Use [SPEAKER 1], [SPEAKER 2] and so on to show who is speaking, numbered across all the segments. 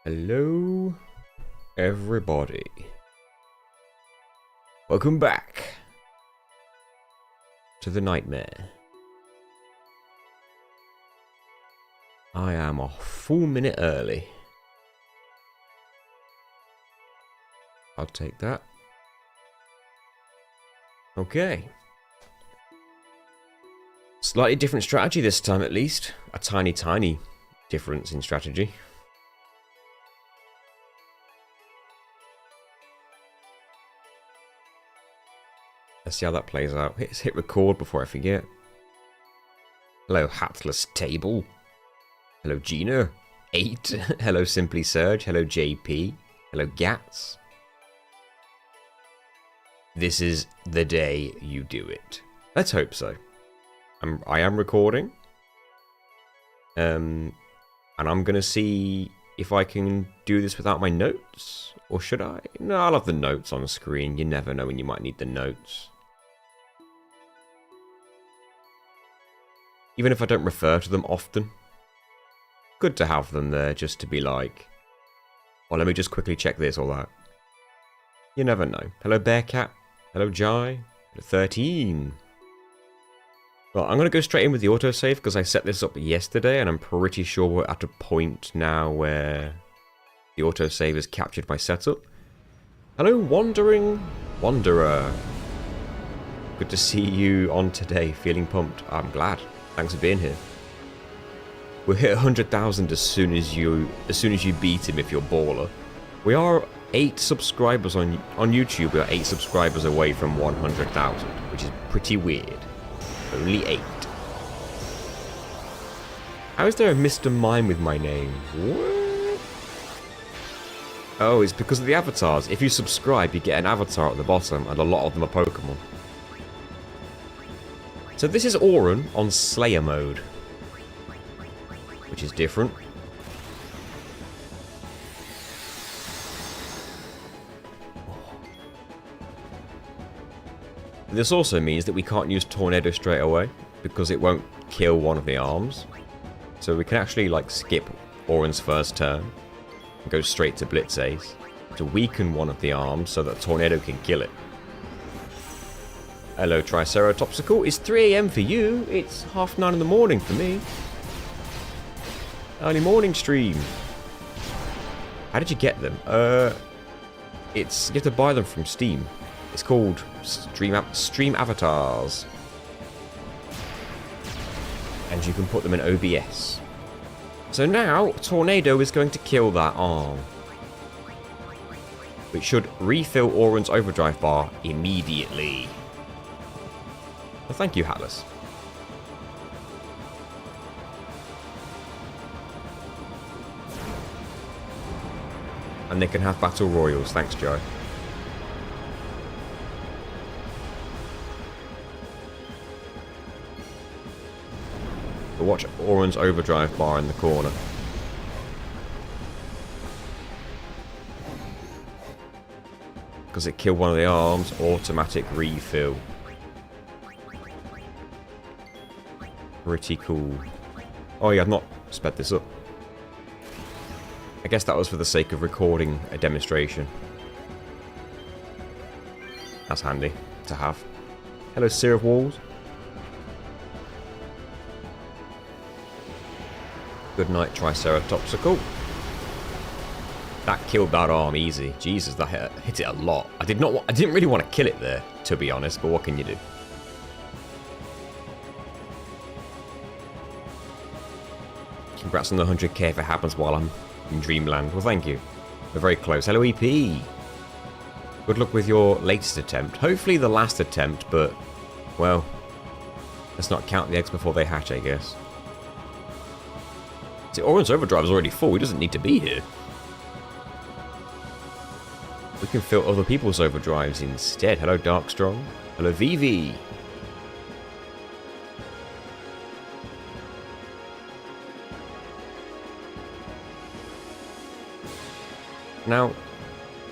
[SPEAKER 1] Hello, everybody. Welcome back to the nightmare. I am a full minute early. I'll take that. Okay. Slightly different strategy this time, at least. A tiny difference in strategy. Let's see how that plays out. Let's hit record before I forget. Hello, Hatless Table. Hello, Gina. 8. Hello, Simply Surge. Hello, JP. Hello, Gats. This is the day you do it. Let's hope so. I am recording. And I'm going to see if I can do this without my notes. Or should I? No, I'll have the notes on the screen. You never know when you might need the notes. Even if I don't refer to them often. Good to have them there just to be like, well, let me just quickly check this or that. You never know. Hello, Bearcat. Hello, Jai. Hello, 13. Well, I'm going to go straight in with the autosave because I set this up yesterday and I'm pretty sure we're at a point now where the autosave has captured my setup. Hello, Wandering Wanderer. Good to see you on today. Feeling pumped. I'm glad. Thanks for being here. We'll hit 100,000 as soon as you beat him if you're baller. We are 8 subscribers on YouTube. We are 8 subscribers away from 100,000, which is pretty weird. Only 8. How is there a Mr. Mime with my name? What? Oh, it's because of the avatars. If you subscribe, you get an avatar at the bottom, and a lot of them are Pokemon. So this is Auron on Slayer mode, which is different. This also means that we can't use Tornado straight away, because it won't kill one of the arms. So we can actually like skip Auron's first turn, and go straight to Blitz Ace, to weaken one of the arms so that Tornado can kill it. Hello, Triceratopsical. It's 3 AM for you. It's 9:30 in the morning for me. Early morning stream. How did you get them? You have to buy them from Steam. It's called Stream Avatars. And you can put them in OBS. So now, Tornado is going to kill that arm. Which should refill Auron's Overdrive bar immediately. Well, thank you, Hatless. And they can have Battle Royals. Thanks, Joe. But watch Auron's Overdrive bar in the corner. Because it killed one of the arms, automatic refill. Pretty cool. Oh yeah, I've not sped this up. I guess that was for the sake of recording a demonstration. That's handy to have. Hello, Seer of Walls. Good night, Triceratopsical. That killed that arm easy. Jesus, that hit it a lot. I didn't really want to kill it there, to be honest, but what can you do? Congrats on the 100k if it happens while I'm in Dreamland. Well, thank you. We're very close. Hello, EP. Good luck with your latest attempt. Hopefully the last attempt, but, well, let's not count the eggs before they hatch, I guess. See, Auron's Overdrive is already full. He doesn't need to be here. We can fill other people's Overdrives instead. Hello, Darkstrong. Hello, VV. Now,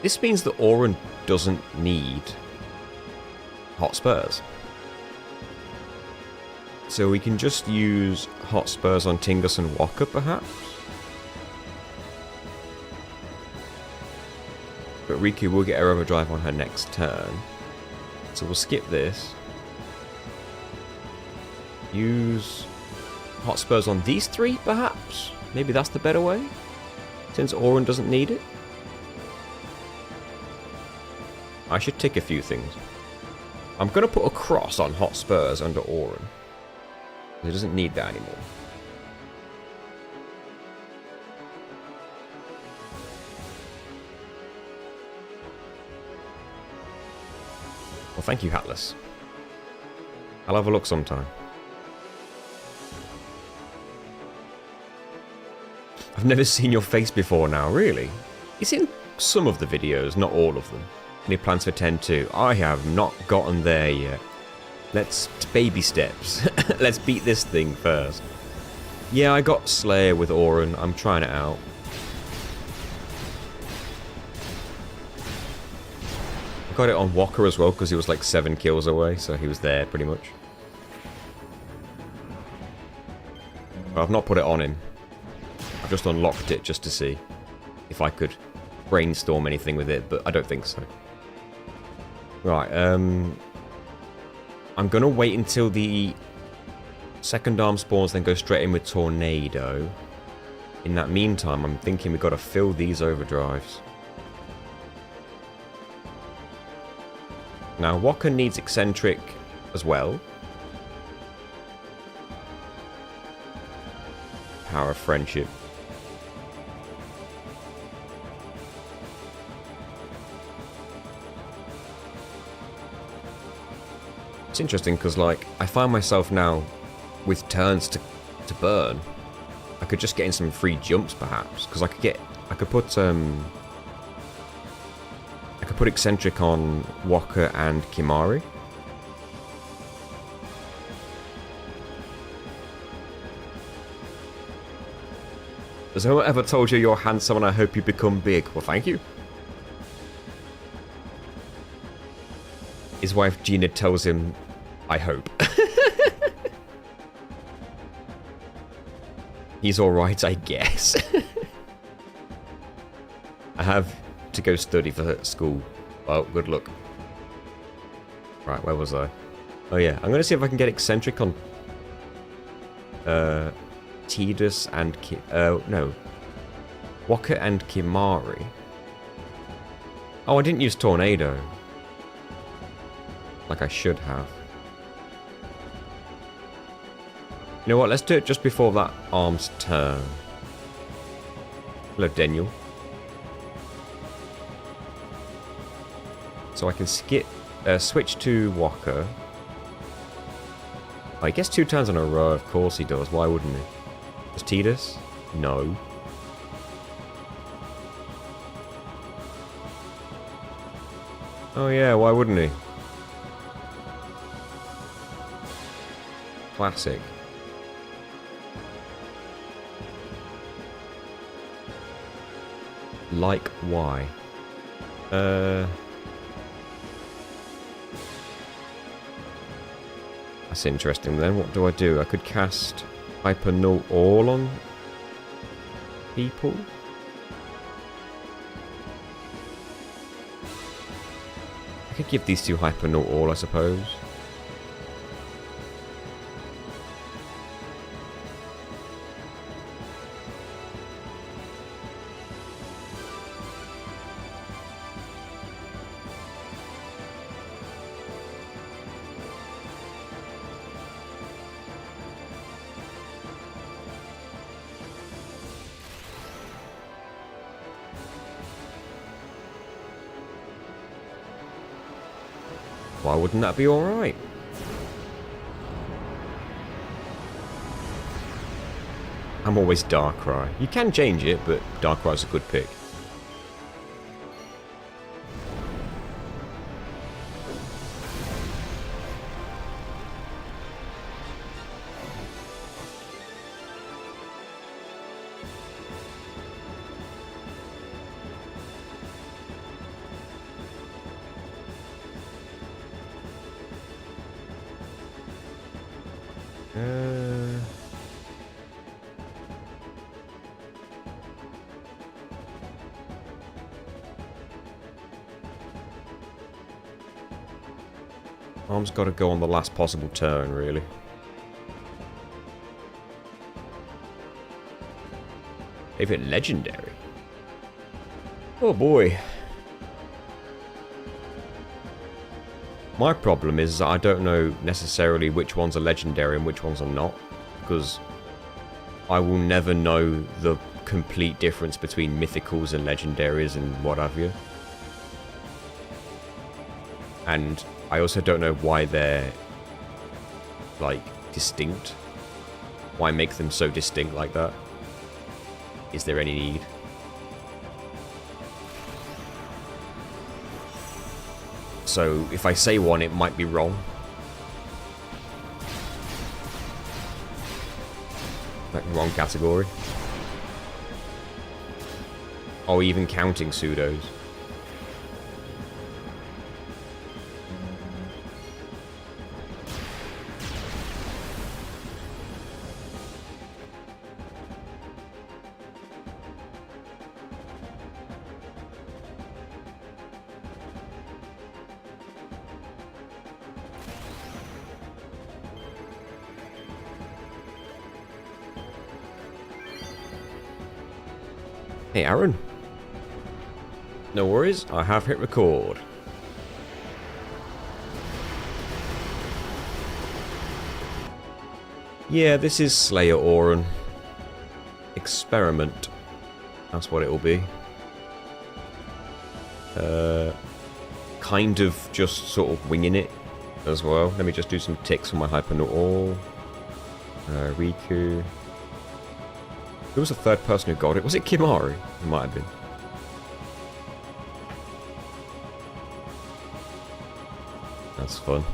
[SPEAKER 1] this means that Auron doesn't need Hot Spurs. So we can just use Hot Spurs on Tingus and Walker, perhaps? but Riku will get her overdrive on her next turn. So we'll skip this. Use Hot Spurs on these three, perhaps? Maybe that's the better way? Since Auron doesn't need it? I should tick a few things. I'm going to put a cross on Hot Spurs under Auron. He doesn't need that anymore. Well, thank you, Hatless. I'll have a look sometime. I've never seen your face before now, really? It's in some of the videos, not all of them. Any plans for 10-2? I have not gotten there yet. Let's baby steps. Let's beat this thing first. Yeah, I got Slayer with Auron. I'm trying it out. I got it on Walker as well because he was like 7 kills away, so he was there pretty much. But I've not put it on him. I've just unlocked it just to see if I could brainstorm anything with it, but I don't think so. Right, I'm gonna wait until the second arm spawns, then go straight in with Tornado. In that meantime, I'm thinking we've got to fill these overdrives. Now, Walker needs Eccentric as well. Power of Friendship. It's interesting because, like, I find myself now with turns to burn. I could just get in some free jumps, perhaps, because I could put Eccentric on Walker and Kimari. Has anyone ever told you you're handsome and I hope you become big? Well, thank you. His wife Gina tells him, I hope. He's alright, I guess. I have to go study for school. Well, good luck. Right, where was I? Oh yeah, I'm gonna see if I can get Eccentric on Tidus and no. Walker and Kimari. Oh, I didn't use Tornado. Like I should have. You know what, let's do it just before that arm's turn. Hello, Daniel. So I can switch to Walker. Oh, he gets 2 turns in a row, of course he does. Why wouldn't he? Does Tidus? No. Oh yeah, why wouldn't he? Classic. Like why? That's interesting then. What do I do? I could cast Hyper Null All on people? I could give these 2 Hyper Null All, I suppose. Why wouldn't that be alright? I'm always Darkrai. You can change it, but Darkrai's a good pick. I Arm's got to go on the last possible turn, really. Favorite legendary? Oh boy. My problem is that I don't know necessarily which ones are legendary and which ones are not, because I will never know the complete difference between mythicals and legendaries and what have you. And I also don't know why they're, like, distinct. Why make them so distinct like that? Is there any need? So, if I say one, it might be wrong. Like, wrong category. Or even counting pseudos. Hey, Aaron. No worries, I have hit record. Yeah, this is Slayer Auron. Experiment. That's what it will be. Kind of just sort of winging it as well. Let me just do some ticks for my Hypernaut. Riku. Who was the third person who got it? Was it Kimari? It might have been. That's fun.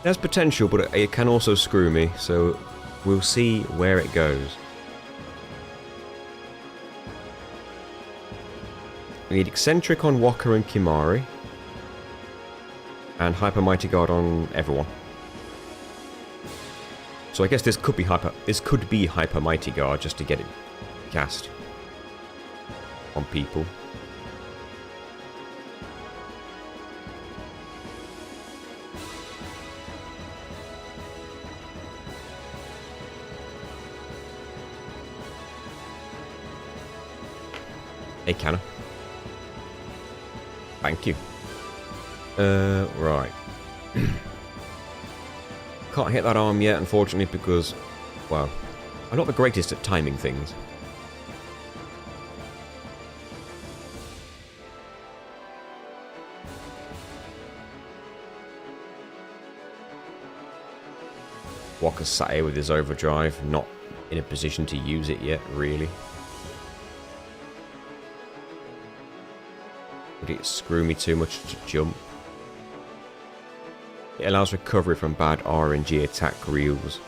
[SPEAKER 1] There's potential, but it can also screw me, so we'll see where it goes. We need Eccentric on Waka and Kimari. And Hyper Mighty Guard on everyone. So I guess this could be Hyper Mighty Guard just to get it cast on people. Hey, Canna. Thank you. Right. Can't hit that arm yet, unfortunately, because, well, I'm not the greatest at timing things. Walker's sat here with his overdrive, not in a position to use it yet, really. Would it screw me too much to jump? It allows recovery from bad RNG attack reels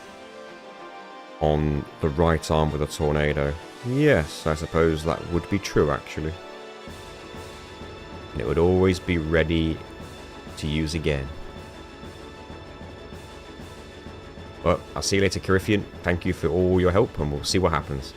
[SPEAKER 1] on the right arm with a tornado. Yes, I suppose that would be true, actually. And it would always be ready to use again. But I'll see you later, Carifian. Thank you for all your help, and we'll see what happens.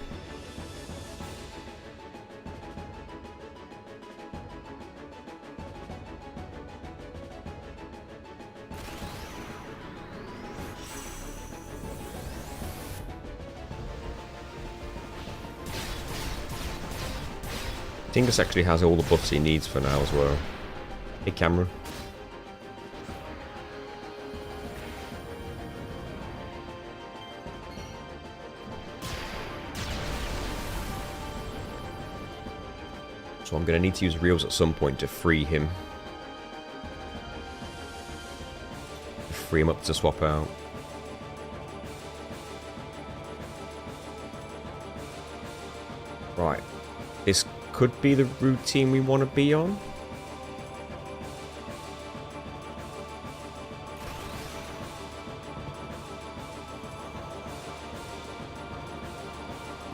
[SPEAKER 1] Tingus actually has all the buffs he needs for now as well. Hey, Cameron. So I'm going to need to use reels at some point to free him. Free him up to swap out. Right. This could be the routine we want to be on.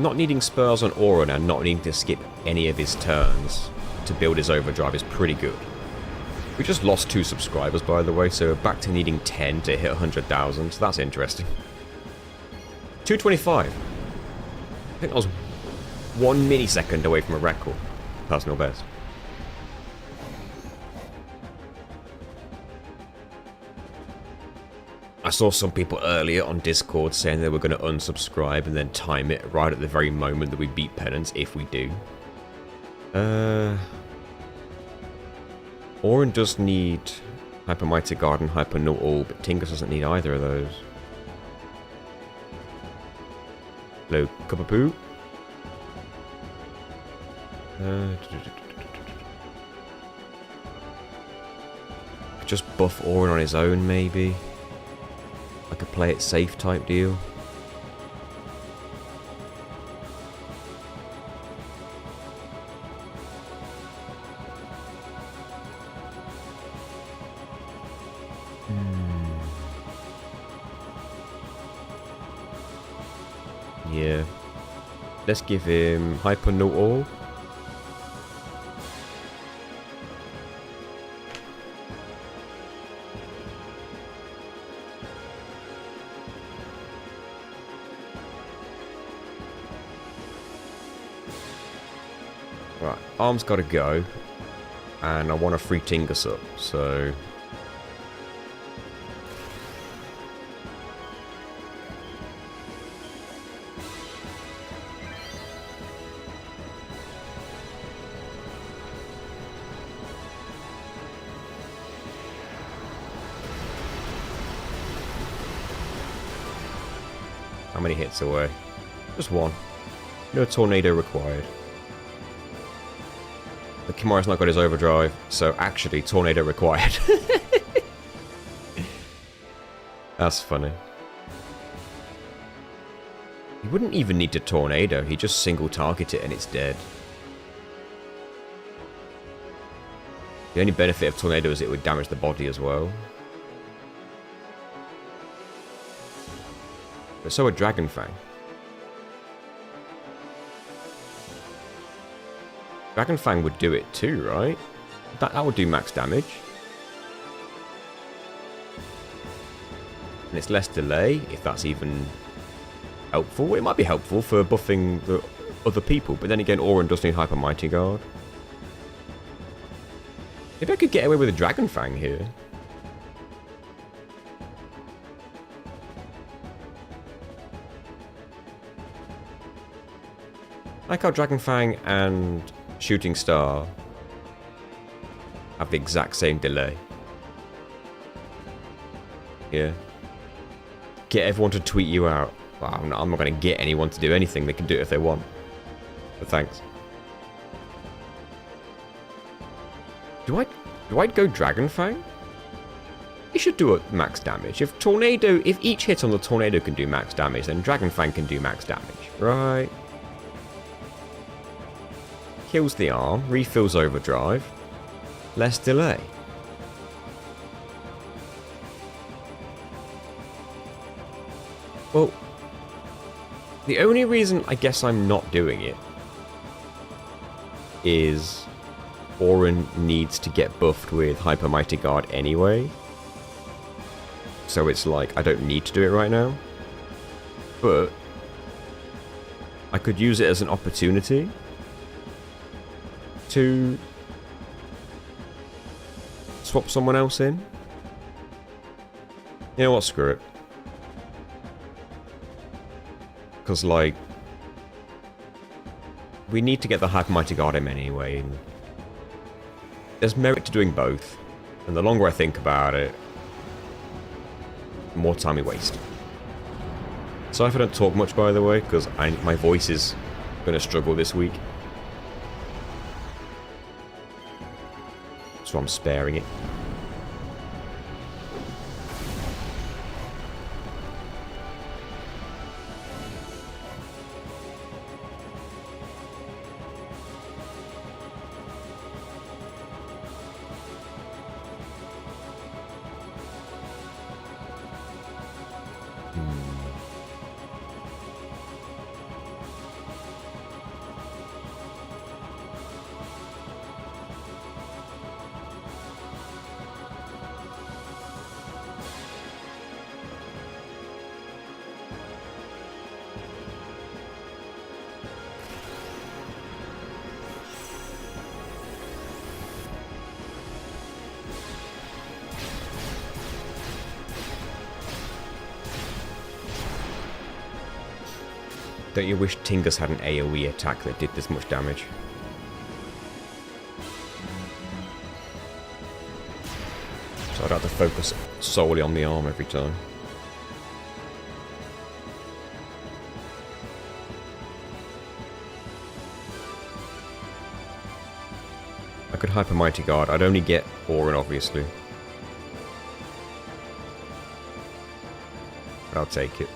[SPEAKER 1] Not needing spurs on Auron and not needing to skip any of his turns to build his overdrive is pretty good. We just lost 2 subscribers, by the way, so back to needing 10 to hit 100,000. So that's interesting. 225. I think that was 1 millisecond away from a record. Personal best. I saw some people earlier on Discord saying they were going to unsubscribe and then time it right at the very moment that we beat Penance, if we do. Orin does need Hyper Mighty Guard and Hyper Null All, but Tingus doesn't need either of those. Hello, Cup of Poo. Just buff Orin on his own, maybe. Like a play it safe type deal. Yeah. Let's give him Hyper No All. Right, Arm's gotta go. And I want to free Tingus up, so... How many hits away? Just one. No tornado required. The Kimura's not got his overdrive, so actually tornado required. That's funny. He wouldn't even need to tornado, he just single target it and it's dead. The only benefit of tornado is it would damage the body as well. But so would Dragon Fang. Dragon Fang would do it too, right? That would do max damage. And it's less delay, if that's even helpful. It might be helpful for buffing the other people, but then again, Orin does need Hyper Mighty Guard. Maybe I could get away with a Dragon Fang here. I like how Dragon Fang and Shooting Star have the exact same delay. Yeah. Get everyone to tweet you out. Well, I'm not going to get anyone to do anything. They can do it if they want. But thanks. Do I go Dragon Fang? It should do a max damage. If each hit on the tornado can do max damage, then Dragon Fang can do max damage, right? Kills the arm, refills overdrive, less delay. Well, the only reason I guess I'm not doing it is Orin needs to get buffed with Hyper Mighty Guard anyway. So it's like, I don't need to do it right now. But I could use it as an opportunity to swap someone else in. You know what, screw it. Because, like, we need to get the Hyper Mighty Guard in anyway. And there's merit to doing both. And the longer I think about it, the more time we waste. Sorry if I don't talk much, by the way, because my voice is going to struggle this week. So I'm sparing it. Don't you wish Tingus had an AoE attack that did this much damage? So I'd have to focus solely on the arm every time. I could Hyper Mighty Guard. I'd only get Auron, obviously. But I'll take it.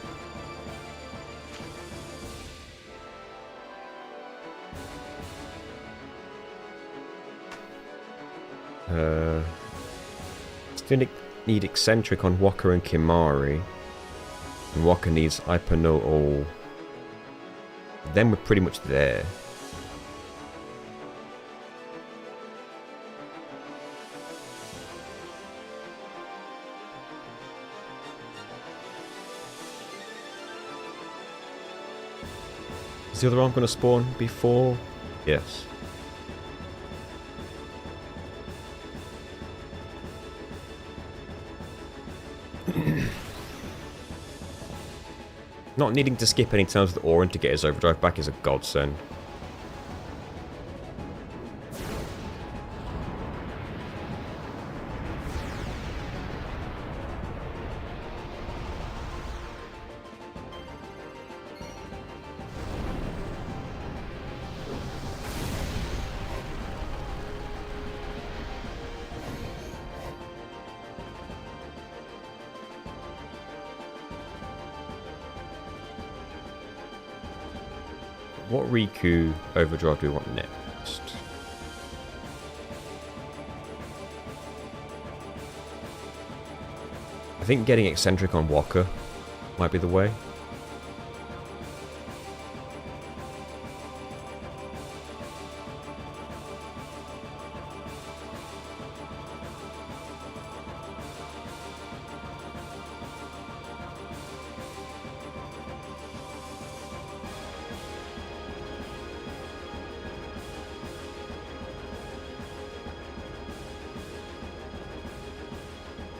[SPEAKER 1] Still need Eccentric on Waka and Kimari. And Waka needs Hyper No All. Then we're pretty much there. Is the other arm going to spawn before? Yes. Not needing to skip any turns with Auron to get his overdrive back is a godsend. What Riku overdrive do we want next? I think getting Eccentric on Waka might be the way.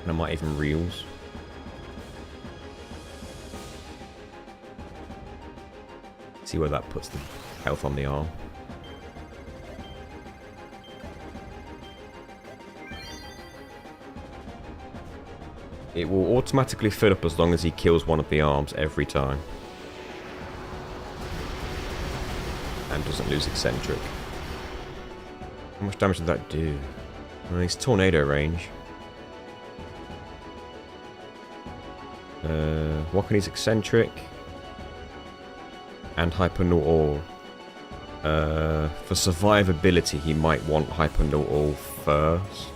[SPEAKER 1] And I might even reels. See where that puts the health on the arm. It will automatically fill up as long as he kills one of the arms every time. And doesn't lose Eccentric. How much damage did that do? Well, he's tornado range. Waka needs Eccentric. And Hyper No All. For survivability, he might want Hyper No All first.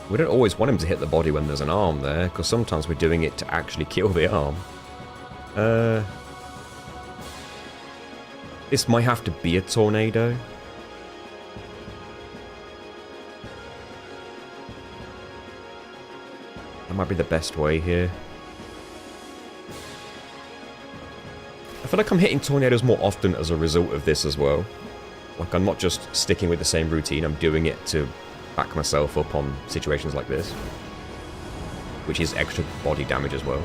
[SPEAKER 1] We don't always want him to hit the body when there's an arm there, because sometimes we're doing it to actually kill the arm. This might have to be a tornado. That might be the best way here. I feel like I'm hitting tornadoes more often as a result of this as well. Like, I'm not just sticking with the same routine, I'm doing it to back myself up on situations like this. Which is extra body damage as well.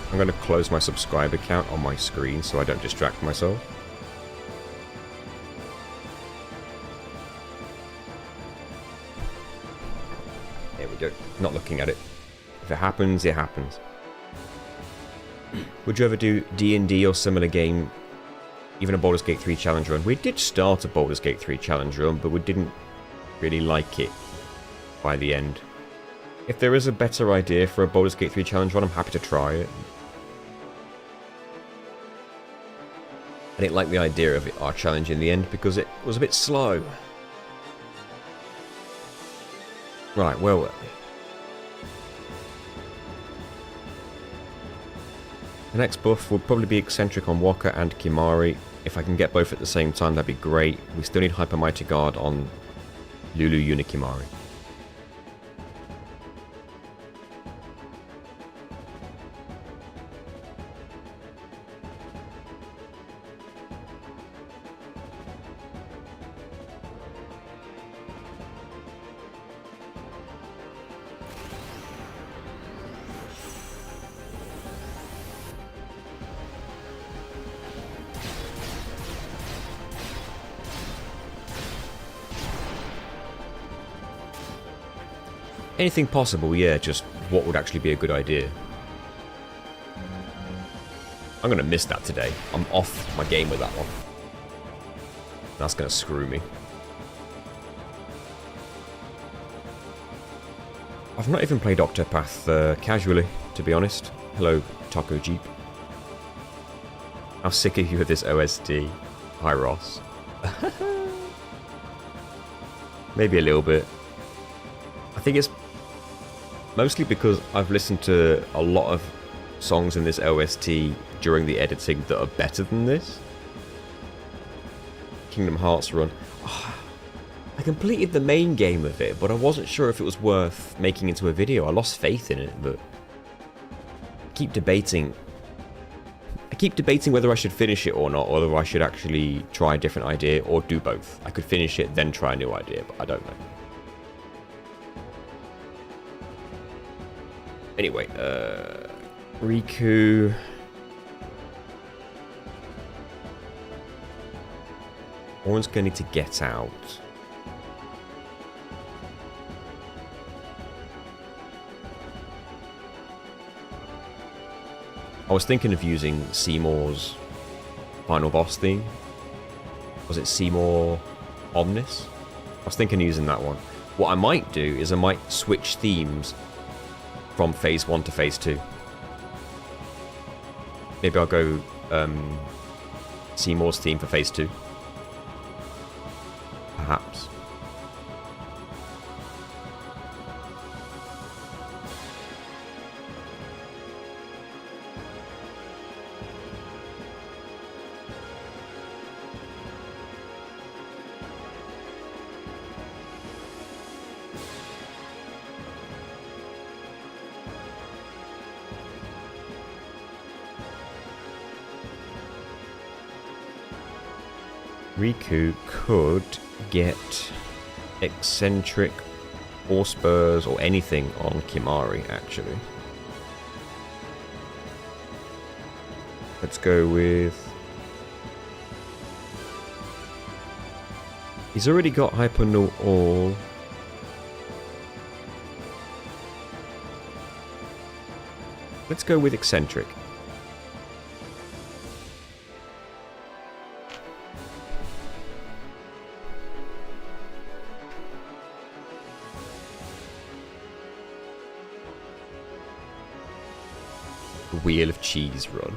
[SPEAKER 1] I'm going to close my subscriber count on my screen so I don't distract myself. There we go. Not looking at it. If it happens, it happens. Would you ever do D&D or similar game, even a Baldur's Gate 3 challenge run? We did start a Baldur's Gate 3 challenge run, but we didn't really like it by the end. If there is a better idea for a Baldur's Gate 3 challenge run, I'm happy to try it. I didn't like the idea of our challenge in the end because it was a bit slow. Right, where were we? The next buff will probably be Eccentric on Waka and Kimari. If I can get both at the same time, that'd be great. We still need Hyper Mighty Guard on Lulu Unikimari. Anything possible, yeah, just what would actually be a good idea. I'm gonna miss that today. I'm off my game with that one. That's gonna screw me. I've not even played Octopath casually, to be honest. Hello, Taco Jeep. How sick are you of this OST? Hi, Ross. Maybe a little bit. I think it's mostly because I've listened to a lot of songs in this OST during the editing that are better than this. Kingdom Hearts run. Oh, I completed the main game of it, but I wasn't sure if it was worth making into a video. I lost faith in it, but I keep debating whether I should finish it or not, or whether I should actually try a different idea, or do both. I could finish it, then try a new idea, but I don't know. Anyway, Riku. Oran's gonna need to get out. I was thinking of using Seymour's final boss theme. Was it Seymour Omnis? I was thinking of using that one. What I might do is I might switch themes from Phase 1 to Phase 2. Maybe I'll go Seymour's theme for Phase 2. Perhaps. Riku could get Eccentric or Spurs or anything on Kimari, actually. Let's go with... He's already got Hyper No All. Let's go with Eccentric. Wheel of Cheese run.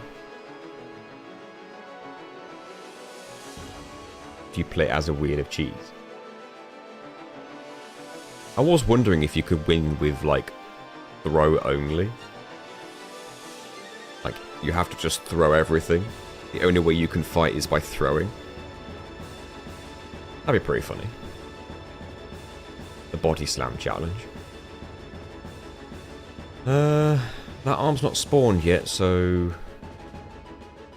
[SPEAKER 1] If you play as a Wheel of Cheese. I was wondering if you could win with, like, throw only. Like, you have to just throw everything. The only way you can fight is by throwing. That'd be pretty funny. The Body Slam challenge. That arm's not spawned yet, so...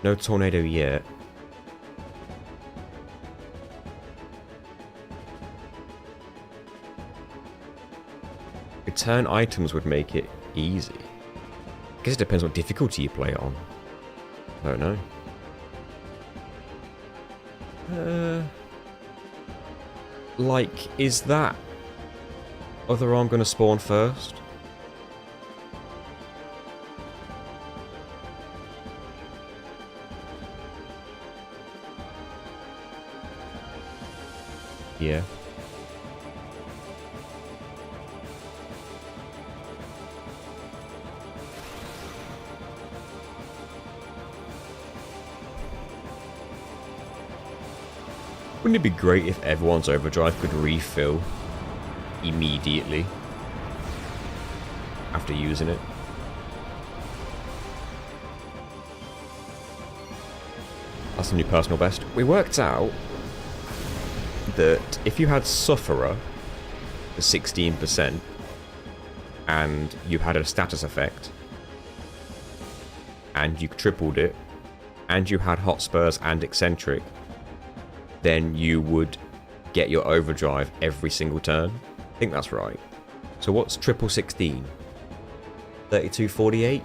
[SPEAKER 1] No tornado yet. Return items would make it easy. I guess it depends what difficulty you play it on. I don't know. Like, is that other arm gonna spawn first? Yeah. Wouldn't it be great if everyone's overdrive could refill immediately after using it? That's the new personal best. We worked out that if you had Sufferer for 16% and you had a status effect and you tripled it and you had Hotspurs and Eccentric, then you would get your Overdrive every single turn. I think that's right. So what's triple 16? 3248?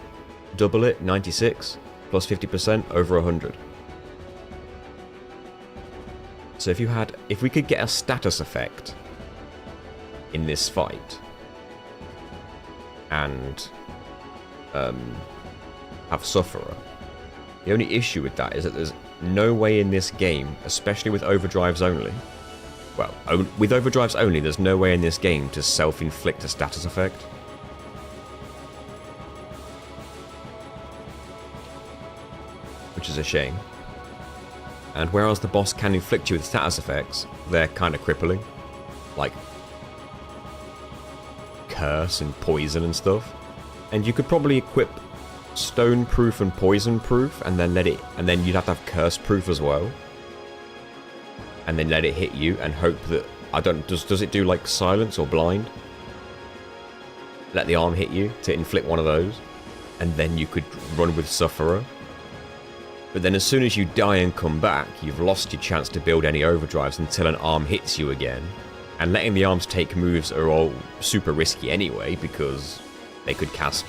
[SPEAKER 1] Double it, 96, plus 50%, over 100. So if we could get a status effect in this fight and have Sufferer, the only issue with that is that there's no way in this game, especially with Overdrives only, well, with Overdrives only, there's no way in this game to self-inflict a status effect. Which is a shame. And whereas the boss can inflict you with status effects, they're kind of crippling. Like Curse and Poison and stuff. And you could probably equip Stone Proof and Poison Proof and then you'd have to have Curse Proof as well. And then let it hit you and hope that, does it do like Silence or Blind? Let the arm hit you to inflict one of those. And then you could run with Sufferer. But then as soon as you die and come back, you've lost your chance to build any overdrives until an arm hits you again. And letting the arms take moves are all super risky anyway, because they could cast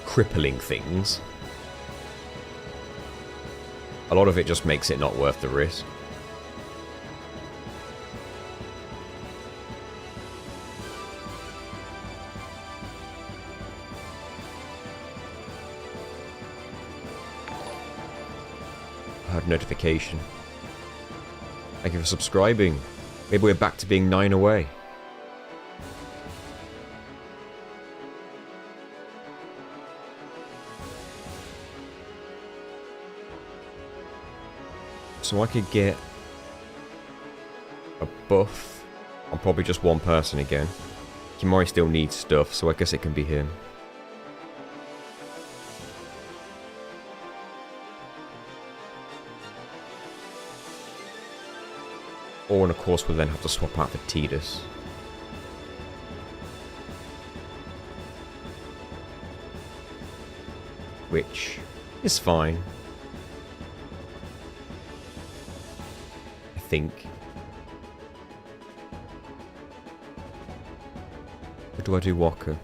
[SPEAKER 1] crippling things. A lot of it just makes it not worth the risk. Notification. Thank you for subscribing. Maybe we're back to being 9 away. So I could get a buff on probably just one person again. Kimori still needs stuff, so I guess it can be him. Or, and of course, we'll then have to swap out for Tidus. Which is fine. I think. Or do I do Waka?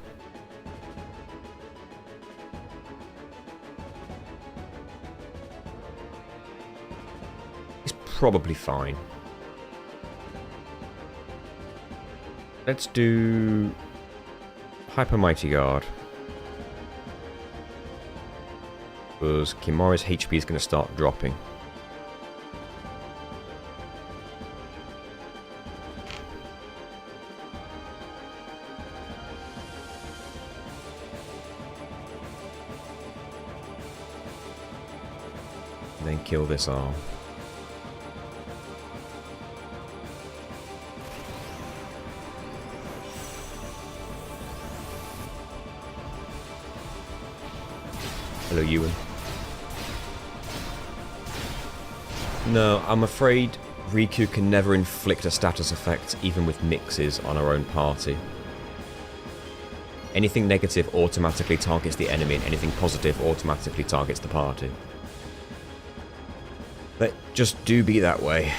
[SPEAKER 1] He's probably fine. Let's do Hyper Mighty Guard. Because Kimura's HP is going to start dropping. And then kill this arm. Hello, Ewan. No, I'm afraid Riku can never inflict a status effect, even with mixes, on her own party. Anything negative automatically targets the enemy, and anything positive automatically targets the party. But just do be that way.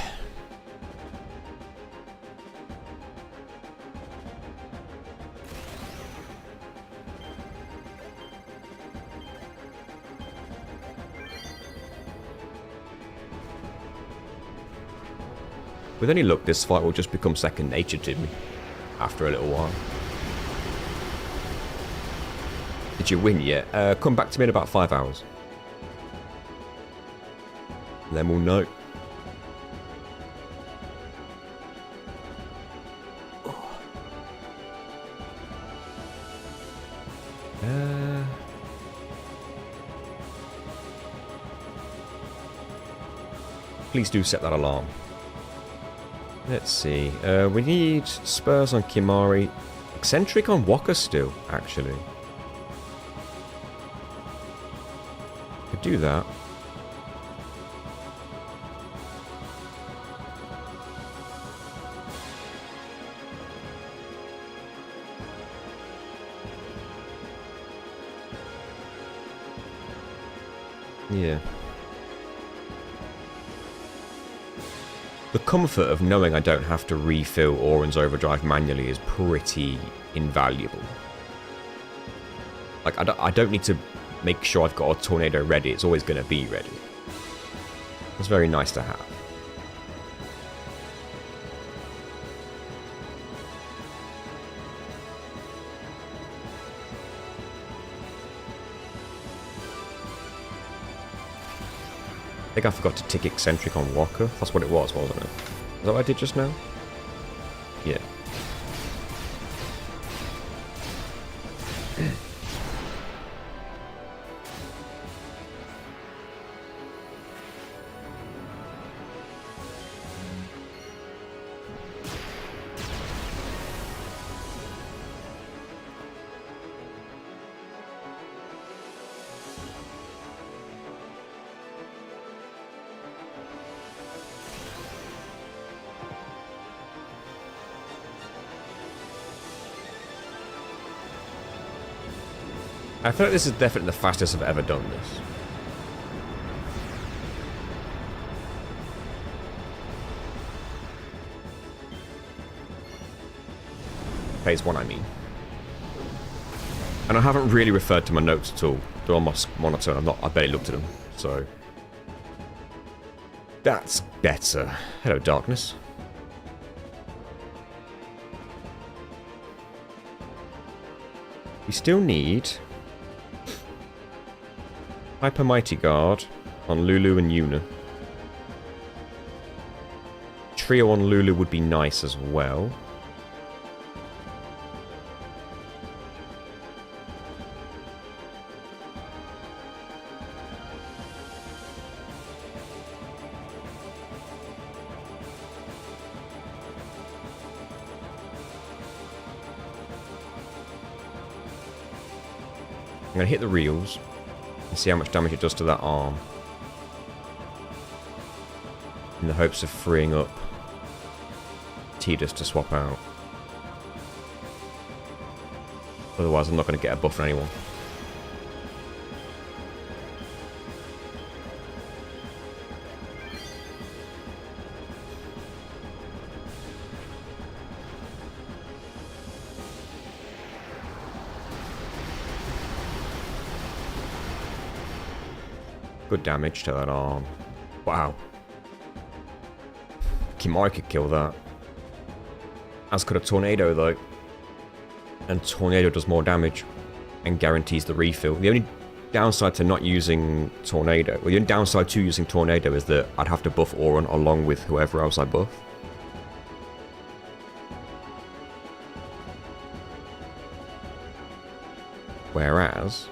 [SPEAKER 1] With any luck, this fight will just become second nature to me after a little while. Did you win yet? Come back to me in about 5 hours. Then we'll know. Please do set that alarm. Let's see. We need Spurs on Kimari. Eccentric on Waka still, actually. Could do that. Yeah. The comfort of knowing I don't have to refill Auron's Overdrive manually is pretty invaluable. Like, I don't need to make sure I've got a tornado ready. It's always going to be ready. It's very nice to have. I think I forgot to tick eccentric on Walker. That's what it was, wasn't it? Is that what I did just now? Yeah. I feel like this is definitely the fastest I've ever done this. Phase 1, I mean. And I haven't really referred to my notes at all. They're on my monitor. I barely looked at them, so... That's better. Hello, darkness. We still need... Hyper Mighty Guard on Lulu and Yuna. Trio on Lulu would be nice as well. I'm going to hit the reels and see how much damage it does to that arm. In the hopes of freeing up Tidus to swap out. Otherwise I'm not going to get a buff from anyone. Good damage to that arm. Wow. Kimari could kill that. As could a Tornado, though. And Tornado does more damage and guarantees the refill. The only downside to not using Tornado, well, the only downside to using Tornado is that I'd have to buff Auron along with whoever else I buff. Whereas...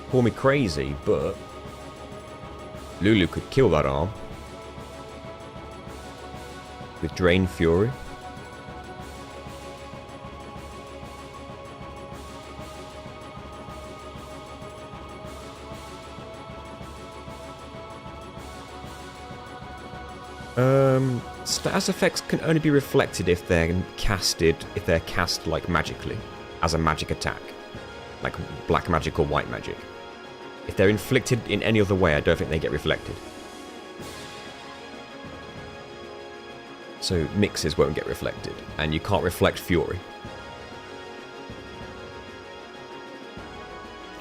[SPEAKER 1] call me crazy, but Lulu could kill that arm with Drain Fury. Status effects can only be reflected if they're cast like magically, as a magic attack, like black magic or white magic. If they're inflicted in any other way, I don't think they get reflected. So mixes won't get reflected, and you can't reflect Fury.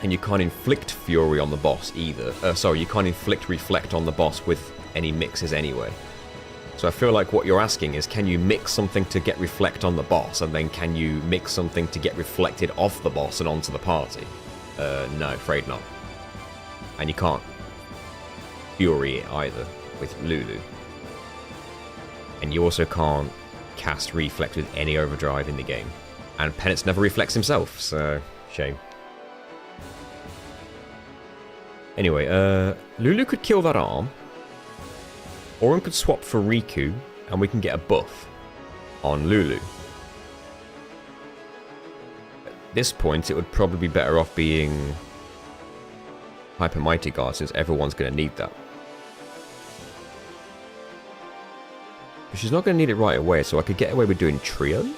[SPEAKER 1] And you can't inflict Fury on the boss either. Sorry, you can't inflict Reflect on the boss with any mixes anyway. So I feel like what you're asking is, can you mix something to get Reflect on the boss, and then can you mix something to get reflected off the boss and onto the party? No, afraid not. And you can't Fury it either with Lulu. And you also can't cast Reflect with any Overdrive in the game. And Penance never reflects himself, so shame. Anyway, Lulu could kill that arm. Auron could swap for Riku, and we can get a buff on Lulu. At this point, it would probably be better off being Hyper Mighty Guard, since everyone's going to need that. But she's not going to need it right away, so I could get away with doing Trio.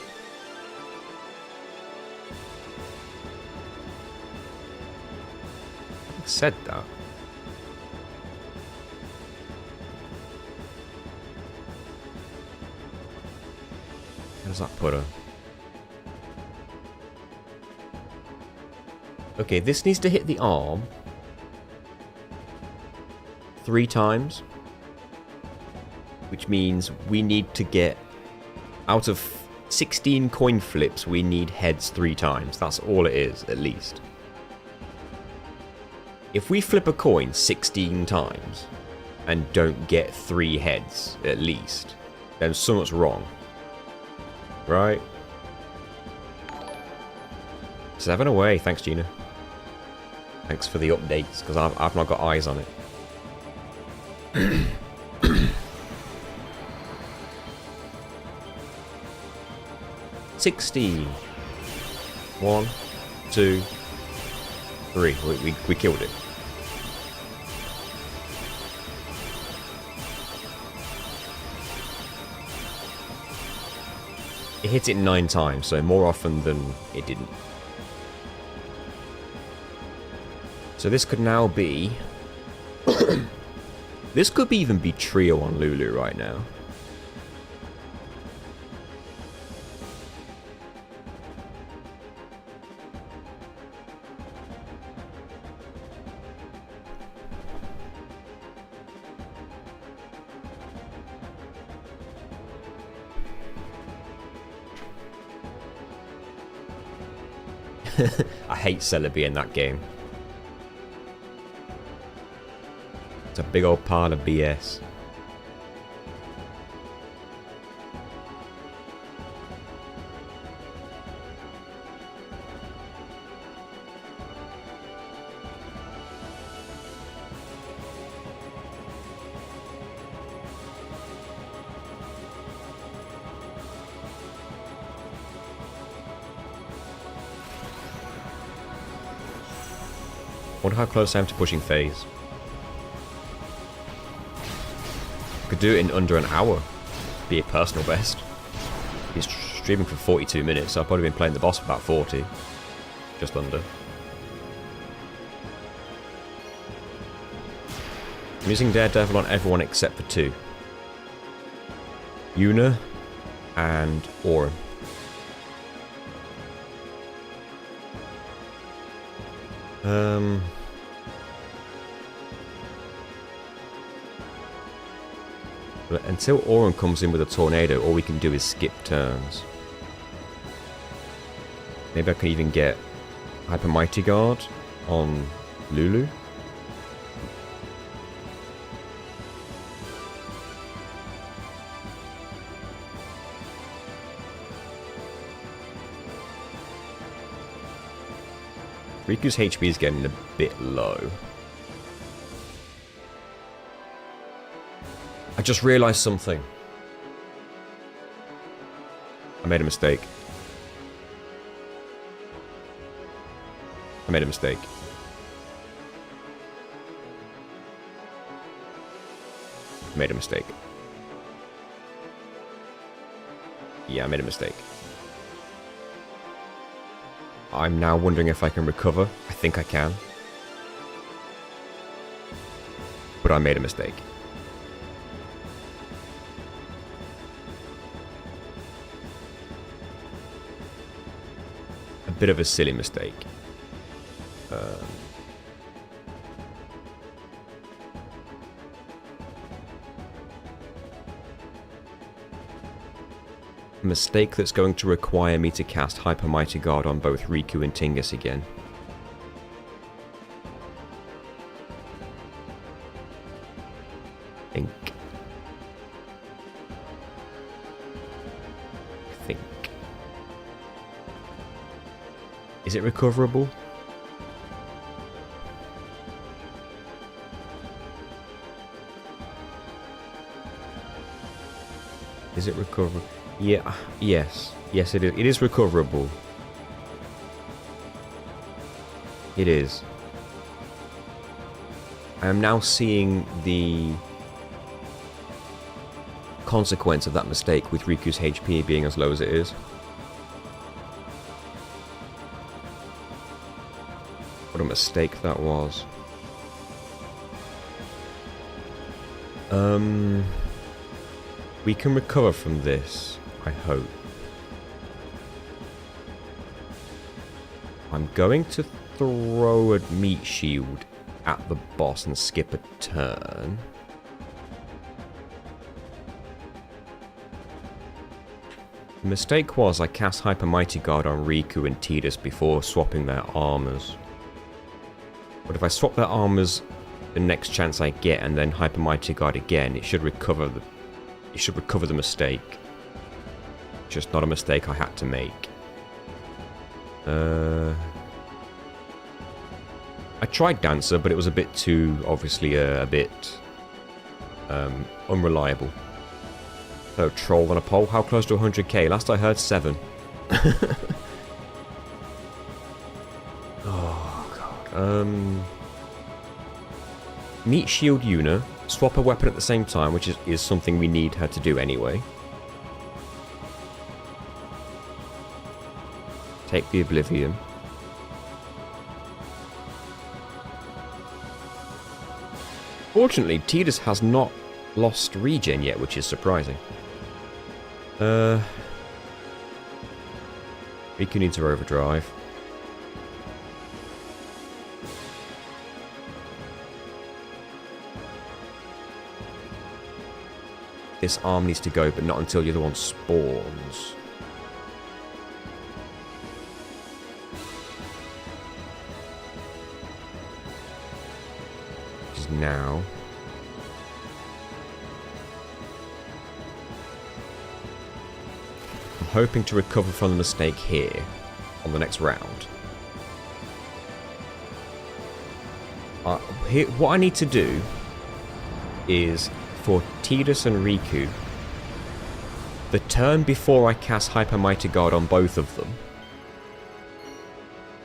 [SPEAKER 1] It said that. How does that put her? Okay, this needs to hit the arm 3 times. Which means we need to get... Out of 16 coin flips, we need heads 3 times. That's all it is, at least. If we flip a coin 16 times and don't get 3 heads, at least, then something's wrong. Right? 7 away. Thanks, Gina. Thanks for the updates, because I've not got eyes on it. 16. 1, 2, 3. We killed it. It hit it 9 times, so more often than it didn't. So this could now be... This could even be trio on Lulu right now. I hate Celebi in that game. It's a big old pile of BS. Wonder how close I am to pushing phase. Could do it in under an hour. Be a personal best. He's streaming for 42 minutes, so I've probably been playing the boss for about 40. Just under. I'm using Daredevil on everyone except for 2. Yuna and Auron. But until Auron comes in with a tornado, all we can do is skip turns. Maybe I can even get Hyper Mighty Guard on Lulu. Riku's HP is getting a bit low. I just realised something. I made a mistake. I made a mistake. I made a mistake. Yeah, I made a mistake. I'm now wondering if I can recover. I think I can. But I made a mistake. A bit of a silly mistake. A mistake that's going to require me to cast Hyper Mighty Guard on both Riku and Tingus again. I think. Is it recoverable? Is it recoverable? Yeah, yes. Yes, it is. It is recoverable. It is. I am now seeing the consequence of that mistake with Riku's HP being as low as it is. What a mistake that was. We can recover from this, I hope. I'm going to throw a meat shield at the boss and skip a turn. The mistake was I cast Hyper Mighty Guard on Riku and Tidus before swapping their armors. But if I swap their armors the next chance I get and then Hyper Mighty Guard again, it should recover the mistake. Just not a mistake I had to make. I tried Dancer, but it was a bit too, obviously, a bit unreliable. So, Troll on a pole. How close to 100k? Last I heard, 7. Oh, God. Meet Shield Yuna. Swap a weapon at the same time, which is something we need her to do anyway. Take the Oblivion. Fortunately, Tidus has not lost regen yet, which is surprising. Riku needs her overdrive. This arm needs to go, but not until the other one spawns. Which is now. I'm hoping to recover from the mistake here on the next round. What I need to do is for Tidus and Riku, the turn before I cast Hyper Mighty Guard on both of them,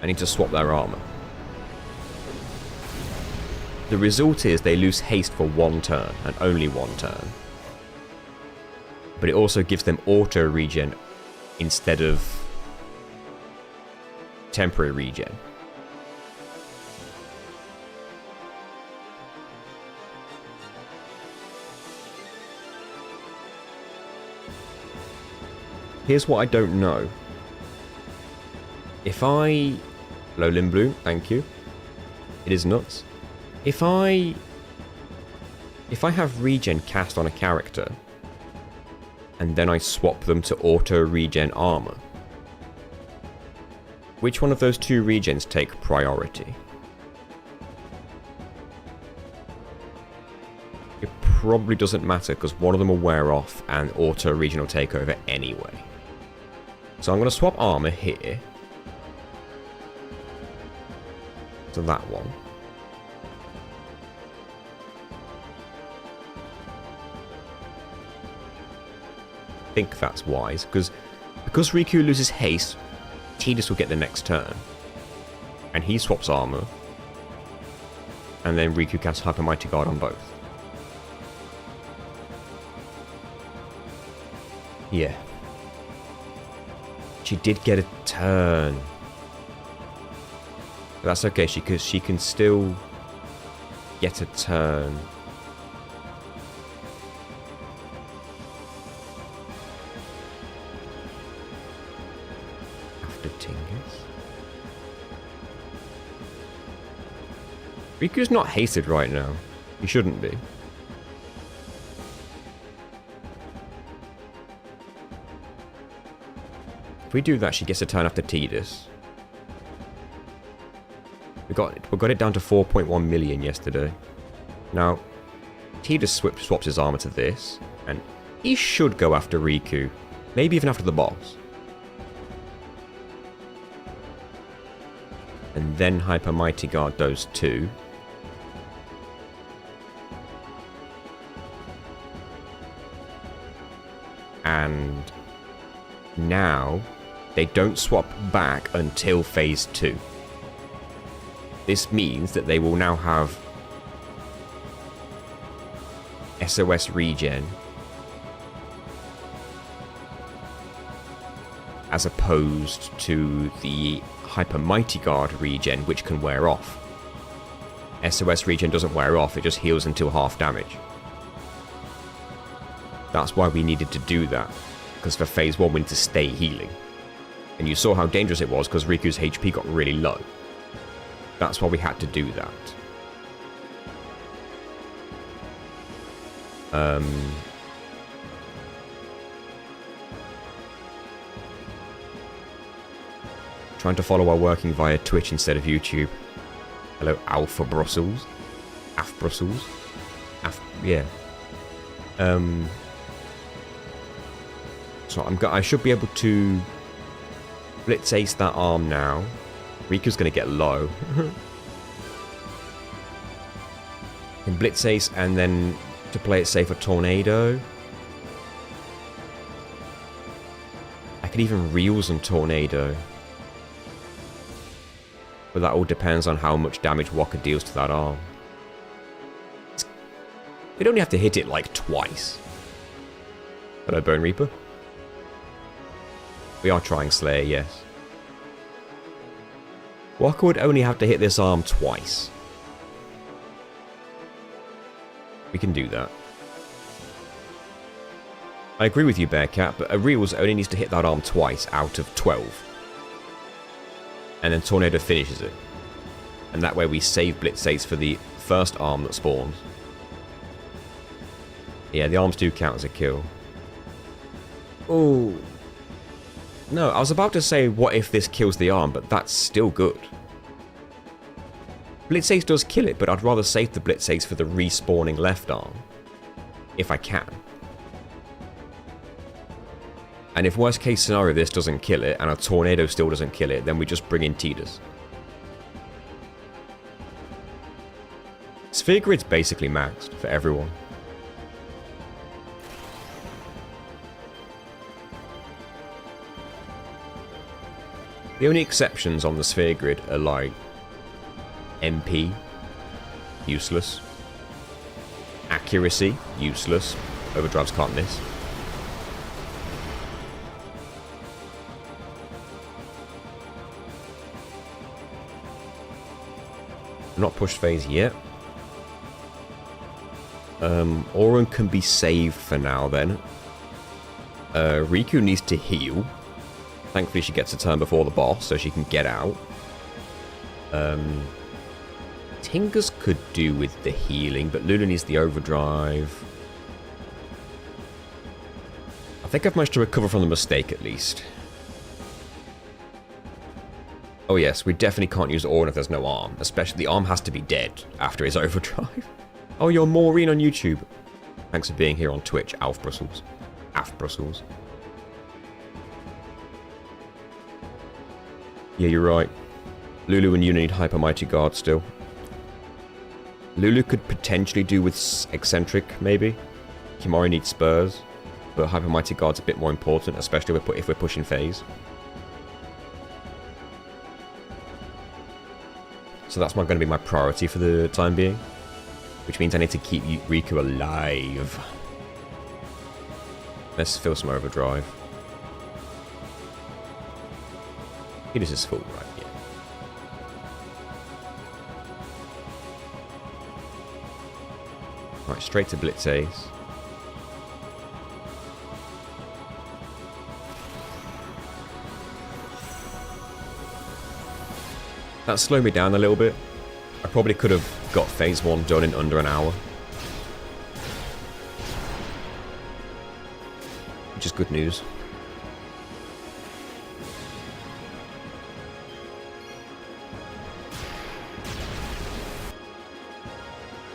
[SPEAKER 1] I need to swap their armor. The result is they lose haste for one turn, and only one turn. But it also gives them auto regen instead of temporary regen. Here's what I don't know. If I... Hello, Limblue, thank you. It is nuts. If I have regen cast on a character, and then I swap them to auto regen armor, which one of those two regens take priority? It probably doesn't matter, because one of them will wear off and auto regen will take over anyway. So I'm going to swap armor here to that one. I think that's wise, because Riku loses haste, Tidus will get the next turn. And he swaps armor. And then Riku casts Hyper Mighty Guard on both. Yeah. She did get a turn. But that's okay, she can still get a turn. After Tingus. Riku's not hasted right now. He shouldn't be. If we do that, she gets a turn after Tidus. We got it down to 4.1 million yesterday. Now, Tidus swaps his armor to this, and he should go after Riku. Maybe even after the boss. And then Hyper Mighty Guard those two. And now they don't swap back until phase 2. This means that they will now have SOS regen as opposed to the Hyper Mighty Guard regen, which can wear off. SOS regen doesn't wear off, it just heals until half damage. That's why we needed to do that. Because for phase 1 we need to stay healing. And you saw how dangerous it was because Riku's HP got really low. That's why we had to do that. Trying to follow while working via Twitch instead of YouTube. Hello, Alpha Brussels. Af Brussels. Yeah. So I should be able to Blitz Ace that arm now. Riku's gonna get low. Can Blitz Ace and then to play it safe a Tornado. I could even Reels and Tornado. But that all depends on how much damage Waka deals to that arm. We'd only have to hit it like twice. Hello, Bone Reaper. We are trying Slayer, yes. Waka would only have to hit this arm twice. We can do that. I agree with you, Bearcat, but a Reels only needs to hit that arm twice out of 12. And then Tornado finishes it. And that way we save Blitz Ace for the first arm that spawns. Yeah, the arms do count as a kill. Oh. No, I was about to say, what if this kills the arm, but that's still good. Blitz Ace does kill it, but I'd rather save the Blitz Ace for the respawning left arm. If I can. And if worst case scenario this doesn't kill it, and a Tornado still doesn't kill it, then we just bring in Tidus. Sphere Grid's basically maxed for everyone. The only exceptions on the Sphere Grid are like MP, useless. Accuracy, useless. Overdrives can't miss. Not pushed phase yet. Auron can be saved for now then. Riku needs to heal. Thankfully she gets a turn before the boss, so she can get out. Tingus could do with the healing, but Lulu needs the overdrive. I think I've managed to recover from the mistake at least. Oh yes, we definitely can't use Auron if there's no arm. Especially the arm has to be dead after his overdrive. Oh, you're Maureen on YouTube. Thanks for being here on Twitch, Alf Brussels. Af Brussels. Yeah, you're right. Lulu and Yuna need Hyper Mighty Guard still. Lulu could potentially do with Eccentric, maybe. Kimori needs Spurs. But Hyper Mighty Guard's a bit more important, especially if we're pushing phase. So that's going to be my priority for the time being. Which means I need to keep Riku alive. Let's fill some overdrive. This is full, right? Yeah. Right, straight to Blitz Ace. That slowed me down a little bit. I probably could have got phase 1 done in under an hour. Which is good news.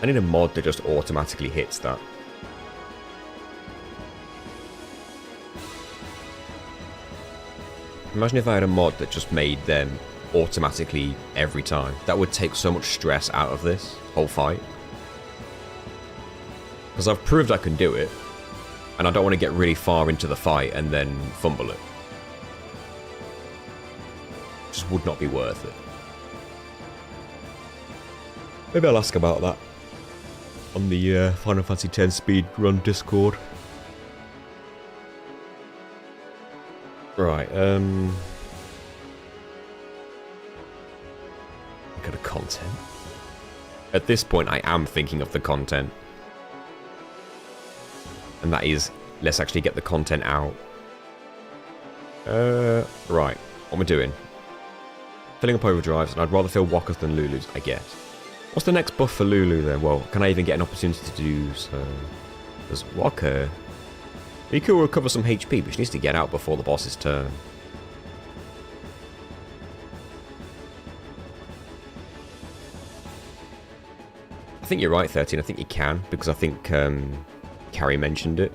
[SPEAKER 1] I need a mod that just automatically hits that. Imagine if I had a mod that just made them automatically every time. That would take so much stress out of this whole fight. Because I've proved I can do it, and I don't want to get really far into the fight and then fumble it. Just would not be worth it. Maybe I'll ask about that on the Final Fantasy X speed run Discord. Right, look at the content. At this point, I am thinking of the content. And that is let's actually get the content out. Right. What am I doing? Filling up Overdrives, and I'd rather fill Wakka's than Lulu's, I guess. What's the next buff for Lulu then? Well, can I even get an opportunity to do so? There's Wakka. Riku will recover some HP, but she needs to get out before the boss's turn. I think you're right, 13. I think you can, because I think Carrie mentioned it.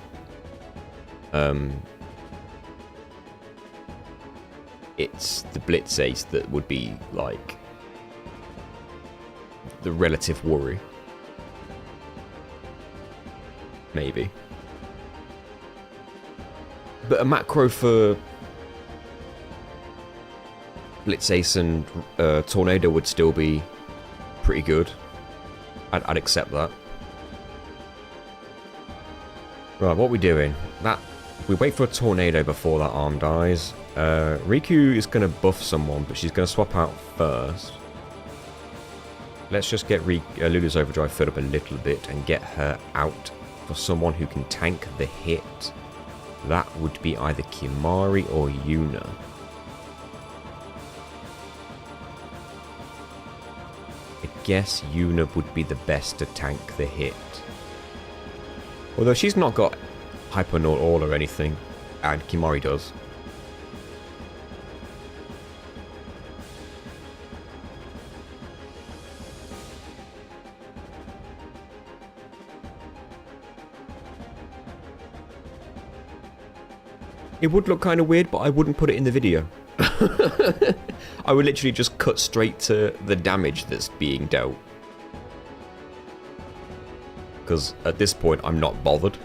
[SPEAKER 1] It's the Blitz Ace that would be, like, the relative worry. Maybe. But a macro for Blitz Ace and Tornado would still be pretty good. I'd accept that. Right, what are we doing? We wait for a Tornado before that arm dies. Riku is going to buff someone, but she's going to swap out first. Let's just get Lulu's Overdrive filled up a little bit and get her out for someone who can tank the hit. That would be either Kimahri or Yuna. I guess Yuna would be the best to tank the hit. Although she's not got Hypernaut All or anything, and Kimahri does. It would look kind of weird, but I wouldn't put it in the video. I would literally just cut straight to the damage that's being dealt. Because at this point, I'm not bothered.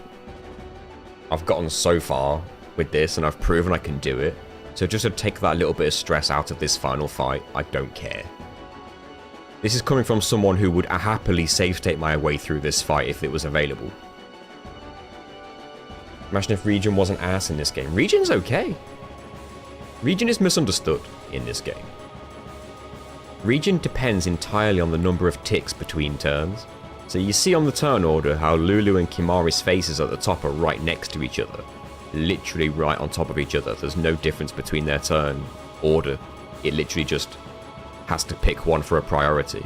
[SPEAKER 1] I've gotten so far with this, and I've proven I can do it. So just to take that little bit of stress out of this final fight, I don't care. This is coming from someone who would happily save state my way through this fight if it was available. Imagine if Regen wasn't ass in this game. Regen's okay. Regen is misunderstood in this game. Regen depends entirely on the number of ticks between turns. So you see on the turn order how Lulu and Kimahri's faces at the top are right next to each other. Literally right on top of each other. There's no difference between their turn order. It literally just has to pick one for a priority.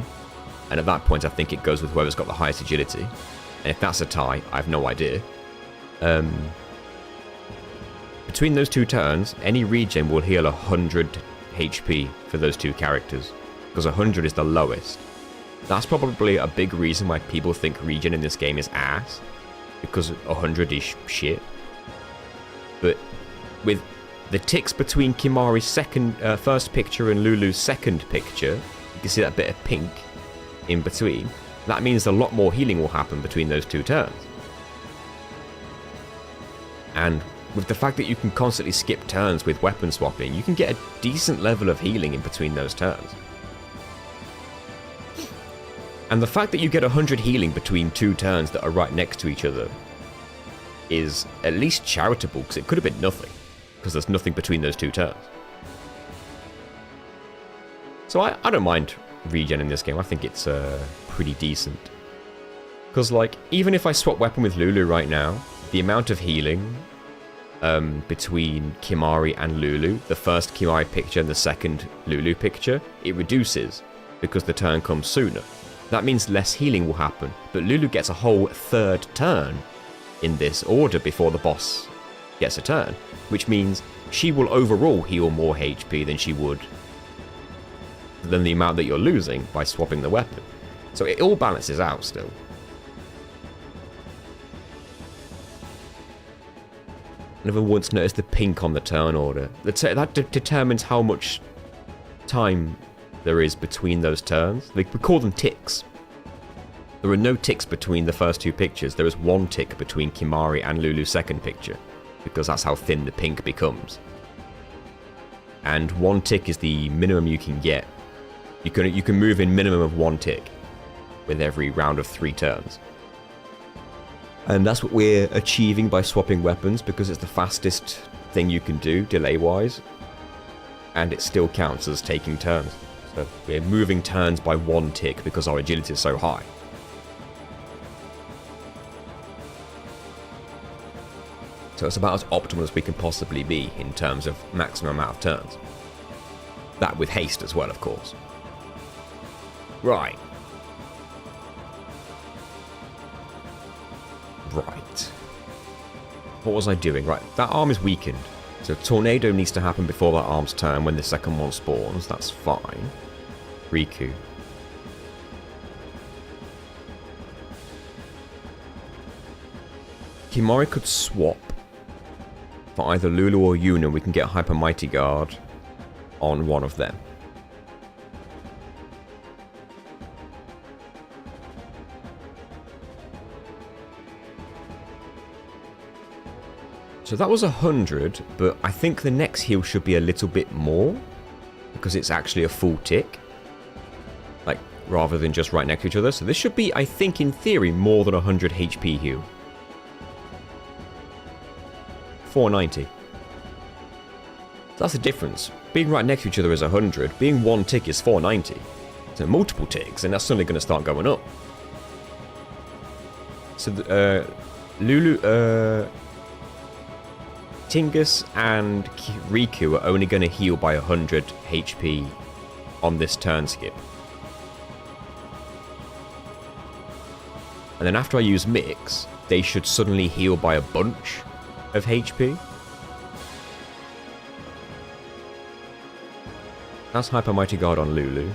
[SPEAKER 1] And at that point I think it goes with whoever's got the highest agility. And if that's a tie, I have no idea. Between those two turns, any regen will heal 100 HP for those two characters, because 100 is the lowest. That's probably a big reason why people think regen in this game is ass, because 100 is shit. But with the ticks between Kimahri's first picture and Lulu's second picture, you can see that bit of pink in between. That means a lot more healing will happen between those two turns. And with the fact that you can constantly skip turns with weapon swapping, you can get a decent level of healing in between those turns. And the fact that you get 100 healing between two turns that are right next to each other is at least charitable, because it could have been nothing, because there's nothing between those two turns. So I don't mind regen in this game. I think it's pretty decent. Because, like, even if I swap weapon with Lulu right now, the amount of healing between Kimahri and Lulu, the first Kimahri picture and the second Lulu picture, it reduces because the turn comes sooner. That means less healing will happen, but Lulu gets a whole third turn in this order before the boss gets a turn, which means she will overall heal more HP than the amount that you're losing by swapping the weapon. So it all balances out still. Never once noticed the pink on the turn order. That determines how much time there is between those turns. We call them ticks. There are no ticks between the first two pictures. There is one tick between Kimahri and Lulu's second picture, because that's how thin the pink becomes. And one tick is the minimum you can get. You can move in minimum of one tick with every round of 3 turns. And that's what we're achieving by swapping weapons, because it's the fastest thing you can do, delay-wise. And it still counts as taking turns. So we're moving turns by 1 tick because our agility is so high. So it's about as optimal as we can possibly be in terms of maximum amount of turns. That with haste as well, of course. Right. Right. What was I doing? Right, that arm is weakened. So tornado needs to happen before that arm's turn when the second one spawns. That's fine. Riku. Kimari could swap for either Lulu or Yuna. We can get Hyper Mighty Guard on one of them. So that was 100, but I think the next heal should be a little bit more because it's actually a full tick. Like, rather than just right next to each other. So this should be, I think, in theory, more than 100 HP heal. 490. That's the difference. Being right next to each other is 100. Being one tick is 490. So multiple ticks, and that's suddenly going to start going up. So, Tingus and Riku are only going to heal by 100 HP on this turn skip. And then after I use Mix, they should suddenly heal by a bunch of HP. That's Hyper Mighty Guard on Lulu.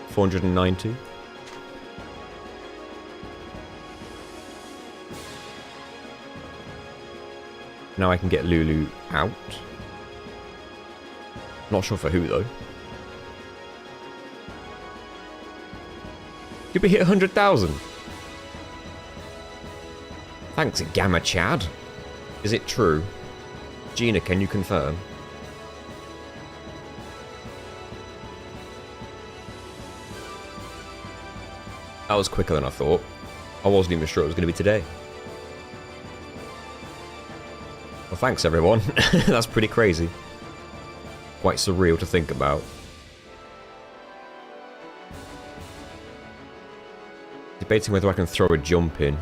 [SPEAKER 1] 490. Now I can get Lulu out. Not sure for who though. Did we hit 100,000? Thanks, Gamma Chad. Is it true? Gina, can you confirm? That was quicker than I thought. I wasn't even sure it was going to be today. Well, thanks everyone. That's pretty crazy. Quite surreal to think about. Debating whether I can throw a jump in.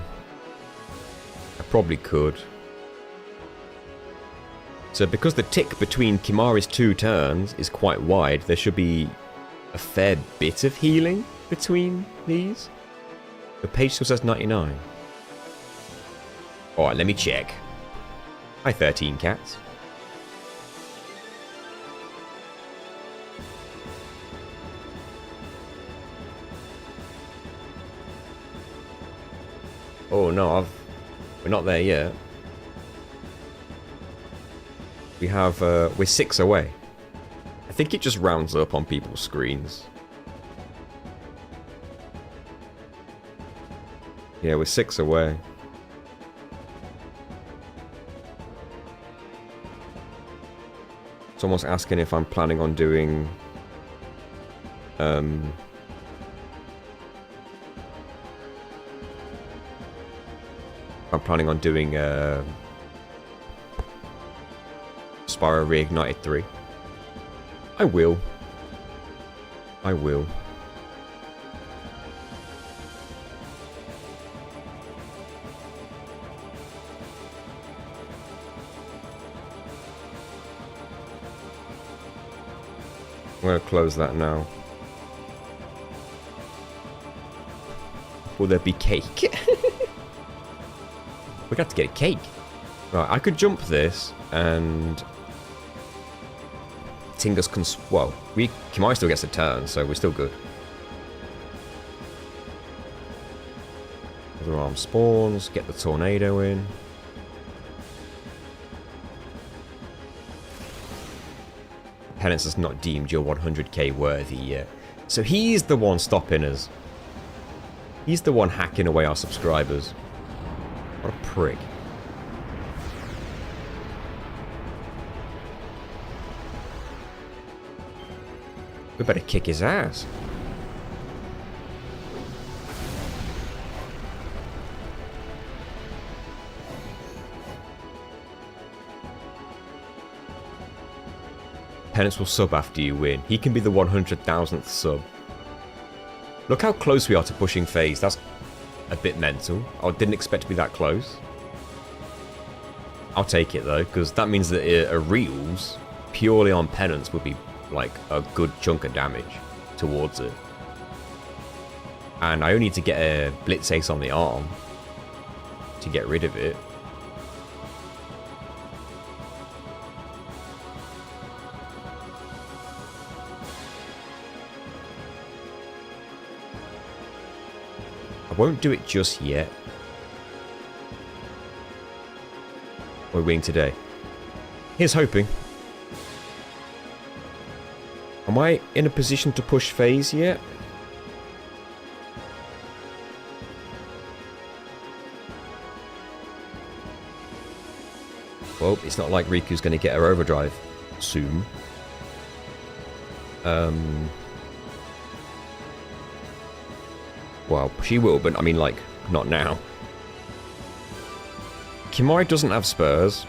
[SPEAKER 1] I probably could. So because the tick between Kimari's 2 turns is quite wide, there should be a fair bit of healing between these. The page still says 99. Alright, let me check. Hi 13 cats. Oh no, we're not there yet. We have, we're 6 away. I think it just rounds up on people's screens. Yeah, we're 6 away. Someone's asking if I'm planning on doing... I'm planning on doing Spyro Reignited 3. I will. I will. I'm going to close that now. Will there be cake? We got to get a cake. Right, I could jump this and... Tingus can... Well, Kimari still gets a turn, so we're still good. Other arm spawns, get the tornado in. Penance has not deemed your 100k worthy yet. So he's the one stopping us. He's the one hacking away our subscribers. What a prick. We better kick his ass. Penance will sub after you win. He can be the 100,000th sub. Look how close we are to pushing phase. That's a bit mental. I didn't expect to be that close. I'll take it though, because that means that a Reels purely on Penance would be like a good chunk of damage towards it. And I only need to get a Blitz Ace on the arm to get rid of it. I won't do it just yet. We're winning today. Here's hoping. Am I in a position to push phase yet? Well, it's not like Riku's going to get her overdrive soon. Well, she will, but I mean, like, not now. Kimari doesn't have spurs,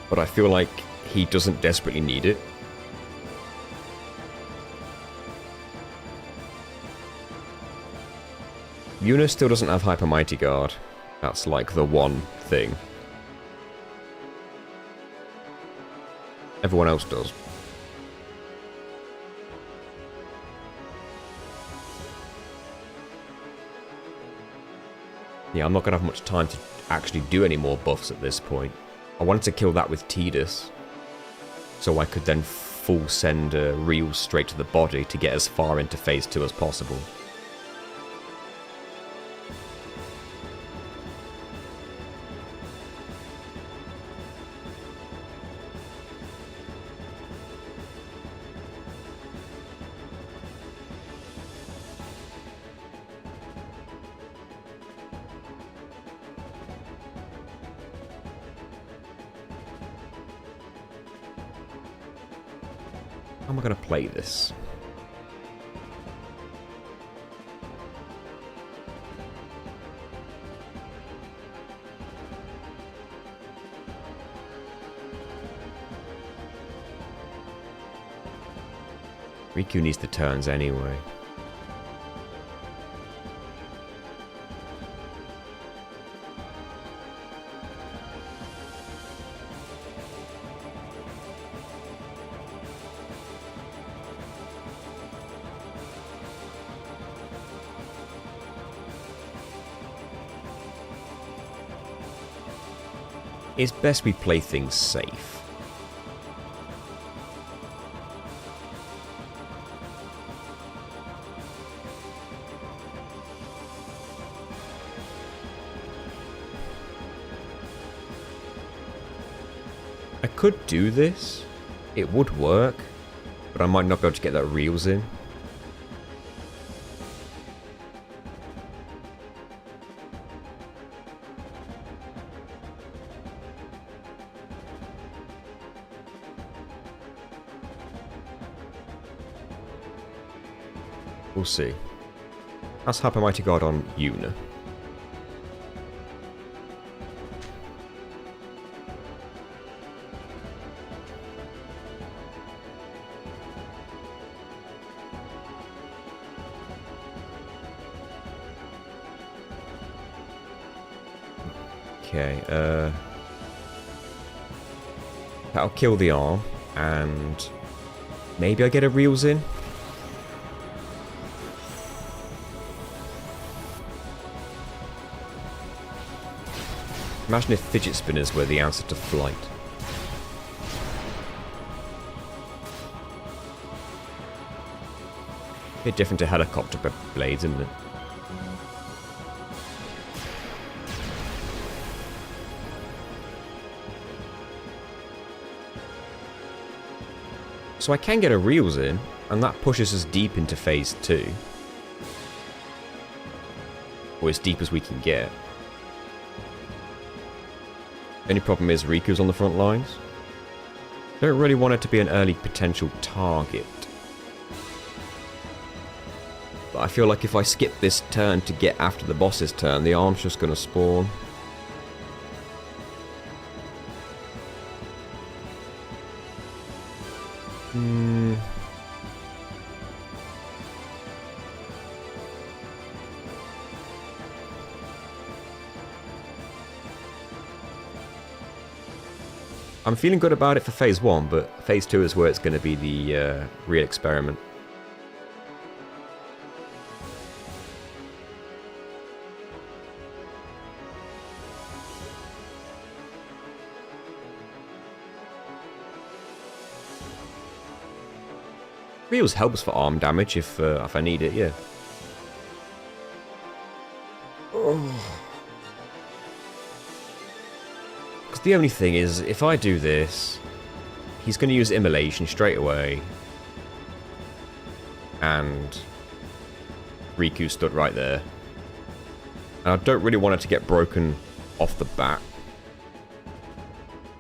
[SPEAKER 1] but I feel like he doesn't desperately need it. Yuna still doesn't have Hyper Mighty Guard. That's like the one thing. Everyone else does. Yeah, I'm not going to have much time to actually do any more buffs at this point. I wanted to kill that with Tidus, so I could then full send Reels straight to the body to get as far into phase 2 as possible. How am I going to play this? Riku needs the turns anyway. It's best we play things safe. I could do this. It would work, but I might not be able to get that Reels in. We'll see. That's Hyper Mighty God on Yuna. Okay, that'll kill the arm, and maybe I get a Reels in? Imagine if fidget spinners were the answer to flight. A bit different to helicopter blades, isn't it? So I can get a Reels in, and that pushes us deep into phase 2. Or as deep as we can get. The only problem is Riku's on the front lines. Don't really want it to be an early potential target. But I feel like if I skip this turn to get after the boss's turn, the arm's just going to spawn. I'm feeling good about it for phase 1, but phase 2 is where it's going to be the real experiment. Reels helps for arm damage if I need it, yeah. Because the only thing is, if I do this, he's going to use Immolation straight away. And Riku stood right there. And I don't really want it to get broken off the bat.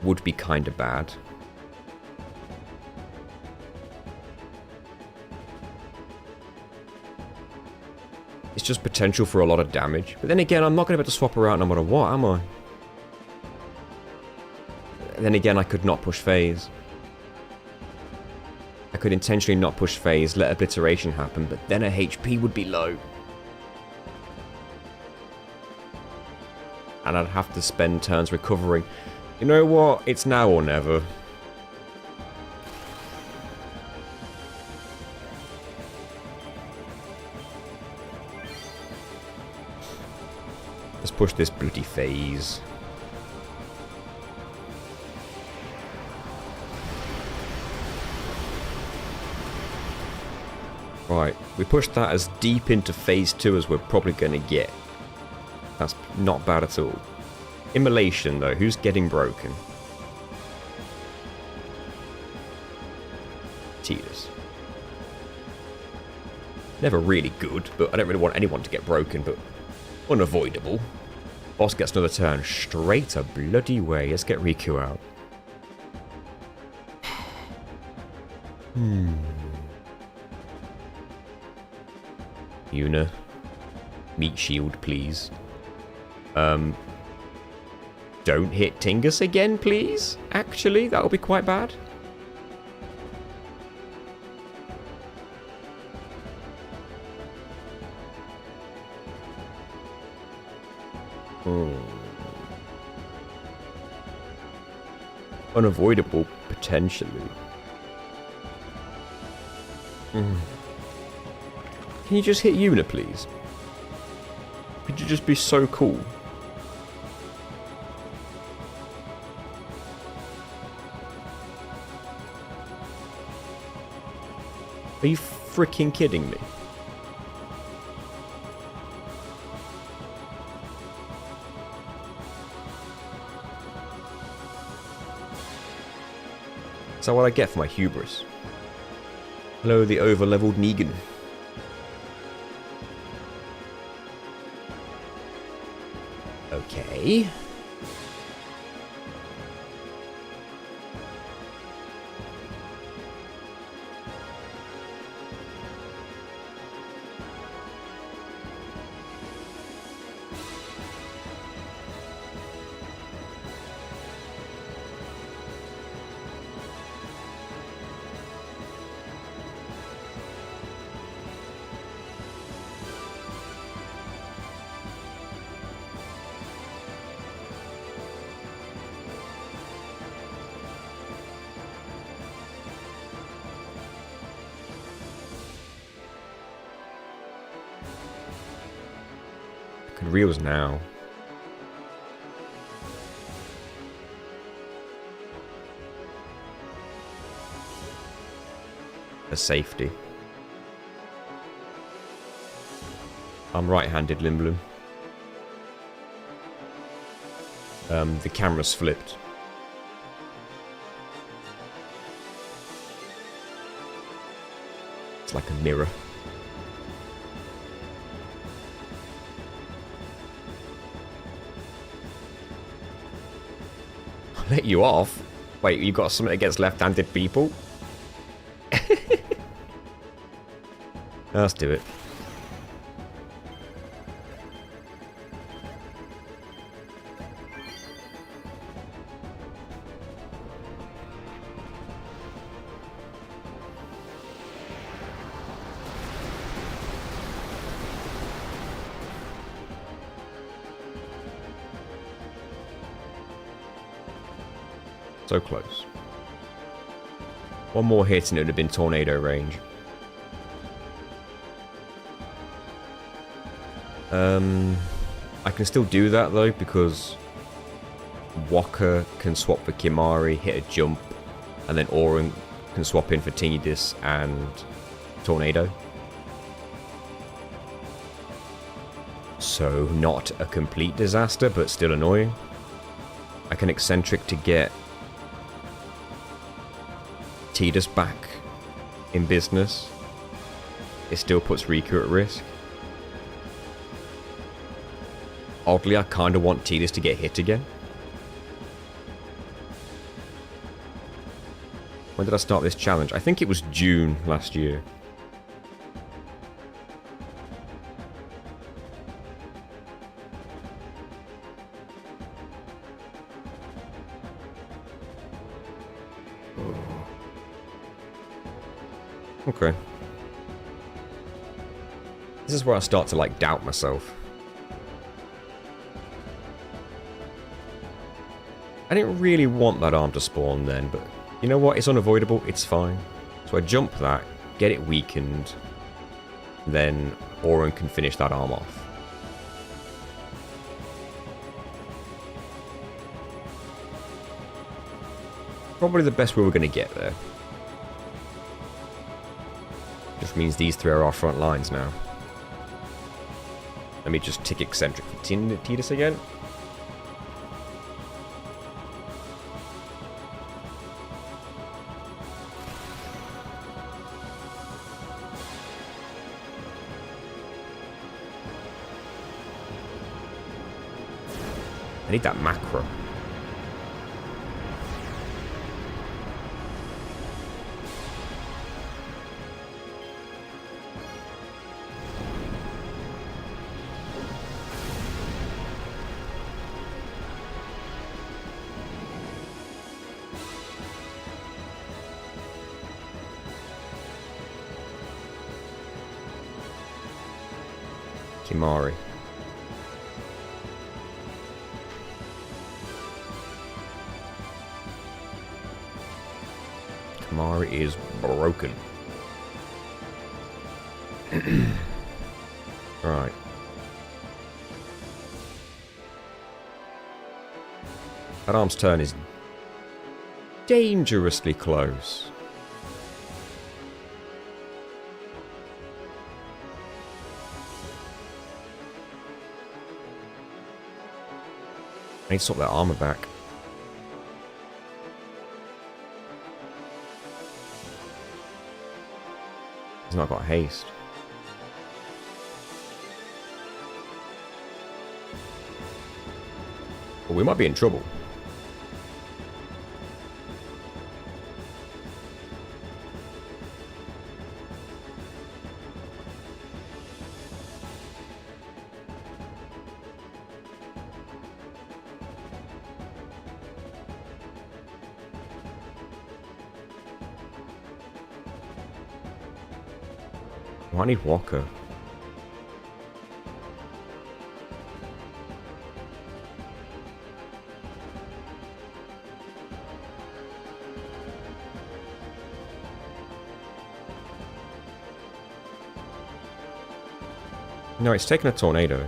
[SPEAKER 1] Would be kind of bad. It's just potential for a lot of damage. But then again, I'm not going to be able to swap her out no matter what, am I? Then again, I could not push phase. I could intentionally not push phase, let obliteration happen, but then her HP would be low. And I'd have to spend turns recovering. You know what? It's now or never. Let's push this bloody phase. Right, we pushed that as deep into phase 2 as we're probably going to get. That's not bad at all. Immolation though, who's getting broken? Tidus. Never really good, but I don't really want anyone to get broken, but unavoidable. Boss gets another turn straight a bloody way. Let's get Riku out. Yuna. Meat shield, please. Don't hit Tingus again, please. Actually, that would be quite bad. Unavoidable, potentially. Can you just hit Yuna, please? Could you just be so cool? Are you freaking kidding me? Is that what I get for my hubris? Hello, the over-leveled Negan. Okay. Reels now. A safety. I'm right-handed, Limblum. The camera's flipped. It's like a mirror. Let you off? Wait, you got something against left-handed people? Let's do it. So close. One more hit and it would have been tornado range. I can still do that though, because Walker can swap for Kimari, hit a jump, and then Auron can swap in for Tidus and Tornado. So not a complete disaster, but still annoying. I can Eccentric to get Tidus back in business. It still puts Riku at risk. Oddly, I kind of want Tidus to get hit again. When did I start this challenge? I think it was June last year. Okay. This is where I start to, like, doubt myself. I didn't really want that arm to spawn then, but you know what? It's unavoidable. It's fine. So I jump that, get it weakened, then Auron can finish that arm off. Probably the best way we're going to get there. Just means these three are our front lines now. Let me just tick Eccentric for Tidus again. I need that macro. Kimari. Kimari is broken. Right. That arm's turn is dangerously close. I need to sort that armor back. He's not got haste. Well, we might be in trouble. I need Walker. No, it's taken a tornado.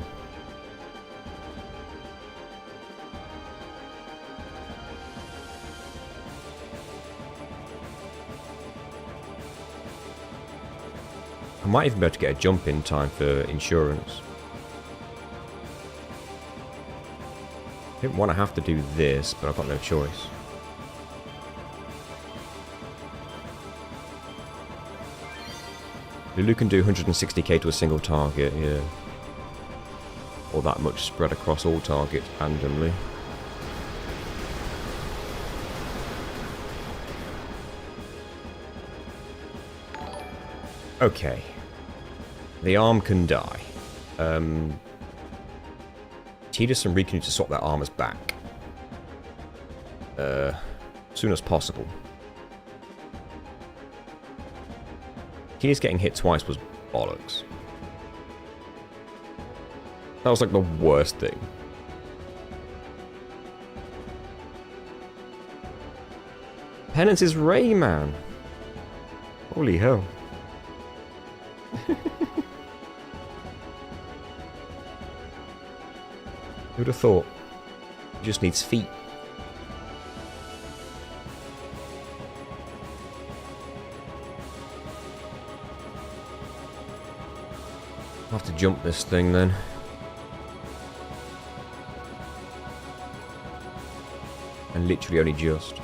[SPEAKER 1] I might even be able to get a jump in time for insurance. I didn't want to have to do this, but I've got no choice. Lulu can do 160k to a single target, yeah. Or that much spread across all targets randomly. Okay. The arm can die. Tidus and Riku need to swap their armors back. As soon as possible. Tidus getting hit twice was bollocks. That was like the worst thing. Penance is Rayman. Holy hell. Who'd have thought? He just needs feet. I'll have to jump this thing then. And literally only just.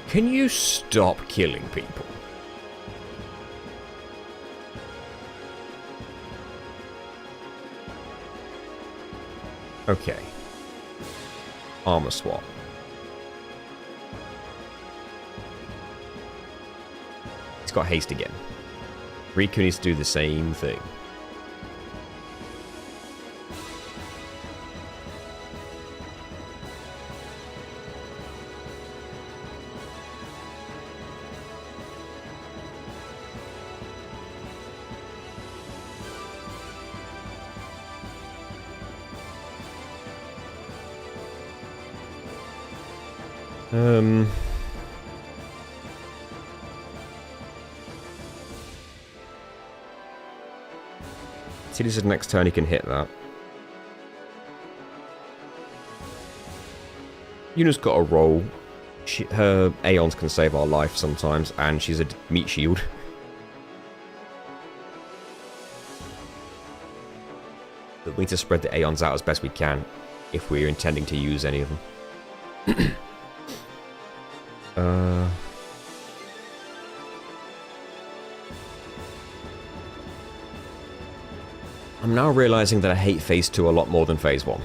[SPEAKER 1] Can you stop killing people? Okay. Armor swap. It's got haste again. Riku needs to do the same thing. See, this is next turn he can hit that. Yuna's got a roll. Her Aeons can save our life sometimes, and she's a meat shield. But we need to spread the Aeons out as best we can, if we're intending to use any of them. I'm now realizing that I hate Phase 2 a lot more than Phase 1.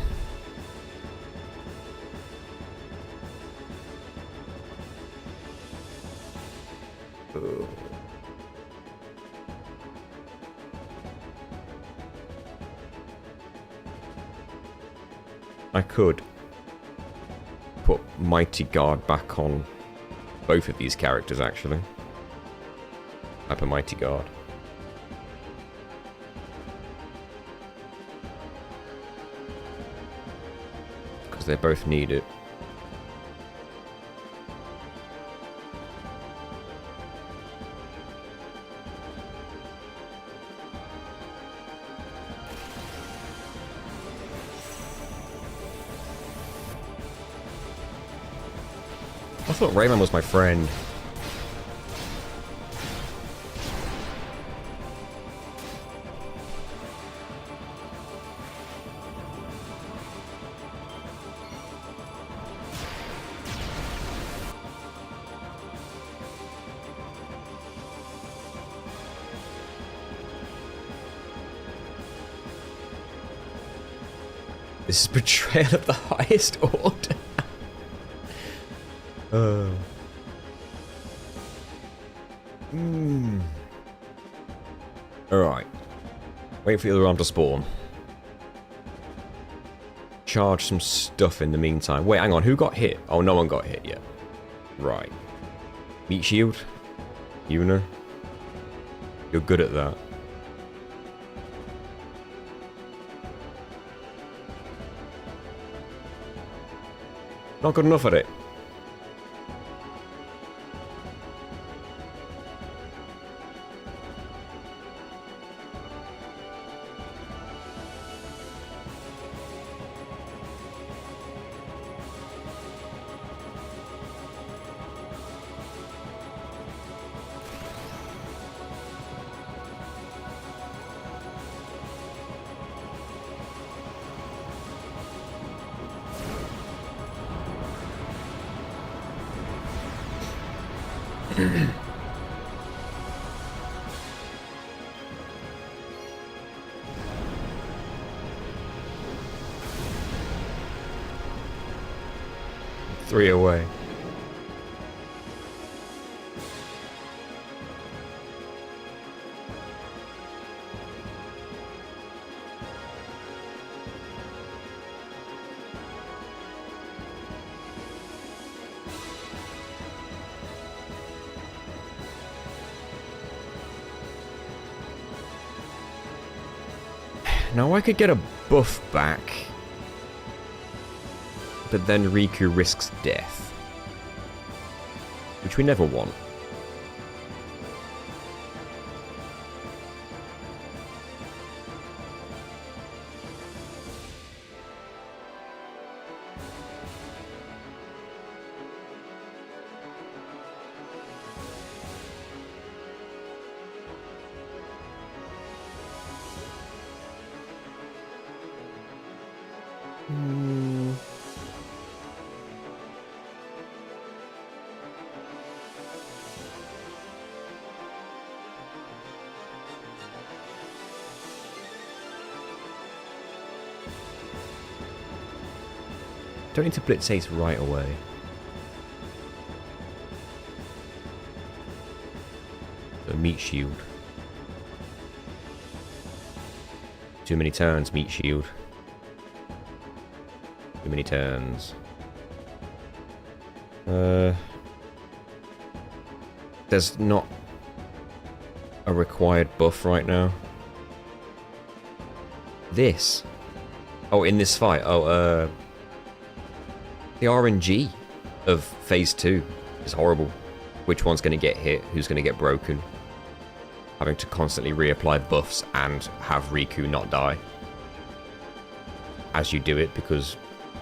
[SPEAKER 1] I could put Mighty Guard back on both of these characters, actually. Up a Mighty Guard. Because they both need it. I thought Rayman was my friend. This is betrayal of the highest order. Alright. Wait for the other arm to spawn. Charge some stuff in the meantime. Wait, hang on. Who got hit? Oh, no one got hit yet. Right. Meat shield. Yuna. You're good at that. Not good enough at it. Three away. Now I could get a buff back, but then Riku risks death, which we never want. Don't need to blitz Ace right away. So meat shield. Too many turns, meat shield. Too many turns. There's not a required buff right now. This. Oh, in this fight. Oh, the RNG of Phase 2 is horrible. Which one's going to get hit? Who's going to get broken? Having to constantly reapply buffs and have Riku not die. As you do it, because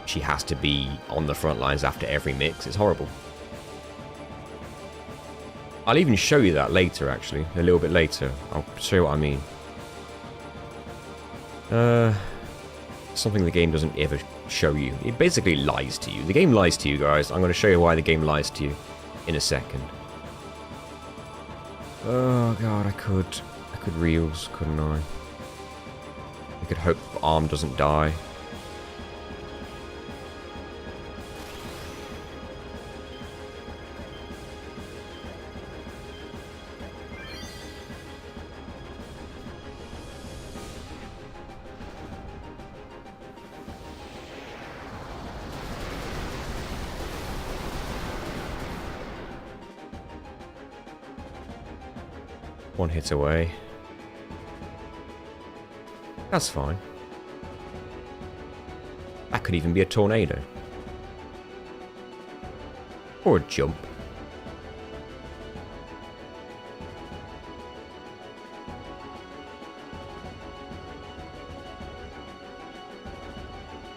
[SPEAKER 1] she has to be on the front lines after every mix. It's horrible. I'll even show you that later, actually. A little bit later. I'll show you what I mean. Something the game doesn't ever show you. It basically lies to you. The game lies to you, guys. I'm going to show you why the game lies to you in a second. Oh god, I could reels, couldn't I? I could hope Arm doesn't die. One hit away. That's fine. That could even be a tornado. Or a jump.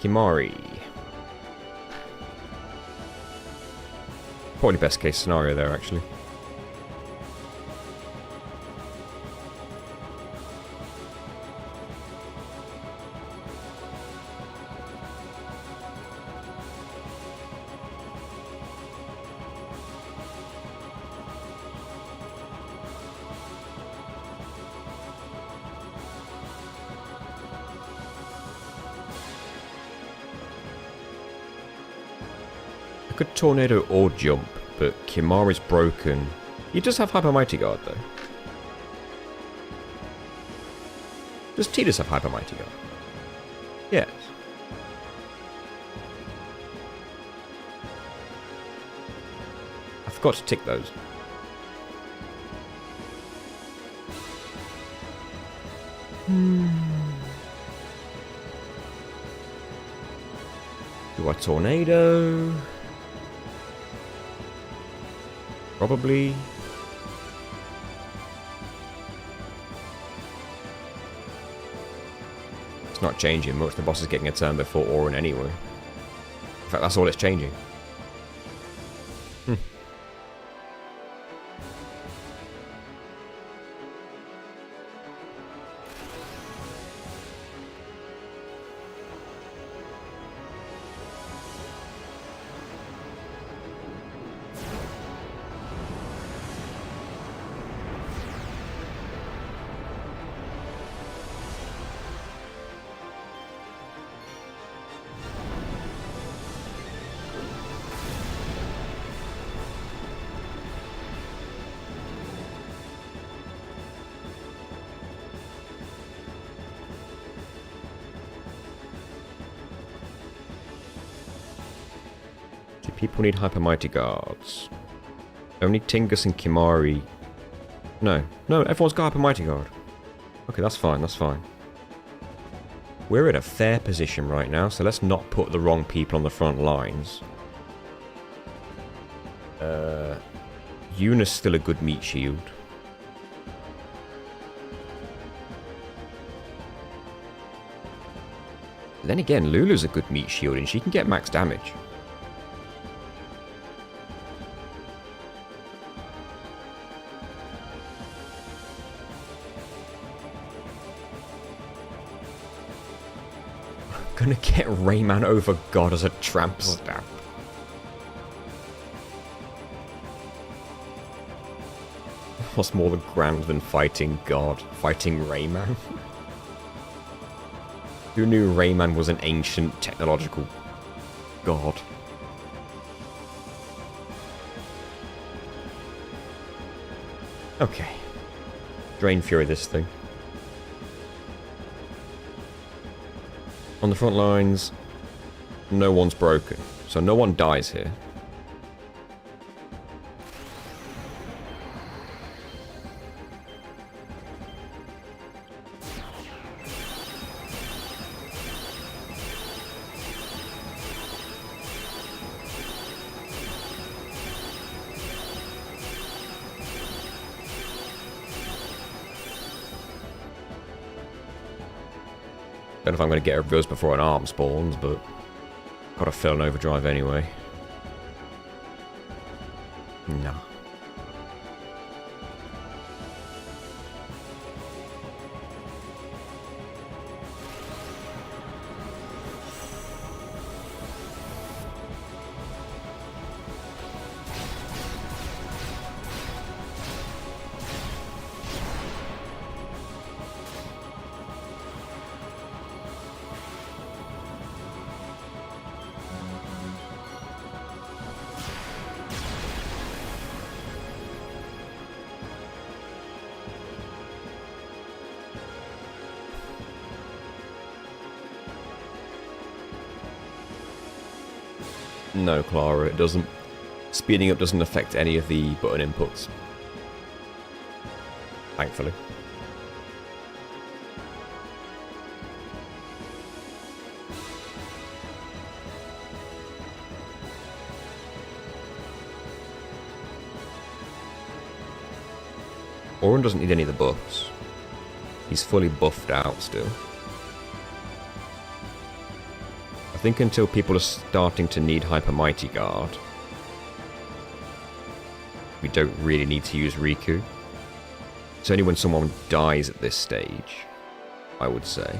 [SPEAKER 1] Kimari. Probably best case scenario there, actually. I could tornado or jump, but Kimari's broken. He does have Hyper Mighty Guard, though. Does Tidus have Hyper Mighty Guard? Yes. I forgot to tick those. Do I tornado? Probably. It's not changing much. The boss is getting a turn before Auron anyway. In fact, that's all it's changing. People need Hyper Mighty Guards. Only Tingus and Kimari. No, everyone's got Hyper Mighty Guard. Okay, that's fine, that's fine. We're in a fair position right now, so let's not put the wrong people on the front lines. Yuna's still a good meat shield. Then again, Lulu's a good meat shield and she can get max damage. Gonna get Rayman over God as a tramp stamp. What's more grand than fighting God? Fighting Rayman? Who knew Rayman was an ancient technological god? Okay. Drain Fury this thing. On the front lines, no one's broken, so no one dies here. Don't know if I'm going to get a reveals before an arm spawns, but gotta fill an overdrive anyway. Nah. No, Clara, it doesn't. Speeding up doesn't affect any of the button inputs. Thankfully. Auron doesn't need any of the buffs. He's fully buffed out still. I think until people are starting to need Hyper Mighty Guard, we don't really need to use Riku. It's only when someone dies at this stage, I would say.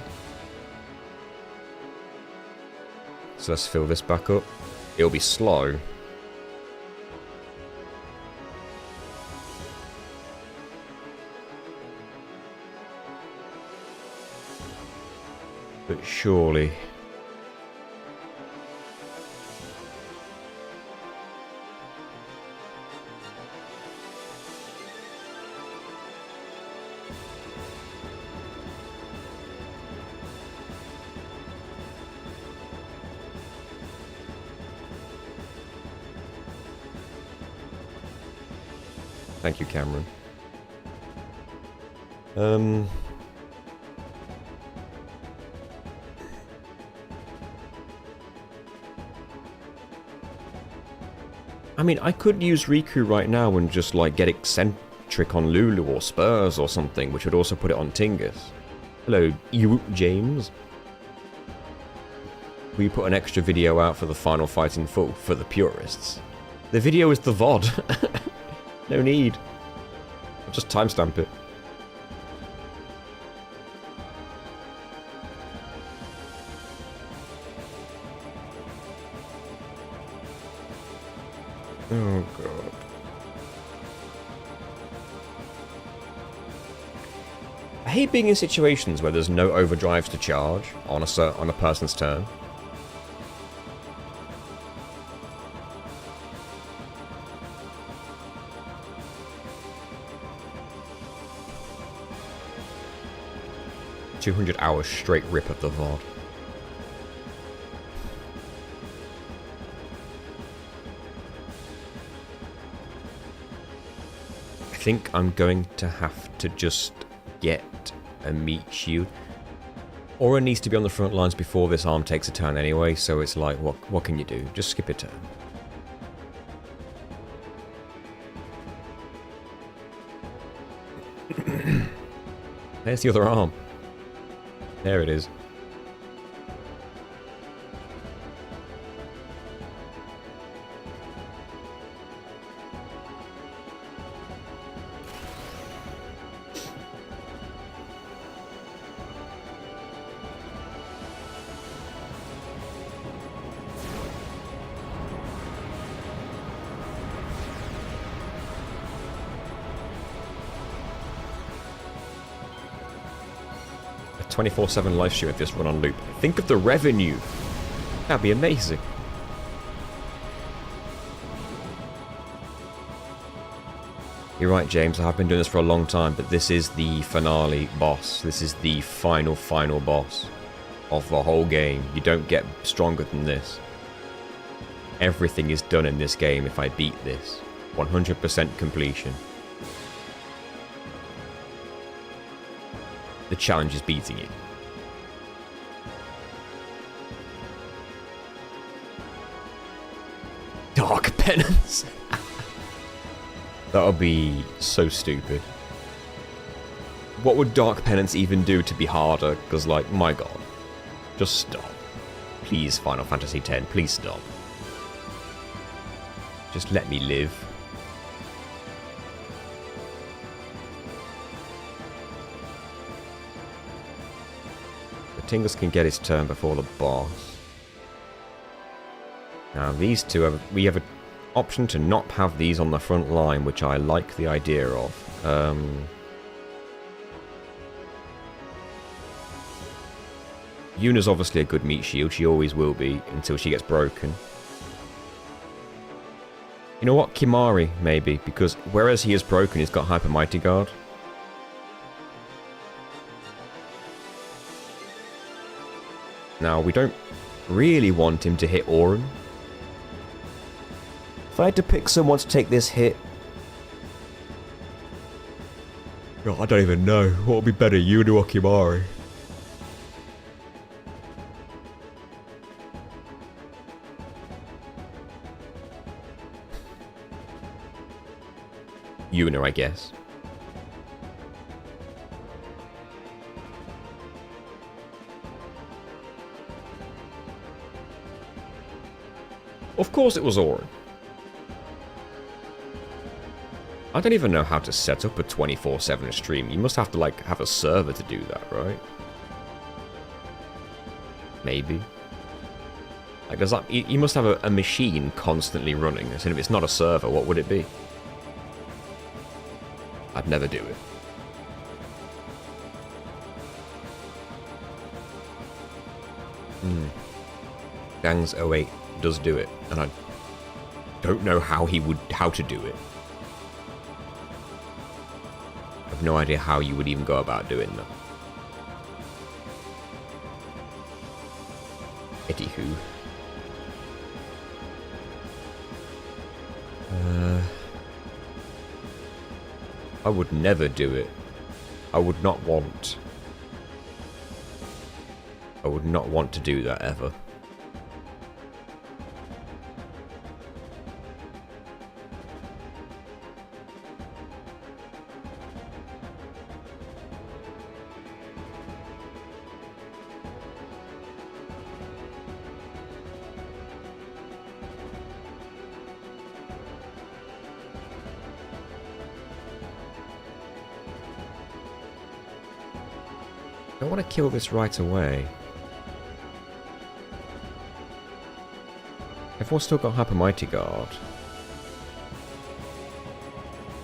[SPEAKER 1] So let's fill this back up. It'll be slow. But surely... Thank you, Cameron. I mean, I could use Riku right now and just, like, get eccentric on Lulu or Spurs or something, which would also put it on Tingus. Hello, you, James. We put an extra video out for the final fight in full, for the purists. The video is the VOD. No need. I'll just timestamp it. Oh god. I hate being in situations where there's no overdrives to charge on a person's turn. $200 hours straight rip of the VOD. I think I'm going to have to just get a meat shield. Aura needs to be on the front lines before this arm takes a turn anyway, so it's like, what can you do? Just skip a turn. There's the other arm. There it is. A 24/7 live stream if this run on loop. Think of the revenue. That'd be amazing. You're right, James. I have been doing this for a long time, but this is the finale boss. This is the final boss of the whole game. You don't get stronger than this. Everything is done in this game if I beat this. 100% completion. The challenge is beating it. Dark Penance. That would be so stupid. What would Dark Penance even do to be harder? Because, like, my god. Just stop. Please, Final Fantasy X, please stop. Just let me live. Tingus can get his turn before the boss. Now these two, we have an option to not have these on the front line, which I like the idea of. Yuna's obviously a good meat shield, she always will be, until she gets broken. You know what, Kimari, maybe, because whereas he is broken, he's got Hyper Mighty Guard. Now, we don't really want him to hit Auron. If I had to pick someone to take this hit... Oh, I don't even know. What would be better, Yuna or Kimari? Yuna, I guess. Of course it was Auron. I don't even know how to set up a 24/7 stream. You must have to, like, have a server to do that, right? Maybe. Like, does that... You must have a machine constantly running. And if it's not a server, what would it be? I'd never do it. Gangs 08 does do it, and I don't know how to do it. I have no idea how you would even go about doing that. Anywho. I would never do it. I would not want to do that ever. I want to kill this right away. Everyone's still got Hyper Mighty Guard.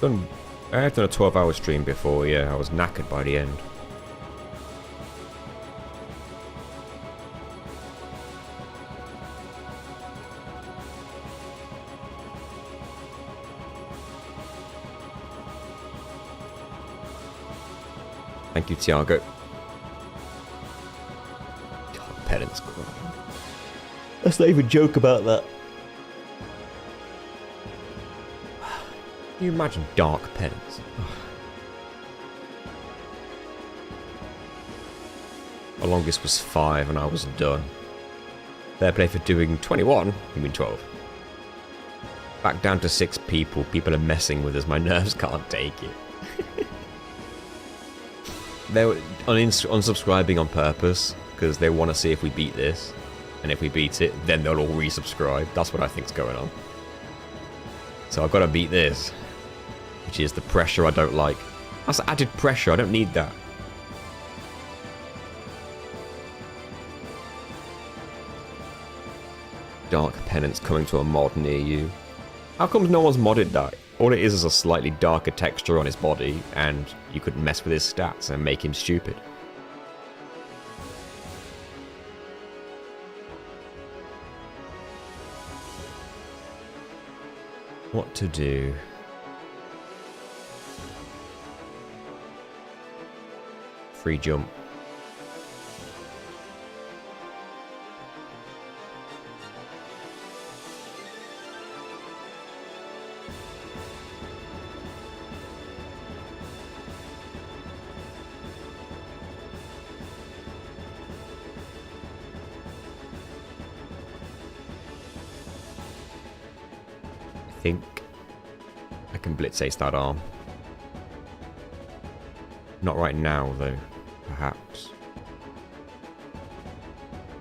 [SPEAKER 1] I have done a 12-hour stream before, yeah, I was knackered by the end. Thank you, Tiago. Penance. Let's not even joke about that. Can you imagine Dark Penance? My longest was 5 and I was done. Fair play for doing 21, you mean 12. Back down to 6 people. People are messing with us. My nerves can't take it. They're unsubscribing on purpose because they want to see if we beat this. And if we beat it, then they'll all resubscribe. That's what I think's going on. So I've got to beat this. Which is the pressure I don't like. That's added pressure. I don't need that. Dark Penance coming to a mod near you. How come no one's modded that? All it is a slightly darker texture on his body, and you could mess with his stats and make him stupid. What to do? Free jump. I think I can blitz ace that arm. Not right now, though. Perhaps.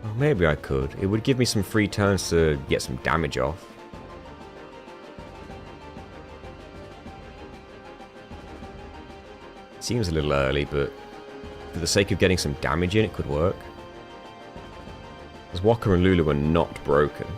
[SPEAKER 1] Well, maybe I could. It would give me some free turns to get some damage off. Seems a little early, but for the sake of getting some damage in, it could work. Because Waka and Lulu are not broken.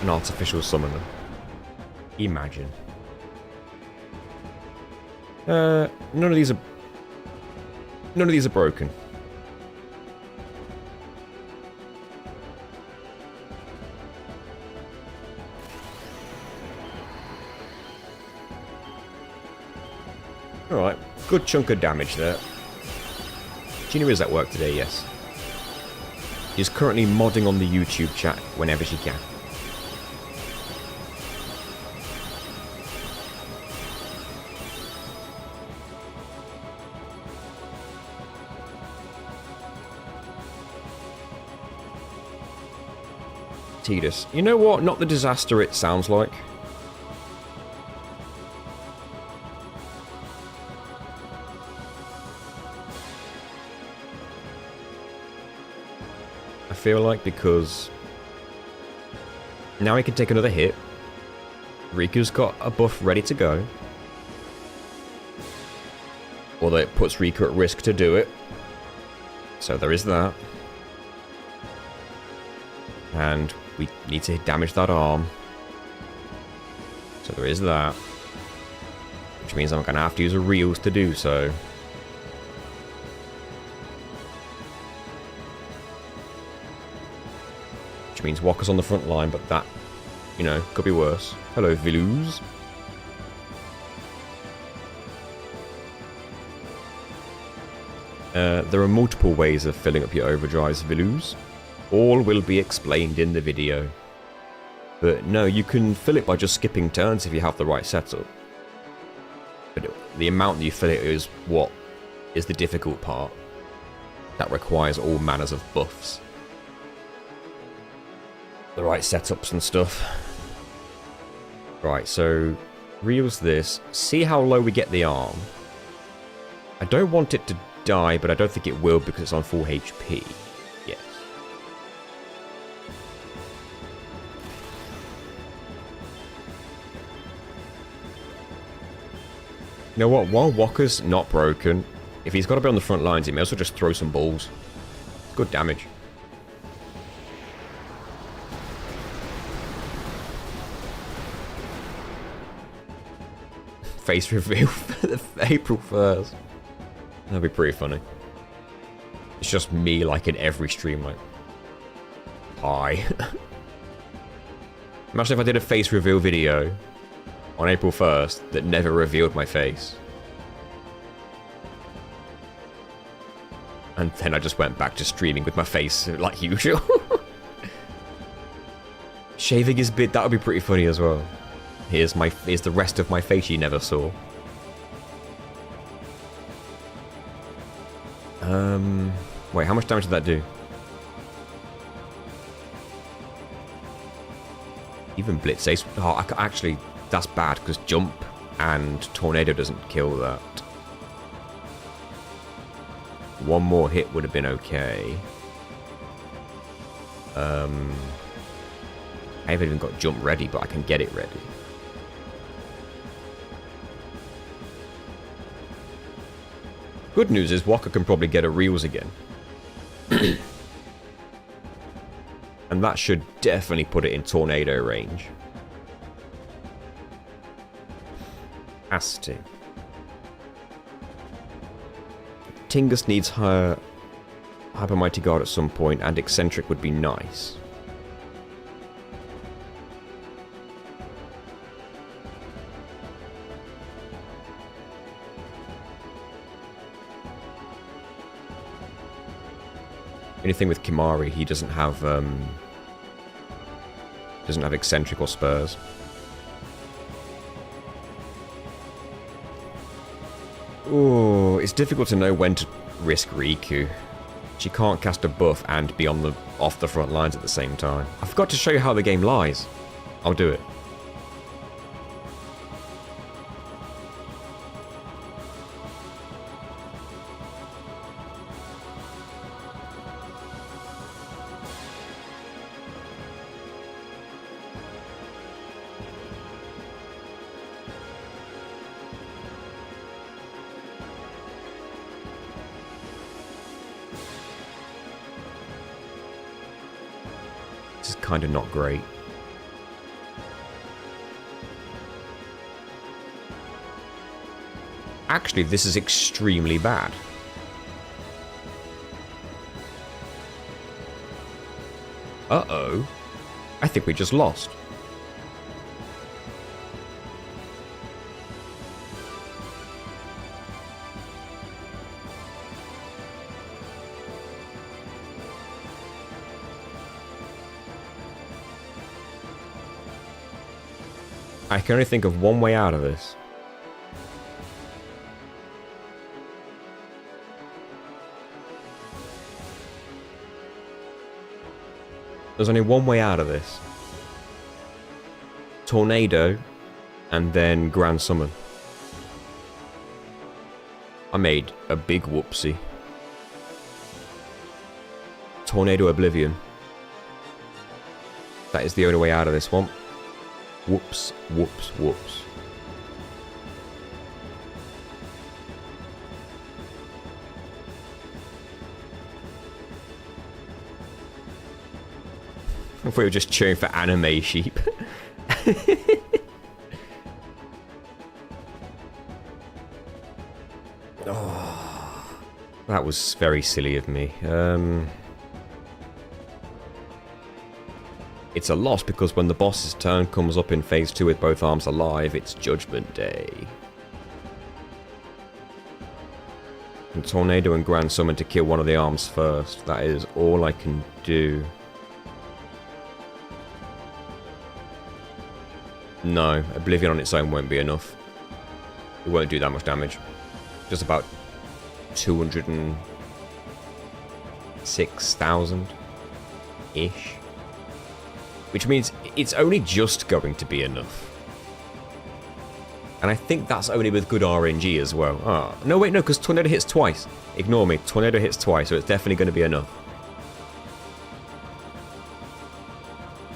[SPEAKER 1] An artificial summoner. Imagine. None of these are broken. Alright, good chunk of damage there. Gina is at work today, yes. She's currently modding on the YouTube chat whenever she can. Tidus. You know what? Not the disaster it sounds like. I feel like because now he can take another hit. Riku's got a buff ready to go. Although it puts Riku at risk to do it. So there is that. And we need to damage that arm. So there is that. Which means I'm going to have to use a reels to do so. Which means Waka's on the front line, but that, you know, could be worse. Hello, Viluz. There are multiple ways of filling up your overdrives, Viluz. All will be explained in the video. But no, you can fill it by just skipping turns if you have the right setup. But the amount that you fill it is what is the difficult part. That requires all manners of buffs. The right setups and stuff. Right, so reels this. See how low we get the arm. I don't want it to die, but I don't think it will because it's on full HP. Yes. You know what? While Walker's not broken, if he's got to be on the front lines, he may also just throw some balls. Good damage. Face reveal for the April 1st. That'd be pretty funny. It's just me, like, in every stream, like... Hi. Imagine if I did a face reveal video on April 1st that never revealed my face. And then I just went back to streaming with my face like usual. Shaving his beard, that would be pretty funny as well. Here's the rest of my face you never saw. Wait, how much damage did that do? Even Blitz Ace. Oh, actually, that's bad because Jump and Tornado doesn't kill that. One more hit would have been okay. I haven't even got Jump ready, but I can get it ready. Good news is Walker can probably get a reels again. And that should definitely put it in tornado range. Has to. Tingus needs her Hyper Mighty Guard at some point, and Eccentric would be nice. Anything with Kimari, he doesn't have Eccentric or Spurs. Ooh, it's difficult to know when to risk Riku. She can't cast a buff and be off the front lines at the same time. I forgot to show you how the game lies. I'll do it. Kind of not great. Actually, this is extremely bad. Uh-oh. I think we just lost. I can only think of one way out of this. There's only one way out of this. Tornado, and then Grand Summon. I made a big whoopsie. Tornado Oblivion. That is the only way out of this one. Whoops, whoops, whoops. I thought we were just cheering for anime sheep. Oh, that was very silly of me. It's a loss because when the boss's turn comes up in phase 2 with both arms alive, it's Judgment Day. And Tornado and Grand Summon to kill one of the arms first. That is all I can do. No, Oblivion on its own won't be enough. It won't do that much damage. Just about 206,000-ish. Which means it's only just going to be enough. And I think that's only with good RNG as well. Oh, no, wait, no, because Tornado hits twice. Ignore me. Tornado hits twice, so it's definitely going to be enough.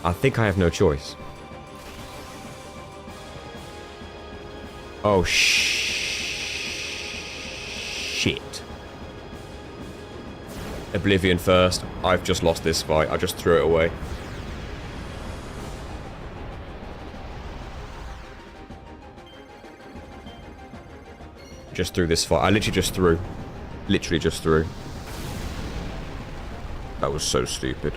[SPEAKER 1] I think I have no choice. Oh, shh. shit. Oblivion first. I've just lost this fight. I just threw it away. Just threw this fight. I literally just threw. Literally just threw. That was so stupid.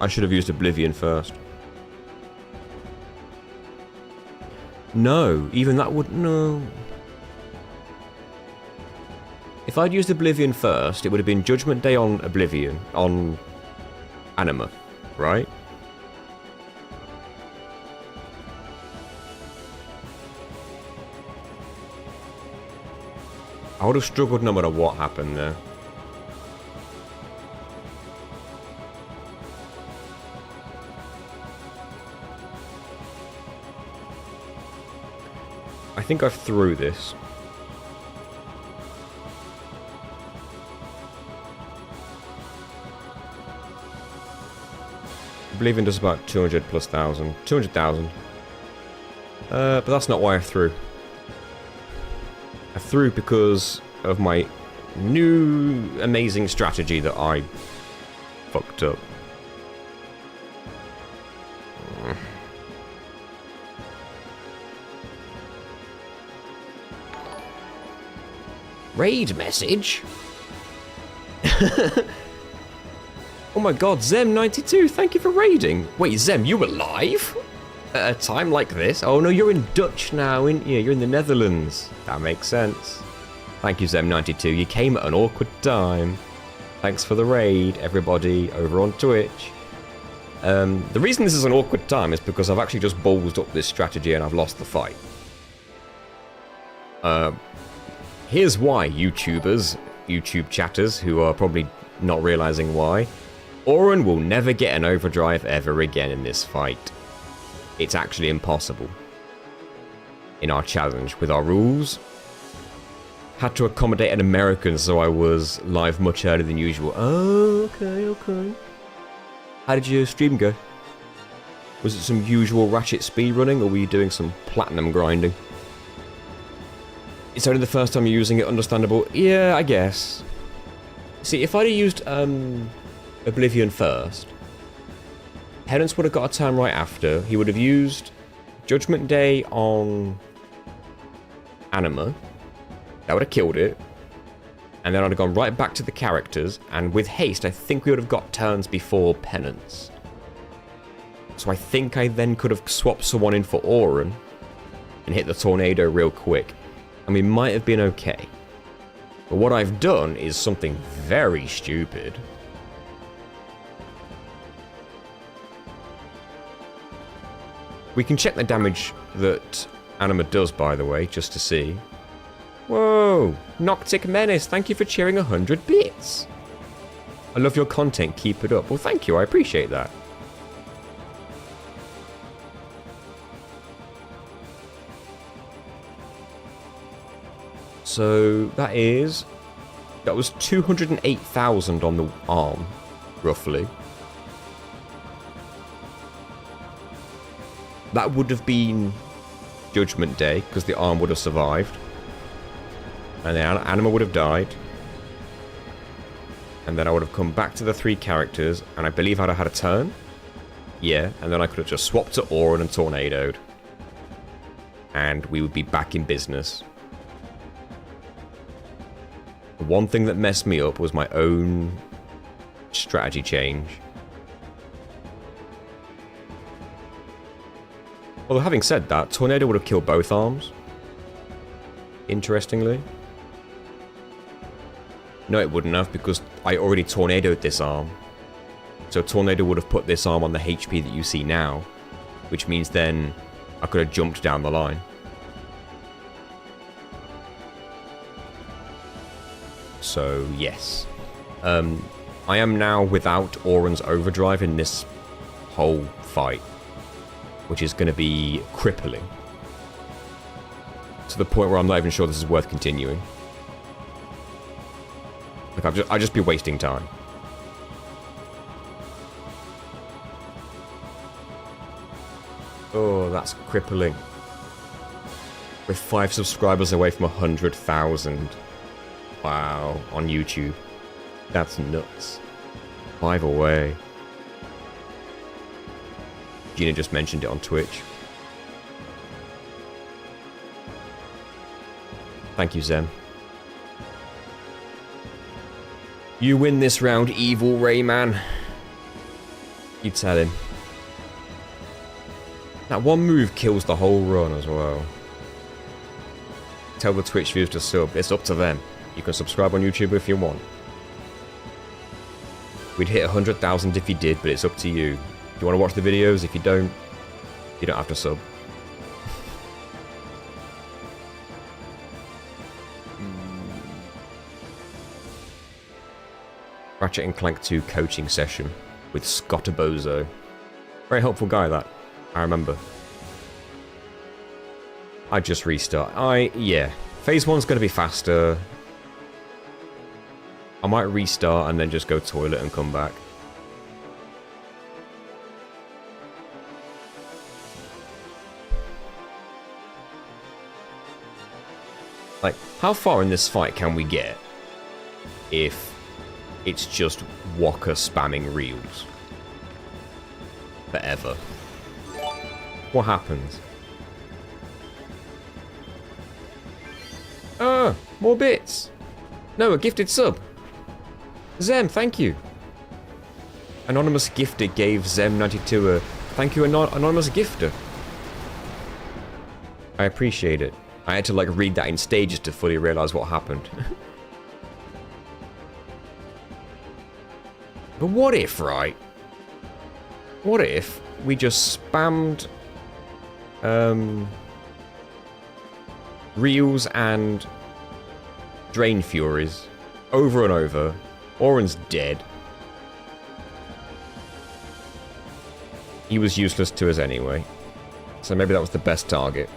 [SPEAKER 1] I should have used Oblivion first. No, even that would... No. If I'd used Oblivion first, it would have been Judgment Day on Oblivion, on Anima, right? I would have struggled no matter what happened there. I think I threw this. Oblivion does about 200 plus 1,000. 200,000. But that's not why I threw. I threw because of my new amazing strategy that I fucked up. Raid message? Oh my god, Zem92, thank you for raiding. Wait, Zem, you were live? At a time like this? Oh no, you're in Dutch now, aren't you? You're in the Netherlands. That makes sense. Thank you, Zem92. You came at an awkward time. Thanks for the raid, everybody over on Twitch. The reason this is an awkward time is because I've actually just ballsed up this strategy and I've lost the fight. Here's why, YouTubers, YouTube chatters, who are probably not realizing why. Auron will never get an overdrive ever again in this fight. It's actually impossible. In our challenge, with our rules, had to accommodate an American, so I was live much earlier than usual. Oh, okay. How did your stream go? Was it some usual ratchet speed running, or were you doing some platinum grinding? It's only the first time you're using it, understandable. Yeah, I guess. See, if I'd have used Oblivion first, Penance would have got a turn right after. He would have used Judgment Day on Anima. That would have killed it. And then I'd have gone right back to the characters. And with haste, I think we would have got turns before Penance. So I think I then could have swapped someone in for Auron and hit the tornado real quick. And we might have been okay. But what I've done is something very stupid. We can check the damage that Anima does, by the way, just to see. Whoa! Noctic Menace, thank you for cheering 100 bits. I love your content, keep it up. Well, thank you, I appreciate that. So, that was 208,000 on the arm, roughly. That would have been Judgment Day, because the arm would have survived. And then Anima would have died. And then I would have come back to the three characters, and I believe I'd have had a turn. Yeah, and then I could have just swapped to Auron and tornadoed. And we would be back in business. The one thing that messed me up was my own strategy change. Although having said that, Tornado would have killed both arms. Interestingly. No, it wouldn't have, because I already tornadoed this arm. So Tornado would have put this arm on the HP that you see now, which means then I could have jumped down the line. So, yes. I am now without Auron's Overdrive in this whole fight, which is going to be crippling. To the point where I'm not even sure this is worth continuing. Like, I'd just be wasting time. Oh, that's crippling. We're 5 subscribers away from 100,000. Wow, on YouTube. That's nuts. 5 away. Gina just mentioned it on Twitch. Thank you, Zem. You win this round, evil Rayman. You tell him. That one move kills the whole run as well. Tell the Twitch viewers to sub. It's up to them. You can subscribe on YouTube if you want. We'd hit 100,000 if you did, but it's up to you. If you want to watch the videos, if you don't have to sub. Ratchet and Clank 2 coaching session with Scottobozo. Very helpful guy, that. I remember. I just restart. Yeah. Phase 1's going to be faster. I might restart and then just go toilet and come back. Like, how far in this fight can we get if it's just Walker spamming reels? Forever. What happens? Oh, more bits. No, a gifted sub. Zem, thank you. Anonymous Gifter gave Zem92 a thank you, Anonymous Gifter. I appreciate it. I had to like read that in stages to fully realize what happened. But what if, right? What if we just spammed Reels and Drain Furies over and over. Oren's dead. He was useless to us anyway. So maybe that was the best target.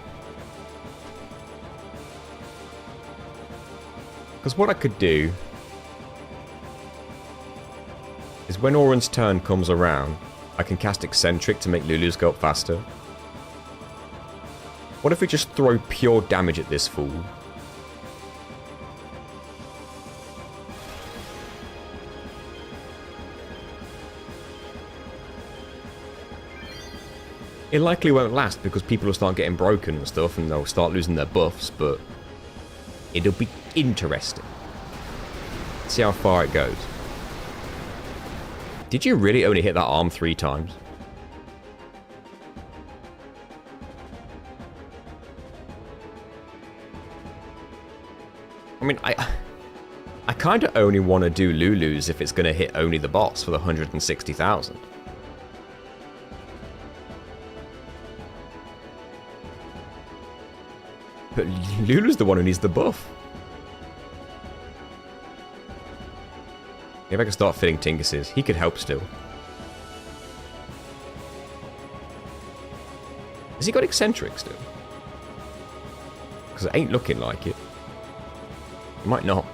[SPEAKER 1] Because what I could do is when Oren's turn comes around, I can cast Eccentric to make Lulu's go up faster. What if we just throw pure damage at this fool? It likely won't last because people will start getting broken and stuff and they'll start losing their buffs, but it'll be interesting. See how far it goes. Did you really only hit that arm 3 times? I mean, I kind of only want to do Lulu's if it's going to hit only the boss for the 160,000. But Lulu's the one who needs the buff. Maybe I can start fitting Tinguses. He could help still. Has he got Eccentric still? Because it ain't looking like it. He might not.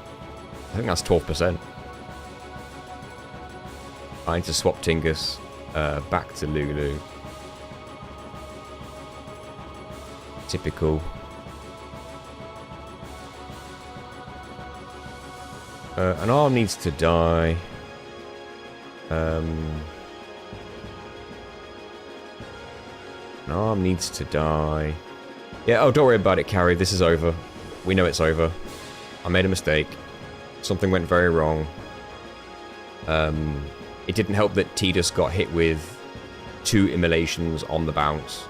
[SPEAKER 1] I think that's 12%. I need to swap Tingus back to Lulu. Typical. An arm needs to die. An arm needs to die. Yeah, oh, don't worry about it, Carrie. This is over. We know it's over. I made a mistake. Something went very wrong. It didn't help that Tidus got hit with 2 immolations on the bounce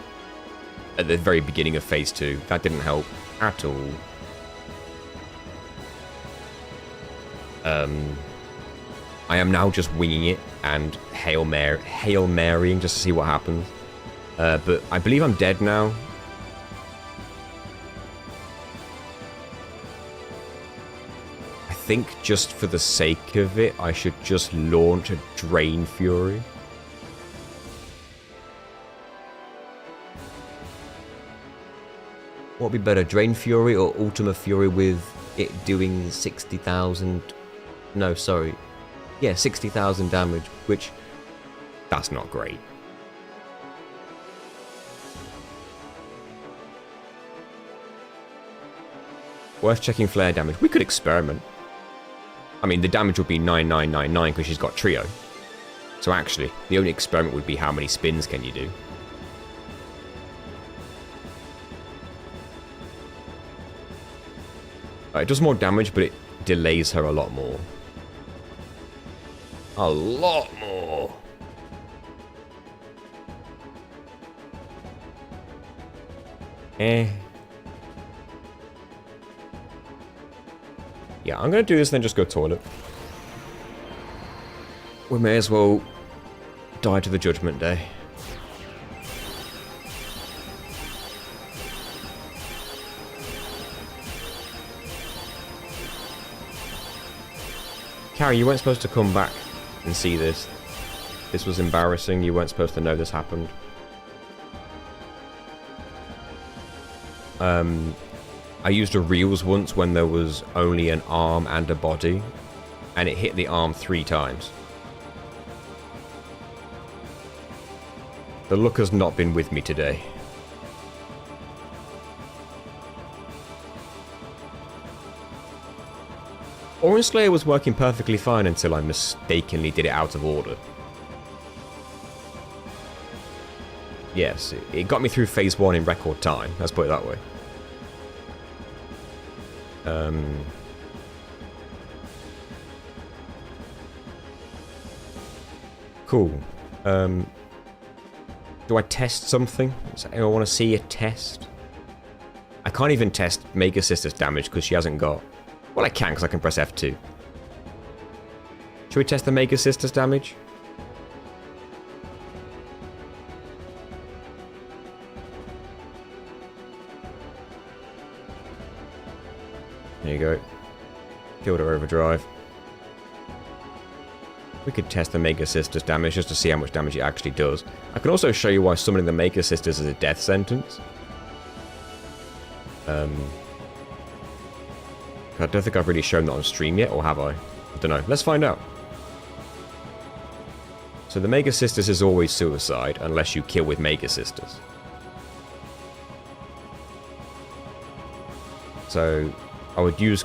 [SPEAKER 1] at the very beginning of Phase 2. That didn't help at all. I am now just winging it and Hail Marying just to see what happens. But I believe I'm dead now. I think just for the sake of it, I should just launch a Drain Fury. What would be better, Drain Fury or Ultima Fury with it doing 60,000... No, sorry. Yeah, 60,000 damage, which... That's not great. Worth checking flare damage. We could experiment. I mean, the damage would be 9999 because she's got trio. So actually, the only experiment would be how many spins can you do. It does more damage, but it delays her a lot more. A lot more. Yeah, I'm going to do this and then just go toilet. We may as well die to the Judgment Day. Carrie, you weren't supposed to come back and see this. This was embarrassing. You weren't supposed to know this happened. I used a reels once when there was only an arm and a body, and it hit the arm 3 times. The luck has not been with me today. Orange Slayer was working perfectly fine until I mistakenly did it out of order. Yes, it got me through phase 1 in record time, let's put it that way. Cool. Do I test something? I want to see a test. I can't even test Mega Sister's damage because she hasn't got... Well, I can because I can press F2. Should we test the Mega Sister's damage? There you go. Killed her Overdrive. We could test the Mega Sister's damage just to see how much damage it actually does. I can also show you why summoning the Mega Sisters is a death sentence. I don't think I've really shown that on stream yet, or have I? I don't know. Let's find out. So the Mega Sisters is always suicide unless you kill with Mega Sisters. So I would use...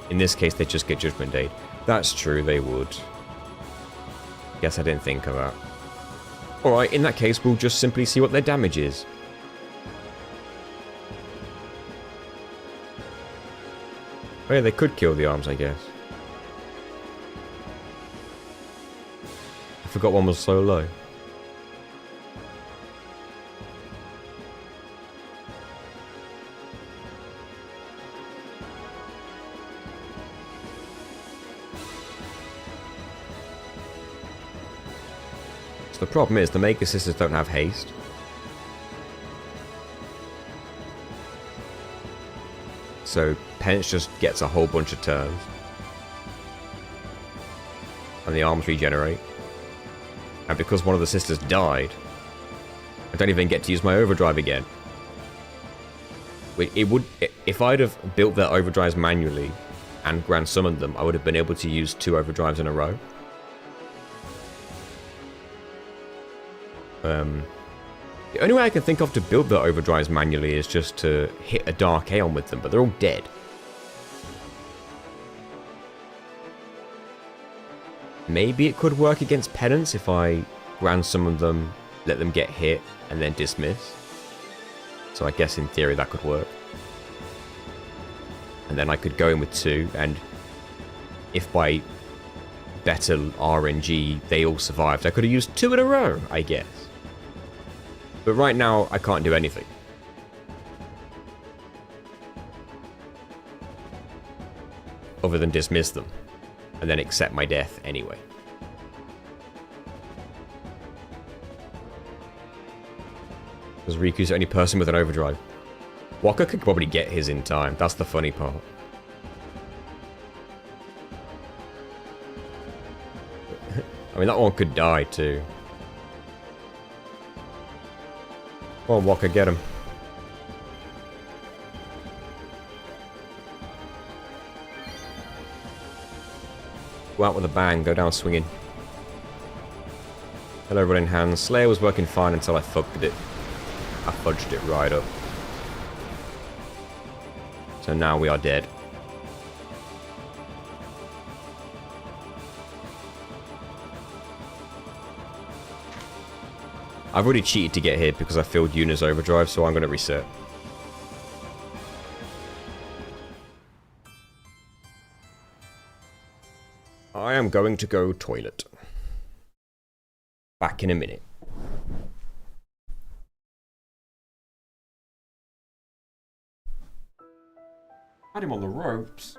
[SPEAKER 1] In this case, they just get Judgment Day. That's true, they would. Guess I didn't think of that. Alright, in that case, we'll just simply see what their damage is. Oh yeah, they could kill the arms, I guess. I forgot one was so low. The problem is the Mega Sisters don't have haste. So Penance just gets a whole bunch of turns. And the arms regenerate. And because one of the sisters died, I don't even get to use my Overdrive again. It would, if I'd have built their Overdrives manually and Grand Summoned them, I would have been able to use 2 Overdrives in a row. The only way I can think of to build the Overdrives manually is just to hit a Dark Aeon with them, but they're all dead. Maybe it could work against Penance if I Grand Summon them, let them get hit, and then dismiss. So I guess in theory that could work. And then I could go in with 2, and if by better RNG they all survived, I could have used 2 in a row, I guess. But right now, I can't do anything. Other than dismiss them. And then accept my death anyway. Because Riku's the only person with an Overdrive. Waka could probably get his in time. That's the funny part. I mean, that one could die too. Come on, Waka, get him. Go out with a bang, go down swinging. Hello, running hands. Slayer was working fine until I fucked it. I fudged it right up. So now we are dead. I've already cheated to get here because I filled Yuna's overdrive, so I'm going to reset. I am going to go toilet. Back in a minute. Had him on the ropes.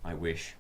[SPEAKER 1] I wish.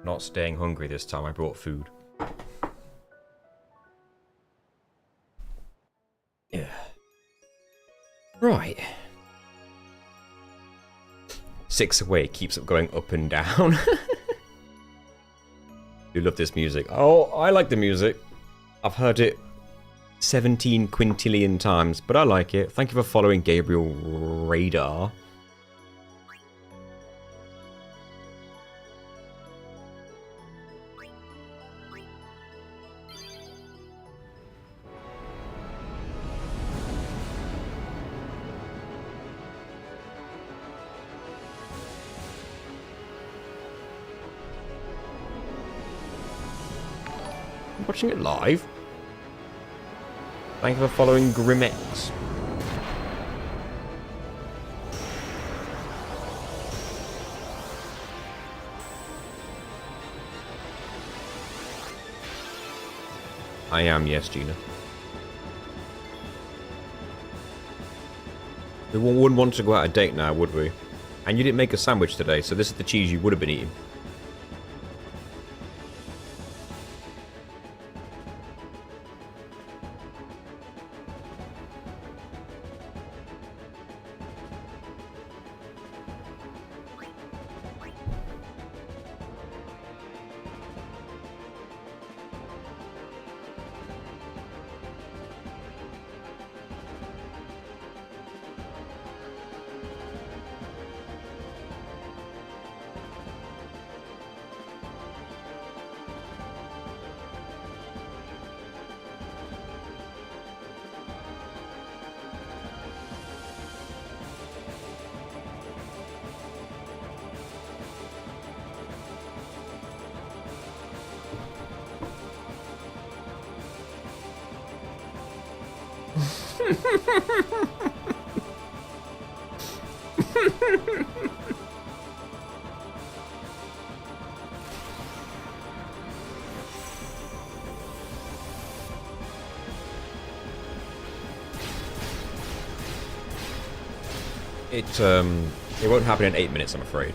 [SPEAKER 1] Not staying hungry this time, I brought food. Yeah. Right. 6 away keeps up going up and down. You love this music. Oh, I like the music. I've heard it 17 quintillion times, but I like it. Thank you for following Gabriel Radar. Watching it live. Thank you for following Grimex. I am, yes, Gina. We wouldn't want to go out a date now, would we? And you didn't make a sandwich today, so this is the cheese you would have been eating. It won't happen in 8 minutes, I'm afraid.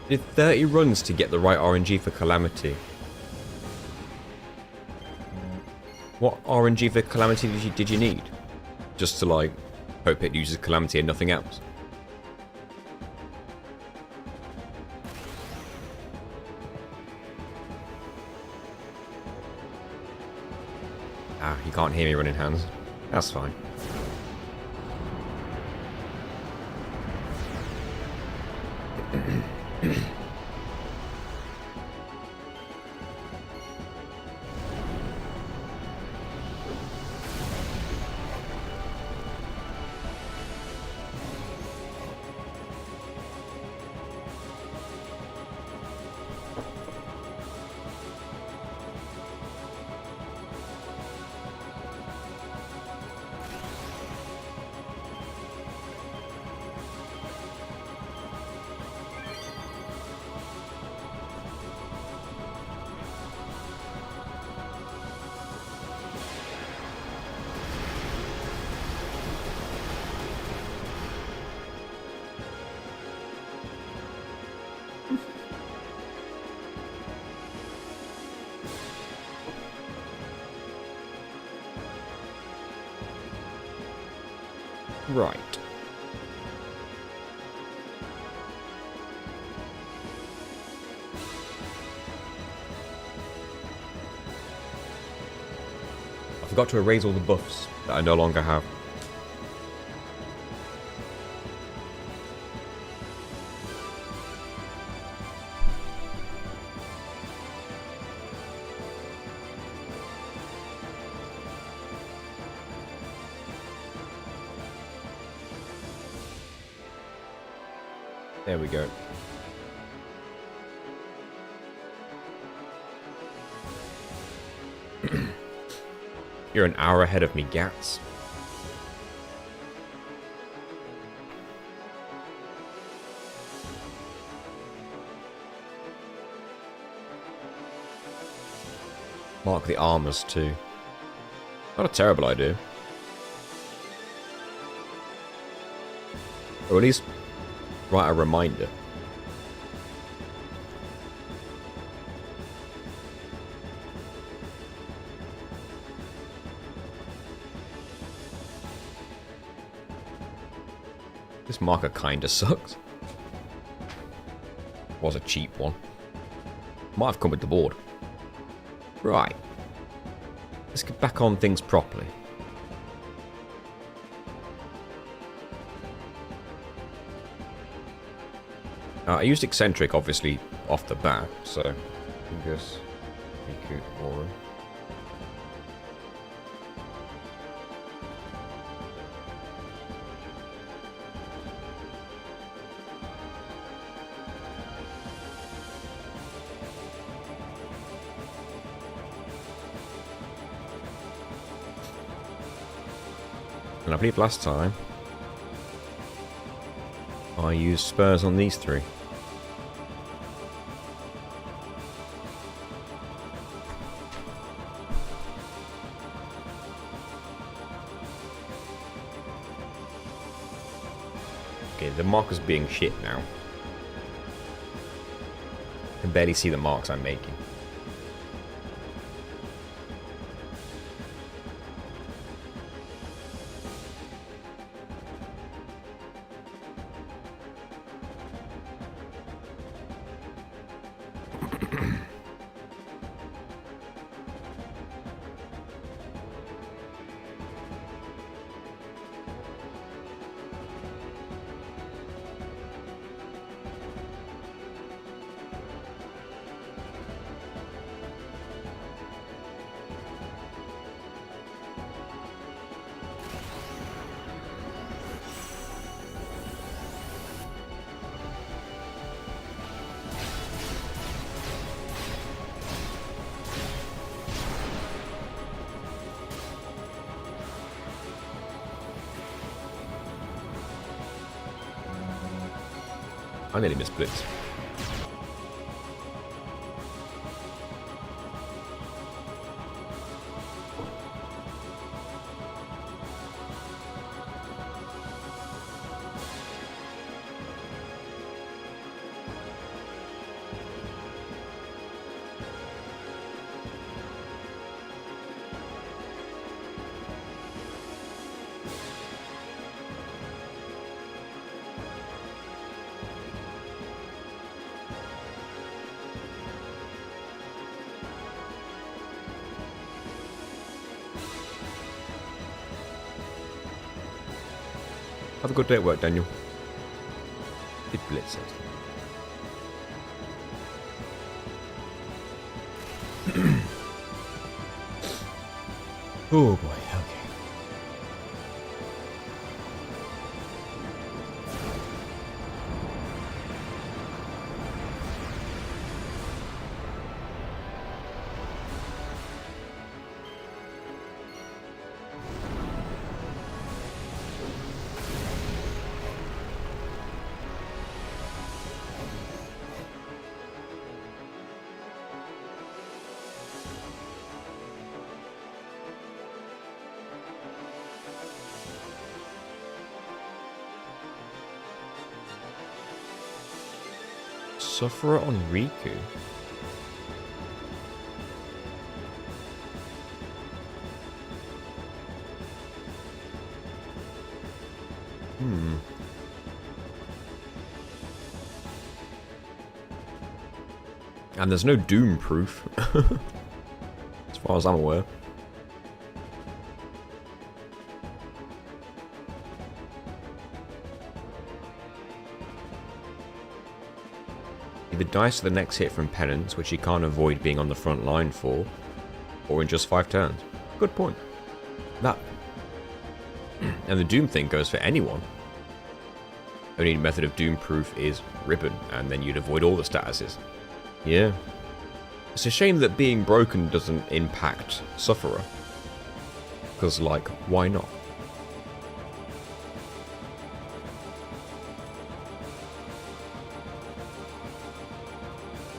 [SPEAKER 1] Did 30 runs to get the right RNG for Calamity. What RNG for Calamity did you need? Just to, like, hope it uses Calamity and nothing else? Ah, you can't hear me running hands. That's fine. Right. I forgot to erase all the buffs that I no longer have. There we go. You're an hour ahead of me, Gats. Mark the armors too. Not a terrible idea. Or at least write a reminder. This marker kinda sucks. Was a cheap one. Might have come with the board. Right. Let's get back on things properly. I used eccentric, obviously, off the bat, so I guess Riku Aura. And I believe last time I used spurs on these three. Okay, the marker's being shit now. I can barely see the marks I'm making. I nearly missed Blitz. Have a good day at work, Daniel. It blitzes. Oh boy, okay. Sufferer on Riku. And there's no Doom proof, as far as I'm aware. Either dice to the next hit from Penance, which he can't avoid being on the front line for, or in just 5 turns. Good point. That. And the Doom thing goes for anyone. Only method of Doom proof is Ribbon, and then you'd avoid all the statuses. Yeah. It's a shame that being broken doesn't impact Sufferer. Because, like, why not?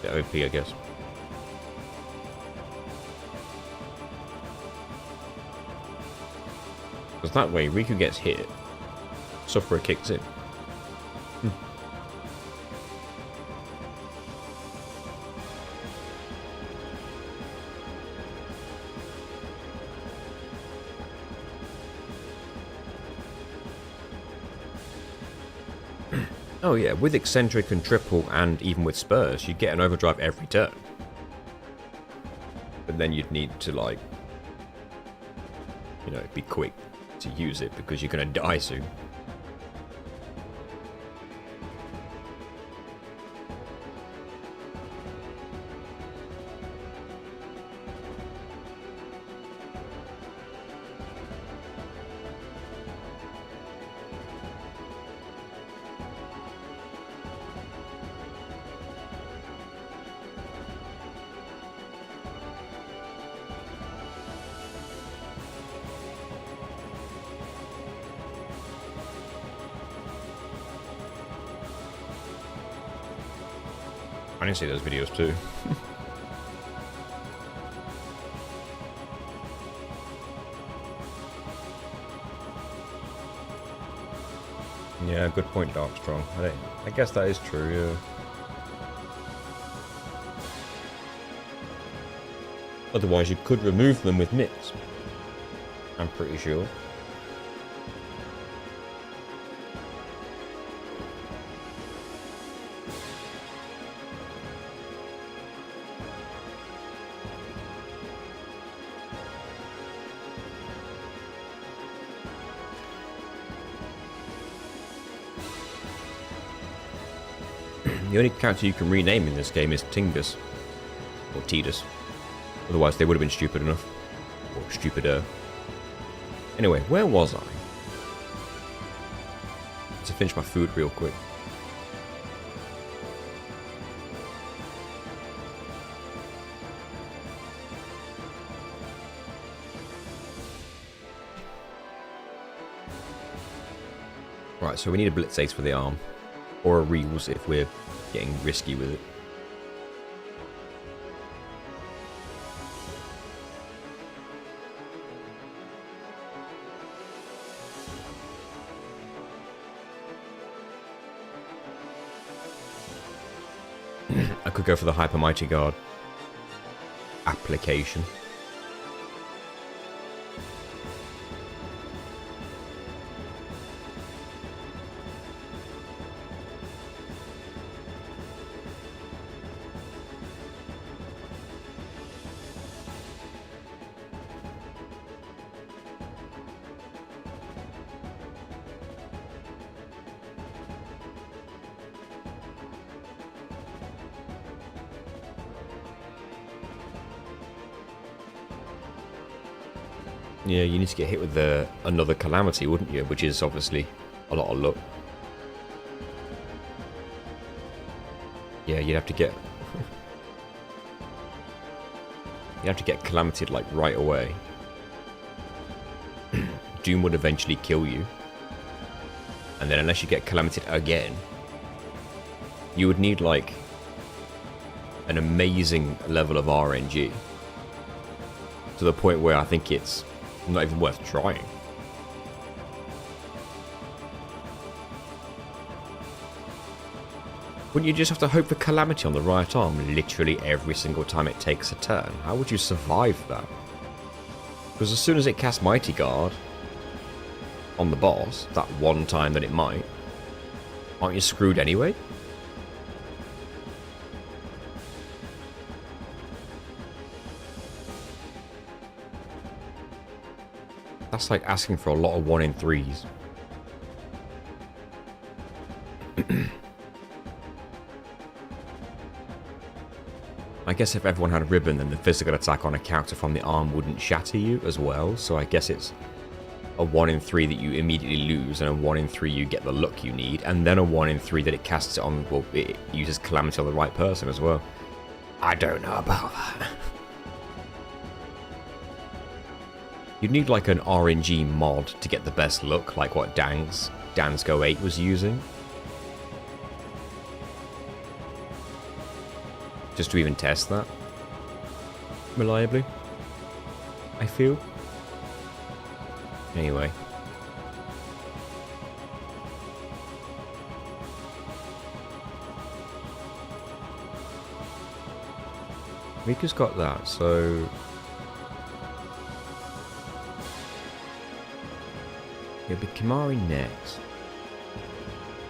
[SPEAKER 1] The OP, I guess. Because that way, Riku gets hit, Sufferer kicks in. Oh yeah, with eccentric and triple and even with spurs, you'd get an overdrive every turn. But then you'd need to, like, you know, be quick to use it because you're going to die soon. I didn't see those videos too. Yeah, good point, Darkstrong. I guess that is true, yeah. Otherwise, you could remove them with nits. I'm pretty sure. The only character you can rename in this game is Tingus. Or Tidus. Otherwise they would have been stupid enough. Or stupider. Anyway, where was I? To finish my food real quick. Right, so we need a Blitz Ace for the arm. Or a Reels if we're getting risky with it. I could go for the Hyper Mighty Guard application. Yeah, you need to get hit with another Calamity, wouldn't you? Which is obviously a lot of luck. Yeah, you'd have to get... you have to get Calamited, like, right away. Doom would eventually kill you. And then unless you get Calamited again, you would need, like, an amazing level of RNG. To the point where I think it's not even worth trying. Wouldn't you just have to hope for Calamity on the right arm literally every single time it takes a turn? How would you survive that? Because as soon as it casts Mighty Guard on the boss, that one time that it might, aren't you screwed anyway? That's like asking for a lot of 1 in 3s. I guess if everyone had a ribbon, then the physical attack on a character from the arm wouldn't shatter you as well. So I guess it's a 1 in 3 that you immediately lose, and a 1 in 3 you get the luck you need, and then a 1 in 3 that it casts it on, well, it uses Calamity on the right person as well. I don't know about that. You'd need like an RNG mod to get the best look, like what Dan's Go 8 was using. Just to even test that reliably, I feel. Anyway. Rika's got that, so... it'll be Kimari next.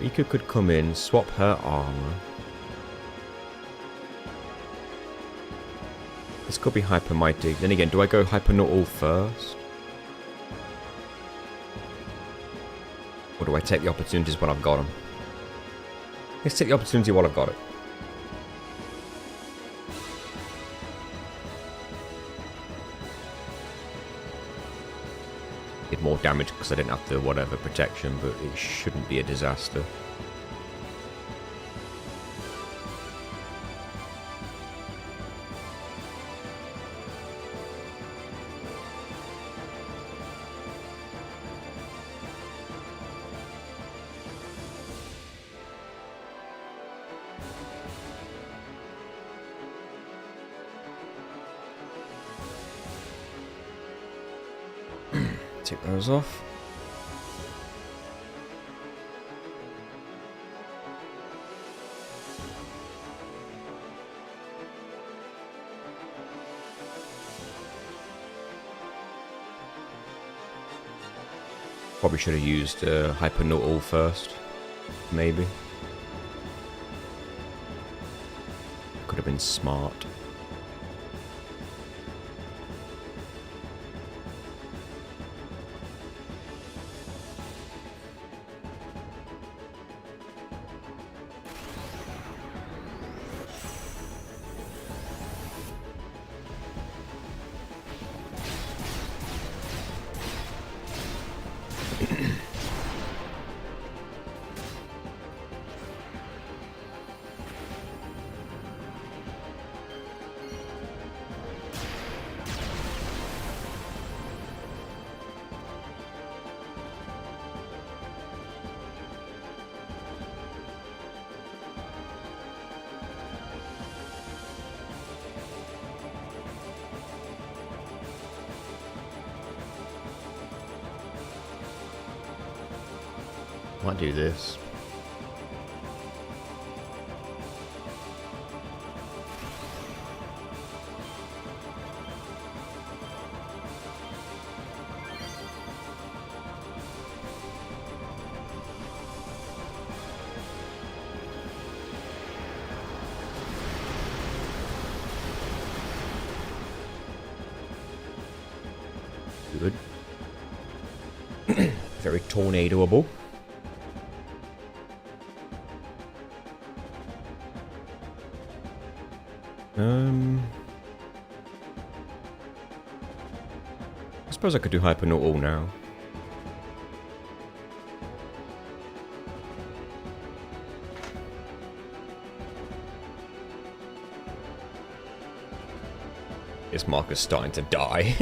[SPEAKER 1] Rika could come in, swap her armor. This could be Hyper Mighty. Then again, do I go Hyper Not All first? Or do I take the opportunities when I've got them? Let's take the opportunity while I've got it. Did more damage because I didn't have the whatever protection, but it shouldn't be a disaster. Take those off. Probably should have used Hyper Not All first. Maybe. Could have been smart. Might do this. Good. Very tornadoable. I suppose I could do Hyper Not All now. This marker's starting to die.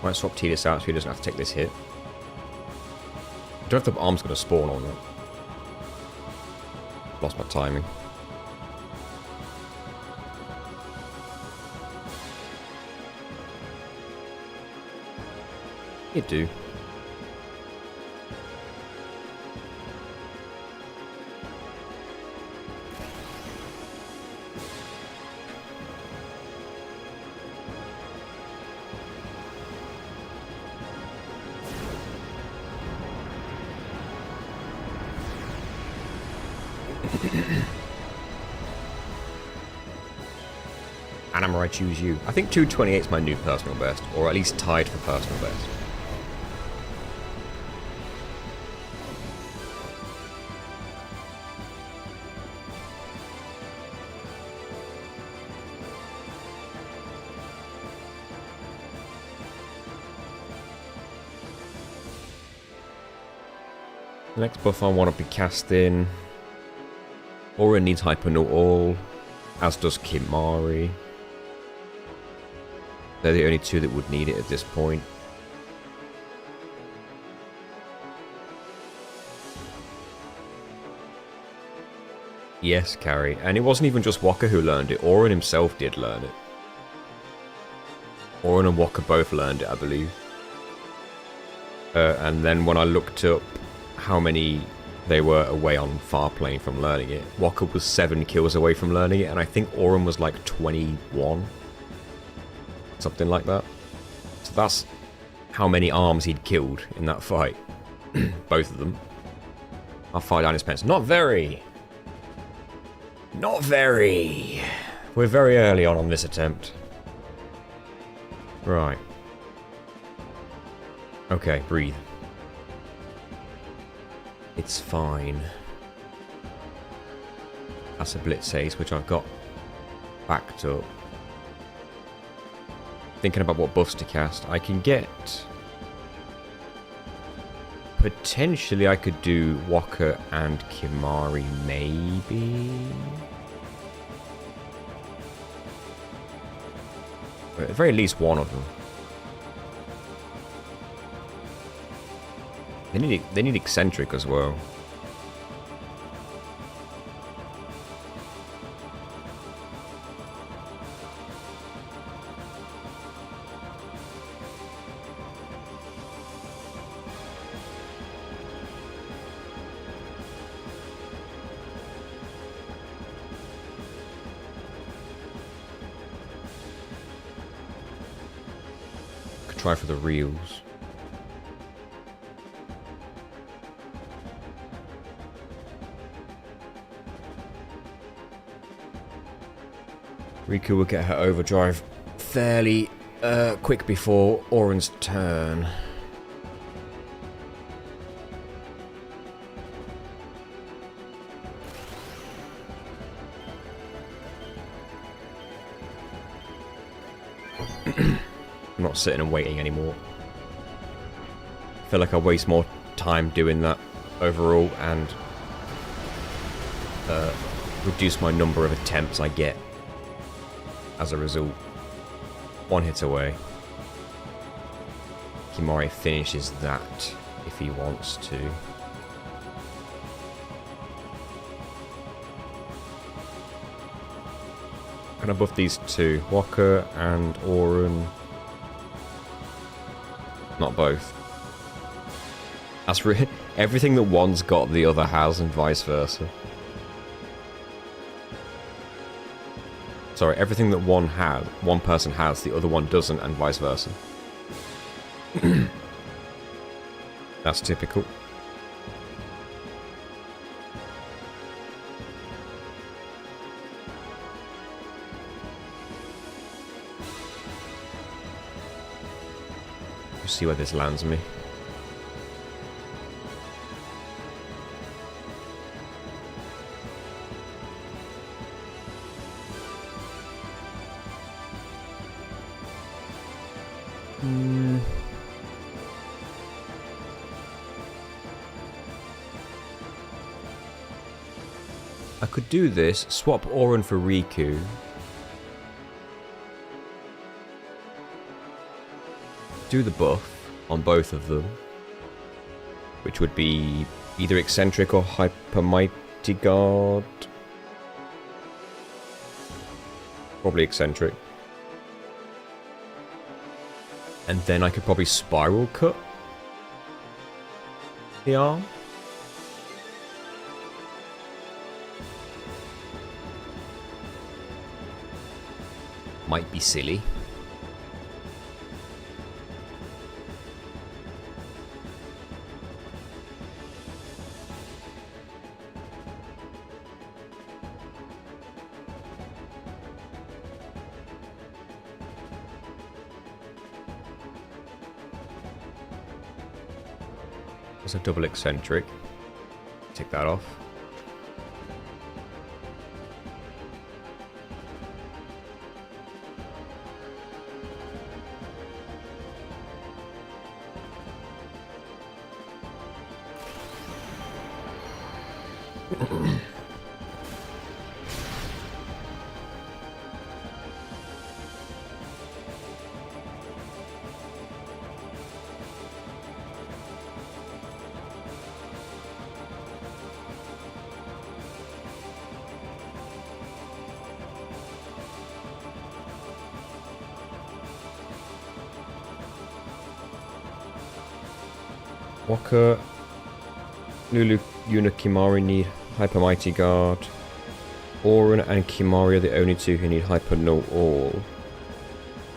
[SPEAKER 1] Might swap Tidus out so he doesn't have to take this hit. I don't know if the arm's going to spawn or not. Lost my timing. It do. Anamor, I choose you. I think 228 is my new personal best, or at least tied for personal best. The next buff I want to be casting. Aura needs Hyper Not All, as does Kimari. They're the only two that would need it at this point. Yes, Carrie. And it wasn't even just Waka who learned it. Auron himself did learn it. Oren and Walker both learned it, I believe. And then when I looked up how many they were away on Farplane from learning it, Walker was 7 kills away from learning it, and I think Oren was like 21. Something like that. So that's how many arms he'd killed in that fight. Both of them. I'll fire down his pence. Not very! Not very! We're very early on this attempt. Right. Okay, breathe. It's fine. That's a Blitz Ace, which I've got backed up. Thinking about what buffs to cast. I can get... Potentially I could do Walker and Kimari, maybe? At the very least one of them. They need Eccentric as well. Could try for the reels. Riku will get her overdrive fairly quick before Oren's turn. I'm not sitting and waiting anymore. I feel like I waste more time doing that overall and reduce my number of attempts I get. As a result, 1 hit away. Kimari finishes that if he wants to. Can I buff these two? Walker and Oren. Not both. That's everything that one's got the other has and vice versa. Sorry, everything that one person has, the other one doesn't, and vice versa. That's typical. Let's see where this lands me. I could do this, swap Oren for Riku. Do the buff on both of them. Which would be either Eccentric or Hyper Mighty Guard. Probably Eccentric. And then I could probably Spiral Cut the arm. Might be silly. There's a double Eccentric. Take that off. Waka, Lulu, Yuna, Kimari need Hyper Mighty Guard. Auron and Kimari are the only two who need Hyper No All.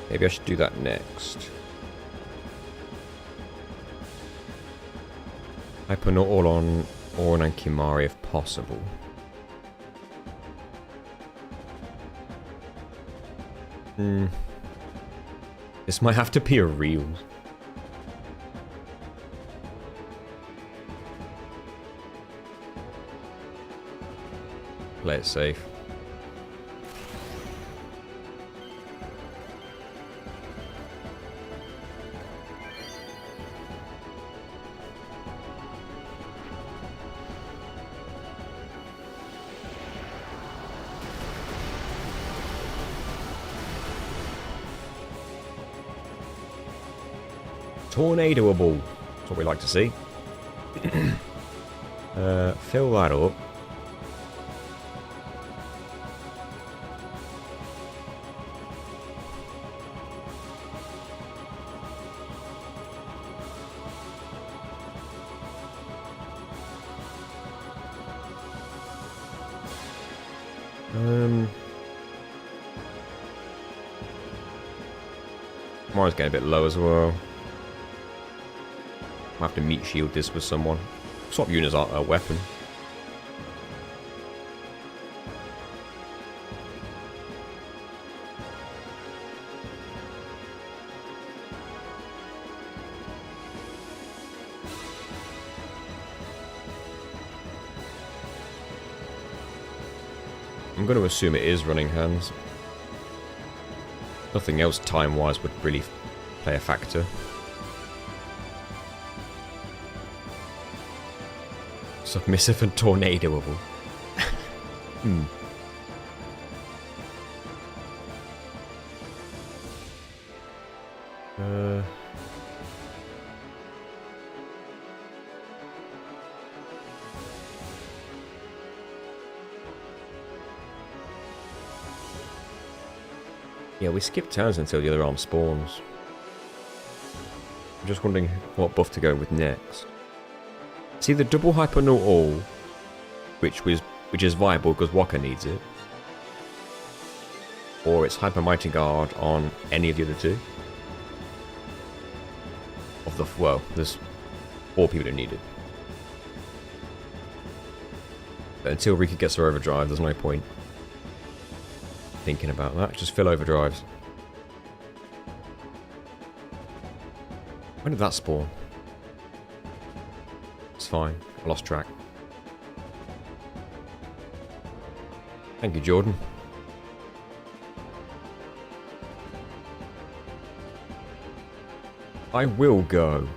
[SPEAKER 1] Maybe I should do that next. Hyper No All on Auron and Kimari if possible. This might have to be a real. Play it safe. Tornado-able. That's what we like to see. Fill that up. Mara's getting a bit low as well. I'll have to meat shield this with someone. Swap Yuna's weapon. I'm going to assume it is running hands. Nothing else time-wise would really play a factor. Submissive and tornado-able. Yeah, we skip turns until the other arm spawns. I'm just wondering what buff to go with next. See the double hyper no all, which is viable because Waka needs it, or it's hyper mighty guard on any of the other two. Well, there's 4 people that need it. But until Rika gets her overdrive, there's no point thinking about that. Just fill overdrives. When did that spawn? It's fine. I lost track. Thank you, Jordan. I will go.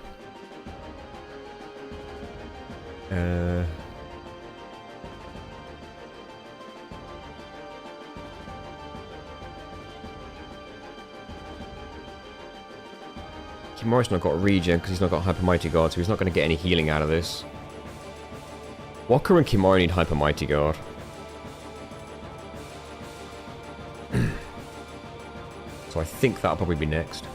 [SPEAKER 1] Kimari's not got a regen because he's not got Hyper Mighty Guard, so he's not going to get any healing out of this. Waka and Kimari need Hyper Mighty Guard. So I think that'll probably be next.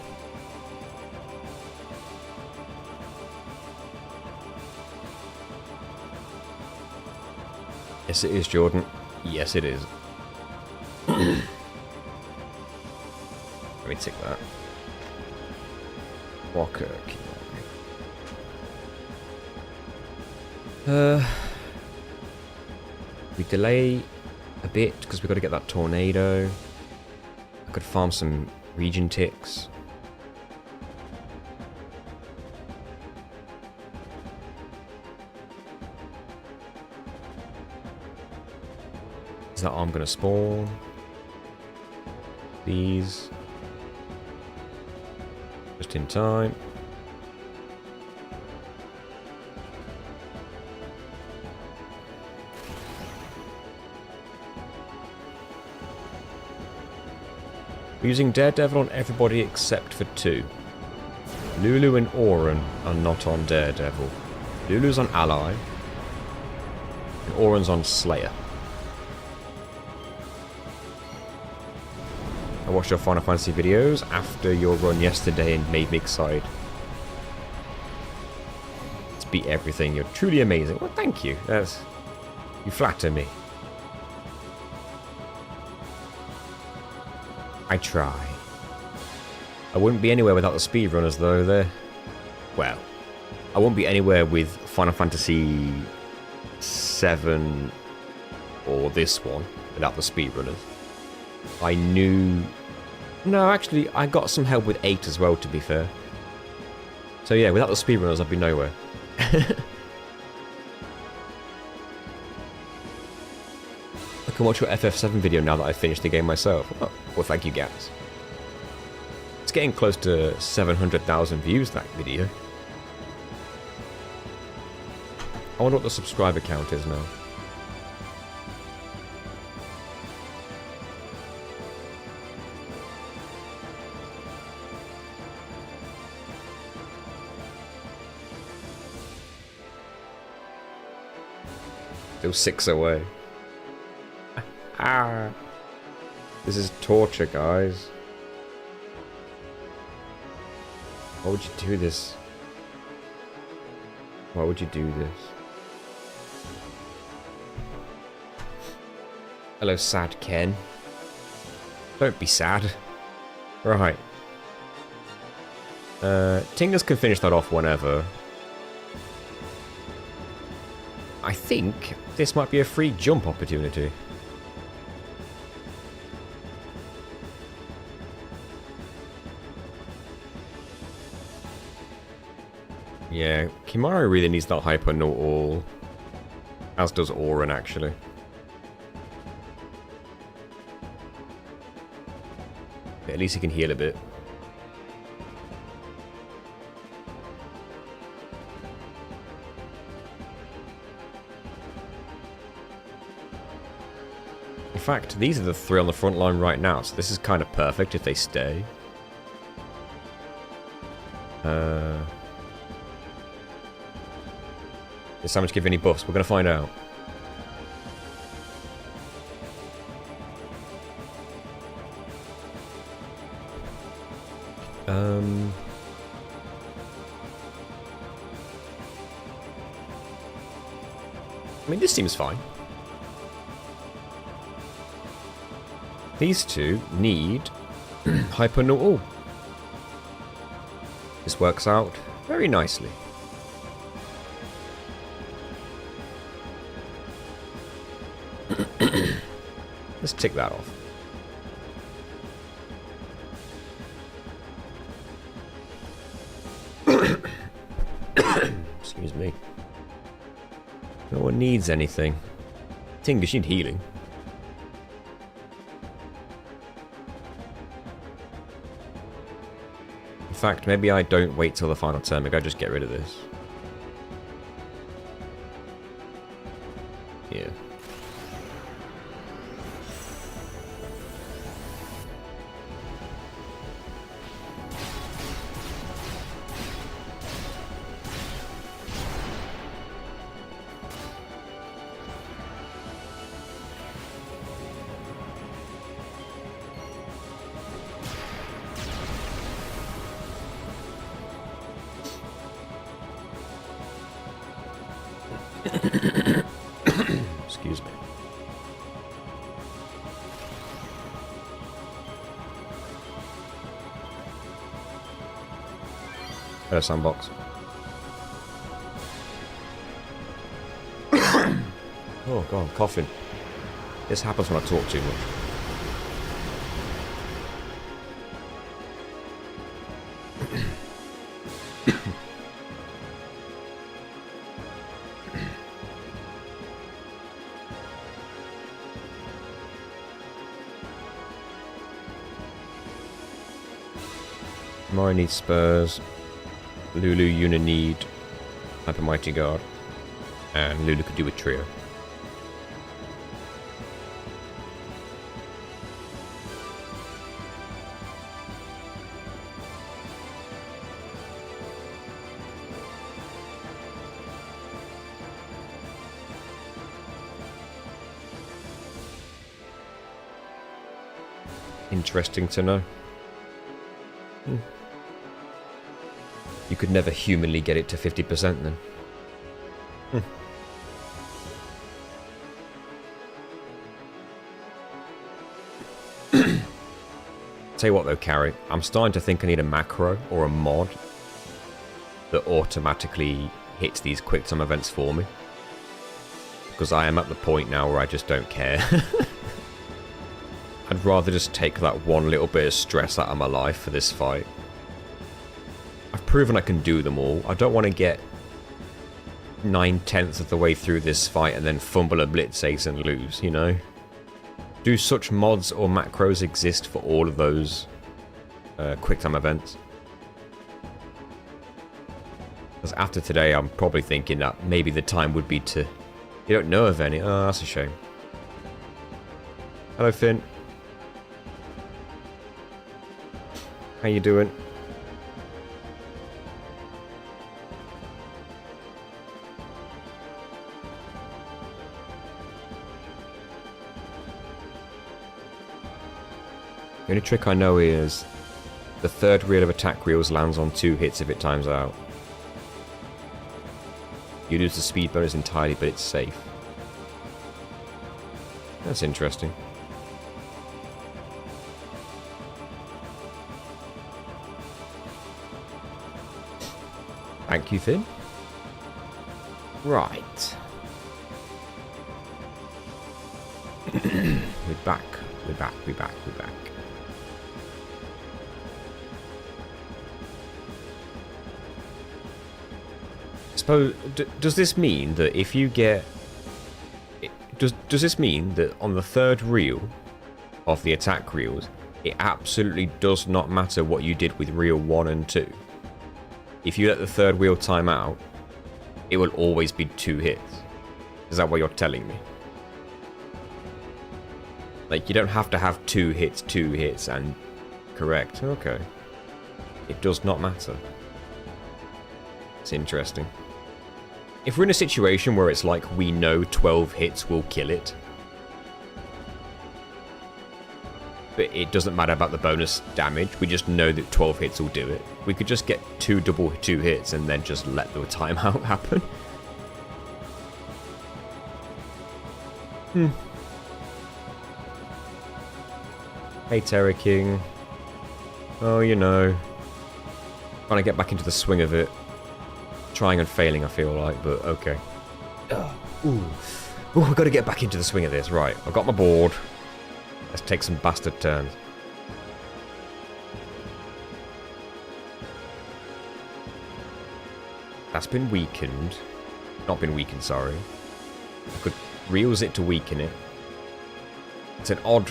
[SPEAKER 1] Yes, it is, Jordan. Yes, it is. Let me tick that. Waka, we delay a bit because we've got to get that tornado. I could farm some regen ticks. Is that arm going to spawn? These. Just in time. We're using Daredevil on everybody except for 2. Lulu and Auron are not on Daredevil. Lulu's on Ally. And Auron's on Slayer. I watched your Final Fantasy videos after your run yesterday and made me excited. just beat everything. You're truly amazing. Well, thank you. You flatter me. I try. I wouldn't be anywhere without the speedrunners, though. Well, I won't be anywhere with Final Fantasy 7 or this one without the speedrunners. I knew... No, actually, I got some help with 8 as well, to be fair. So yeah, without the speedrunners, I'd be nowhere. I can watch your FF7 video now that I've finished the game myself. Oh, well, thank you, guys. It's getting close to 700,000 views, that video. I wonder what the subscriber count is now. Still 6 away. Ah. This is torture, guys. Why would you do this? Why would you do this? Hello, sad Ken. Don't be sad. Right. Tingers can finish that off whenever. I think this might be a free jump opportunity. Yeah, Kimahri really needs that hyper no all. As does Auron, actually. At least he can heal a bit. In fact, these are the 3 on the front line right now, so this is kind of perfect if they stay. Does Samus give any buffs? We're going to find out. I mean, this seems fine. These two need hyper no all. This works out very nicely. Let's tick that off. Excuse me. No one needs anything. Tingus, you need healing. In fact, maybe I don't wait till the final turn. Maybe I just get rid of this. Yeah. Excuse me. Hello, sandbox. Oh god, I'm coughing. This happens when I talk too much. Mari needs spurs. Lulu, Yuna need Hyper Mighty Guard. And Lulu could do a trio. Interesting to know. You could never humanly get it to 50% then. Tell you what though, Carrie, I'm starting to think I need a macro or a mod that automatically hits these quick time events for me. Because I am at the point now where I just don't care. I'd rather just take that one little bit of stress out of my life for this fight. I've proven I can do them all. I don't want to get 9/10 of the way through this fight and then fumble a blitz ace and lose, you know? Do such mods or macros exist for all of those quick time events? Because after today, I'm probably thinking that maybe the time would be to... You don't know of any? Oh, that's a shame. Hello, Finn. How you doing? The only trick I know is the third reel of attack reels lands on 2 hits if it times out. You lose the speed bonus entirely, but it's safe. That's interesting. Thank you, Finn. Right. We're back. We're back. We're back. We're back. Suppose, does this mean that if you get... Does this mean that on the third reel of the attack reels, it absolutely does not matter what you did with reel 1 and 2? If you let the third reel time out, it will always be 2 hits. Is that what you're telling me? Like, you don't have to have 2 hits, and correct. Okay. It does not matter. It's interesting. If we're in a situation where it's like we know 12 hits will kill it, but it doesn't matter about the bonus damage, we just know that 12 hits will do it. We could just get 2 double 2 hits and then just let the timeout happen. Hey, Terra King. Oh, you know. Trying to get back into the swing of it. Trying and failing, I feel like, but okay. Ooh, I've got to get back into the swing of this. Right, I've got my board. Let's take some bastard turns. That's been weakened. Not been weakened, sorry. I could reels it to weaken it. It's an odd...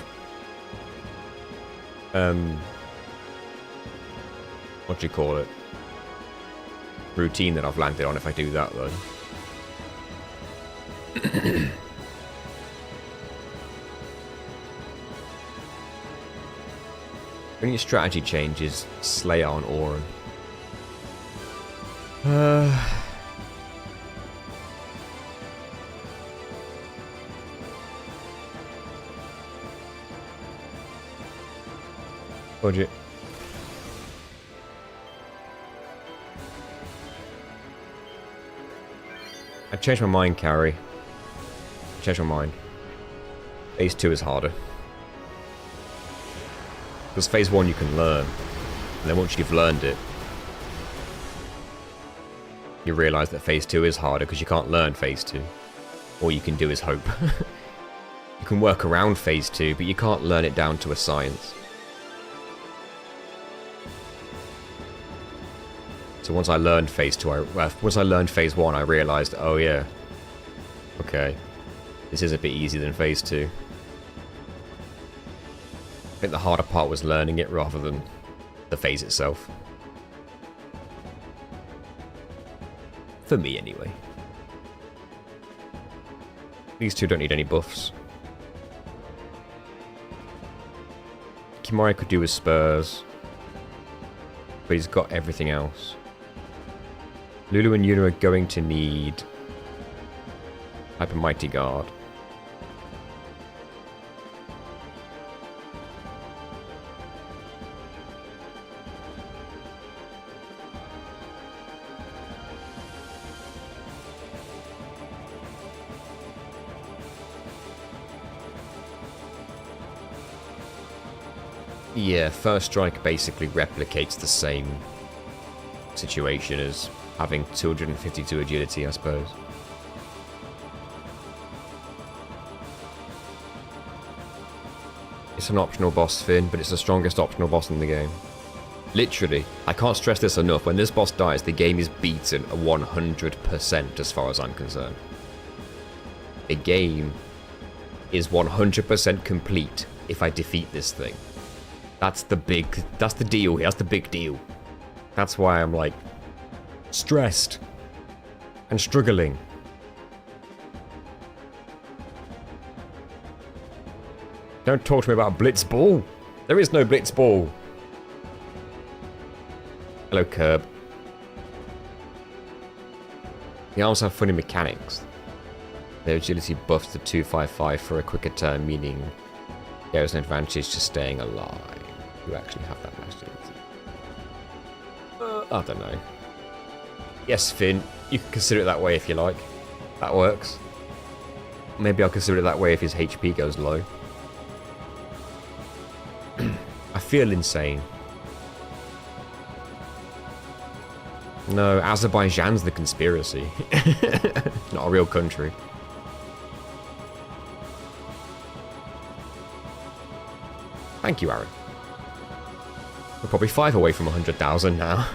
[SPEAKER 1] what do you call it? Routine that I've landed on if I do that, though. When your strategy changes, Slayer on Auron. Budget. I changed my mind, Carrie. I changed my mind. Phase 2 is harder. Because Phase 1 you can learn. And then once you've learned it, you realise that Phase 2 is harder because you can't learn Phase 2. All you can do is hope. You can work around Phase 2, but you can't learn it down to a science. So once I learned Phase 2, once I learned Phase 1, I realised, oh yeah, okay, this is a bit easier than Phase 2. I think the harder part was learning it rather than the phase itself. For me, anyway. These two don't need any buffs. Kimura could do with Spurs, but he's got everything else. Lulu and Yuna are going to need Hyper Mighty Guard. Yeah, First Strike basically replicates the same situation as having 252 agility, I suppose. It's an optional boss, Finn, but it's the strongest optional boss in the game. Literally, I can't stress this enough, when this boss dies, the game is beaten 100% as far as I'm concerned. The game is 100% complete if I defeat this thing. That's the deal here, that's the big deal. That's why I'm like, stressed and struggling. Don't talk to me about Blitzball. There is no Blitzball. Hello, Curb. The arms have funny mechanics. Their agility buffs to 255 for a quicker turn, meaning there is an advantage to staying alive. You actually have that much agility. I don't know. Yes, Finn, you can consider it that way if you like. That works. Maybe I'll consider it that way if his HP goes low. I feel insane. No, Azerbaijan's the conspiracy. Not a real country. Thank you, Aaron. We're probably 5 away from 100,000 now.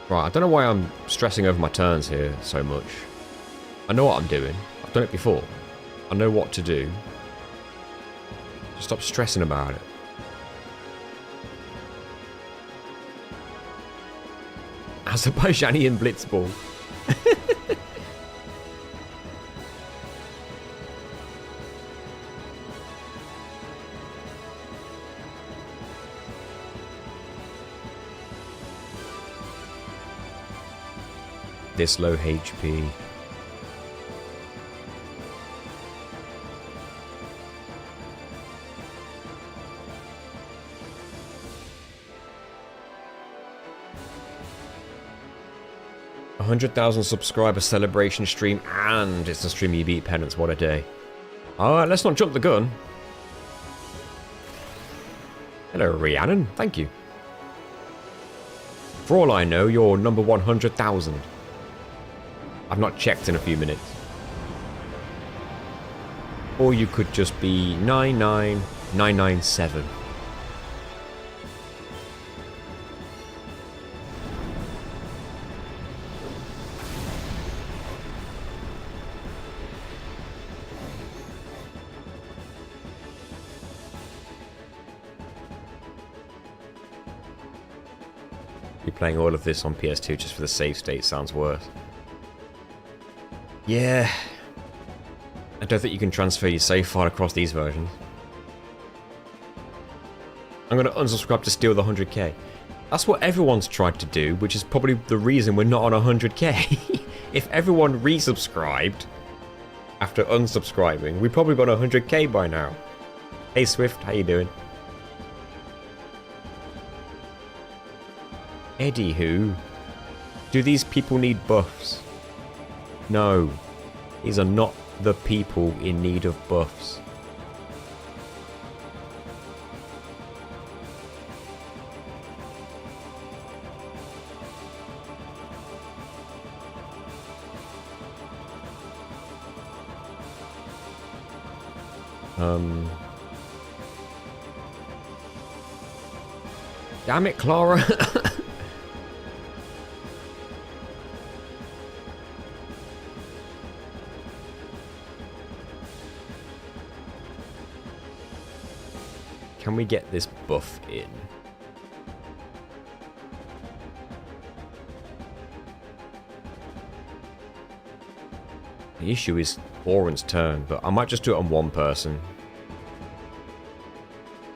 [SPEAKER 1] Right, I don't know why I'm stressing over my turns here so much. I know what I'm doing. I've done it before. I know what to do. Just stop stressing about it. Azerbaijani Blitzball. This low HP. A 100,000 subscriber celebration stream, and it's the stream you beat Penance. What a day. Alright, let's not jump the gun. Hello, Rhiannon. Thank you. For all I know, you're number 100,000. I've not checked in a few minutes. Or you could just be 99997. Playing all of this on PS2 just for the save state sounds worse. Yeah. I don't think you can transfer your save file across these versions. I'm going to unsubscribe to steal the 100k. That's what everyone's tried to do, which is probably the reason we're not on 100k. If everyone resubscribed after unsubscribing, we'd probably be on 100k by now. Hey Swift, how you doing? Eddie who? Do these people need buffs? No. These are not the people in need of buffs. Damn it, Clara. Can we get this buff in? The issue is Oren's turn, but I might just do it on one person.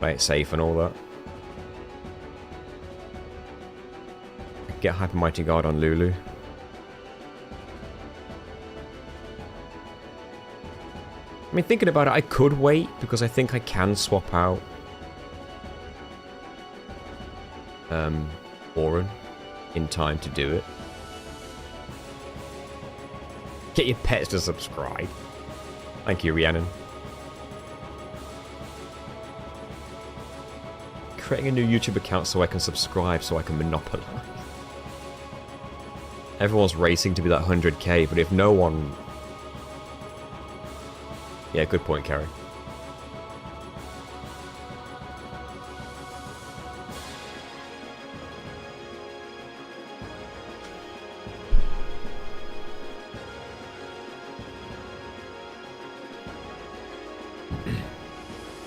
[SPEAKER 1] Play it safe and all that. Get Hyper Mighty Guard on Lulu. I mean, thinking about it, I could wait because I think I can swap out Oren in time to do it. Get your pets to subscribe. Thank you, Rhiannon. Creating a new YouTube account so I can subscribe, so I can monopolize. Everyone's racing to be that 100k, but if no one... Yeah, good point, Carrie.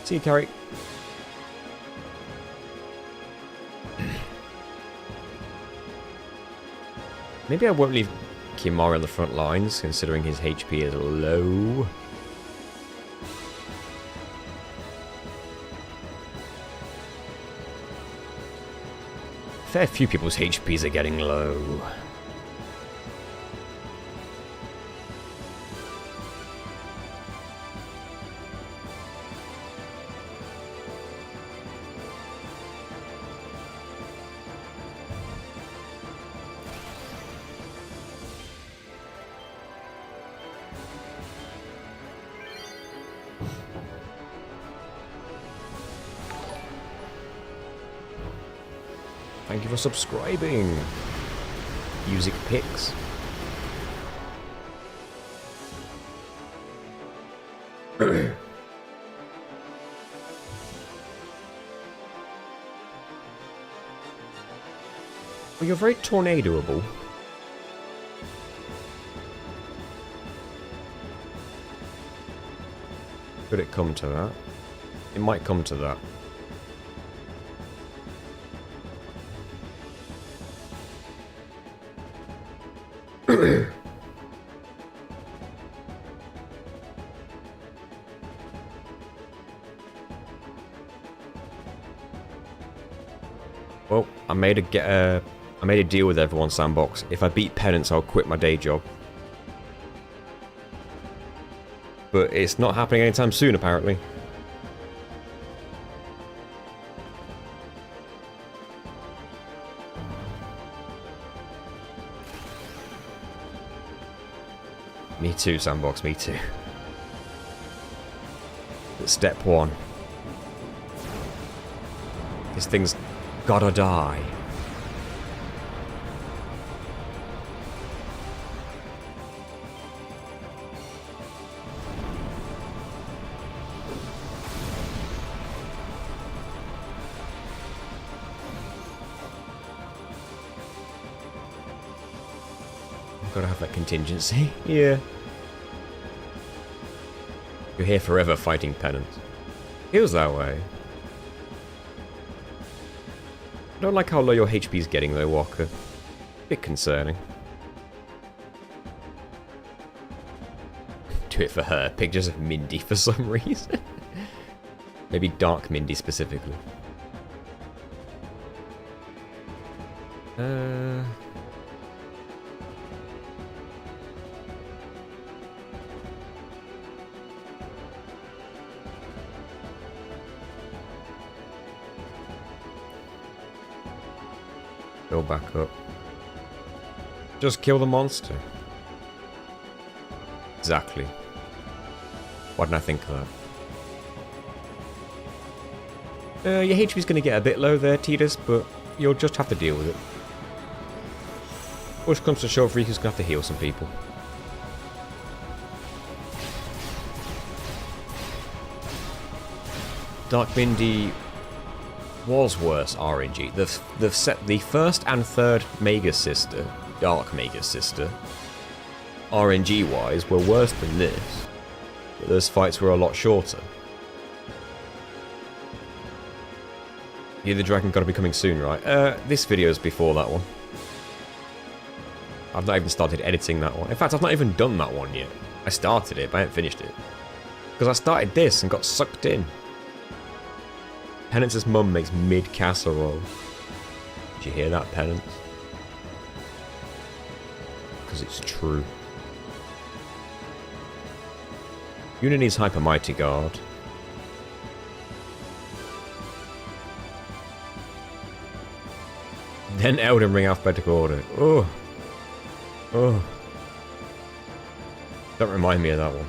[SPEAKER 1] See you, Carrie. Maybe I won't leave Kimari on the front lines, considering his HP is low. Fair few people's HPs are getting low. Thank you for subscribing. Music picks. Well, you're very tornadoable. Could it come to that? It might come to that. Well, I made a deal with everyone, Sandbox. If I beat Penance, I'll quit my day job. But it's not happening anytime soon, apparently. Me too, Sandbox, me too. But step one. This thing's gotta die. Gotta have that contingency. Yeah. You're here forever fighting Penance. Feels that way. I don't like how low your HP's getting though, Walker. Bit concerning. Do it for her. Pictures of Mindy for some reason. Maybe Dark Mindy specifically. Go back up. Just kill the monster. Exactly. Why didn't I think of that? Your HP's going to get a bit low there, Tidus, but you'll just have to deal with it. Push comes to shove, Riku's going to have to heal some people. Dark Mindy was worse RNG. The first and third Mega Sister, Dark Mega Sister, RNG wise, were worse than this. But those fights were a lot shorter. Yeah, the dragon gotta be coming soon, right? This video is before that one. I've not even started editing that one. In fact, I've not even done that one yet. I started it, but I haven't finished it. Because I started this and got sucked in. Penance's mum makes mid-casserole. Did you hear that, Penance? Because it's true. Yuna needs Hyper Mighty Guard. Then Elden Ring alphabetical order. Oh. Oh. Don't remind me of that one.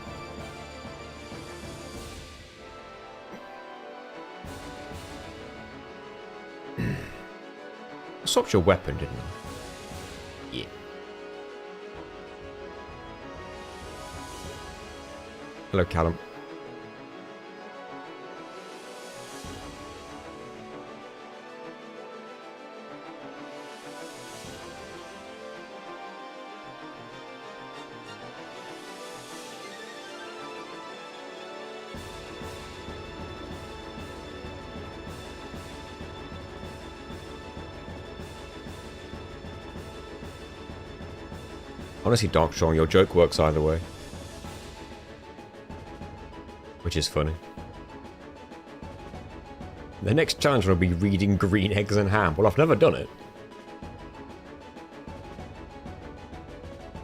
[SPEAKER 1] I swapped your weapon, didn't I? Yeah. Hello, Callum. Honestly, Dark Strong, your joke works either way. Which is funny. The next challenge will be reading Green Eggs and Ham. Well, I've never done it.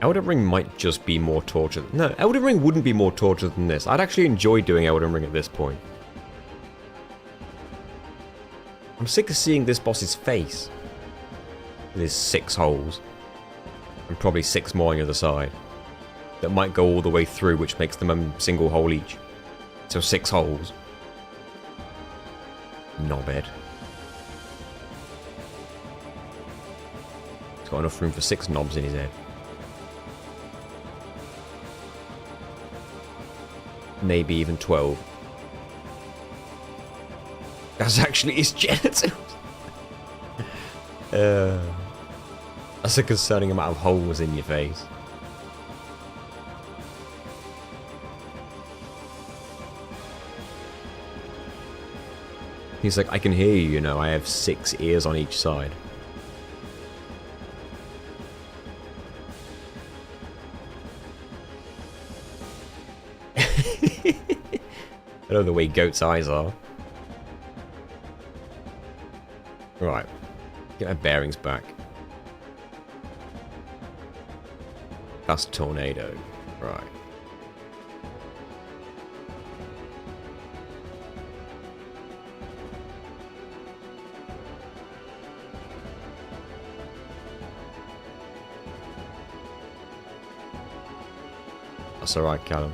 [SPEAKER 1] Elden Ring might just be more torture. No, Elden Ring wouldn't be more torture than this. I'd actually enjoy doing Elden Ring at this point. I'm sick of seeing this boss's face. There's 6 holes. And probably 6 more on the other side. That might go all the way through, which makes them a single hole each. So 6 holes. Knobhead. He's got enough room for 6 knobs in his head. Maybe even 12. That's actually his genitals. That's a concerning amount of holes in your face. He's like, I can hear you, you know, I have 6 ears on each side. I know the way goats' eyes are. Right. Get my bearings back. That's tornado. Right. That's alright, Callum.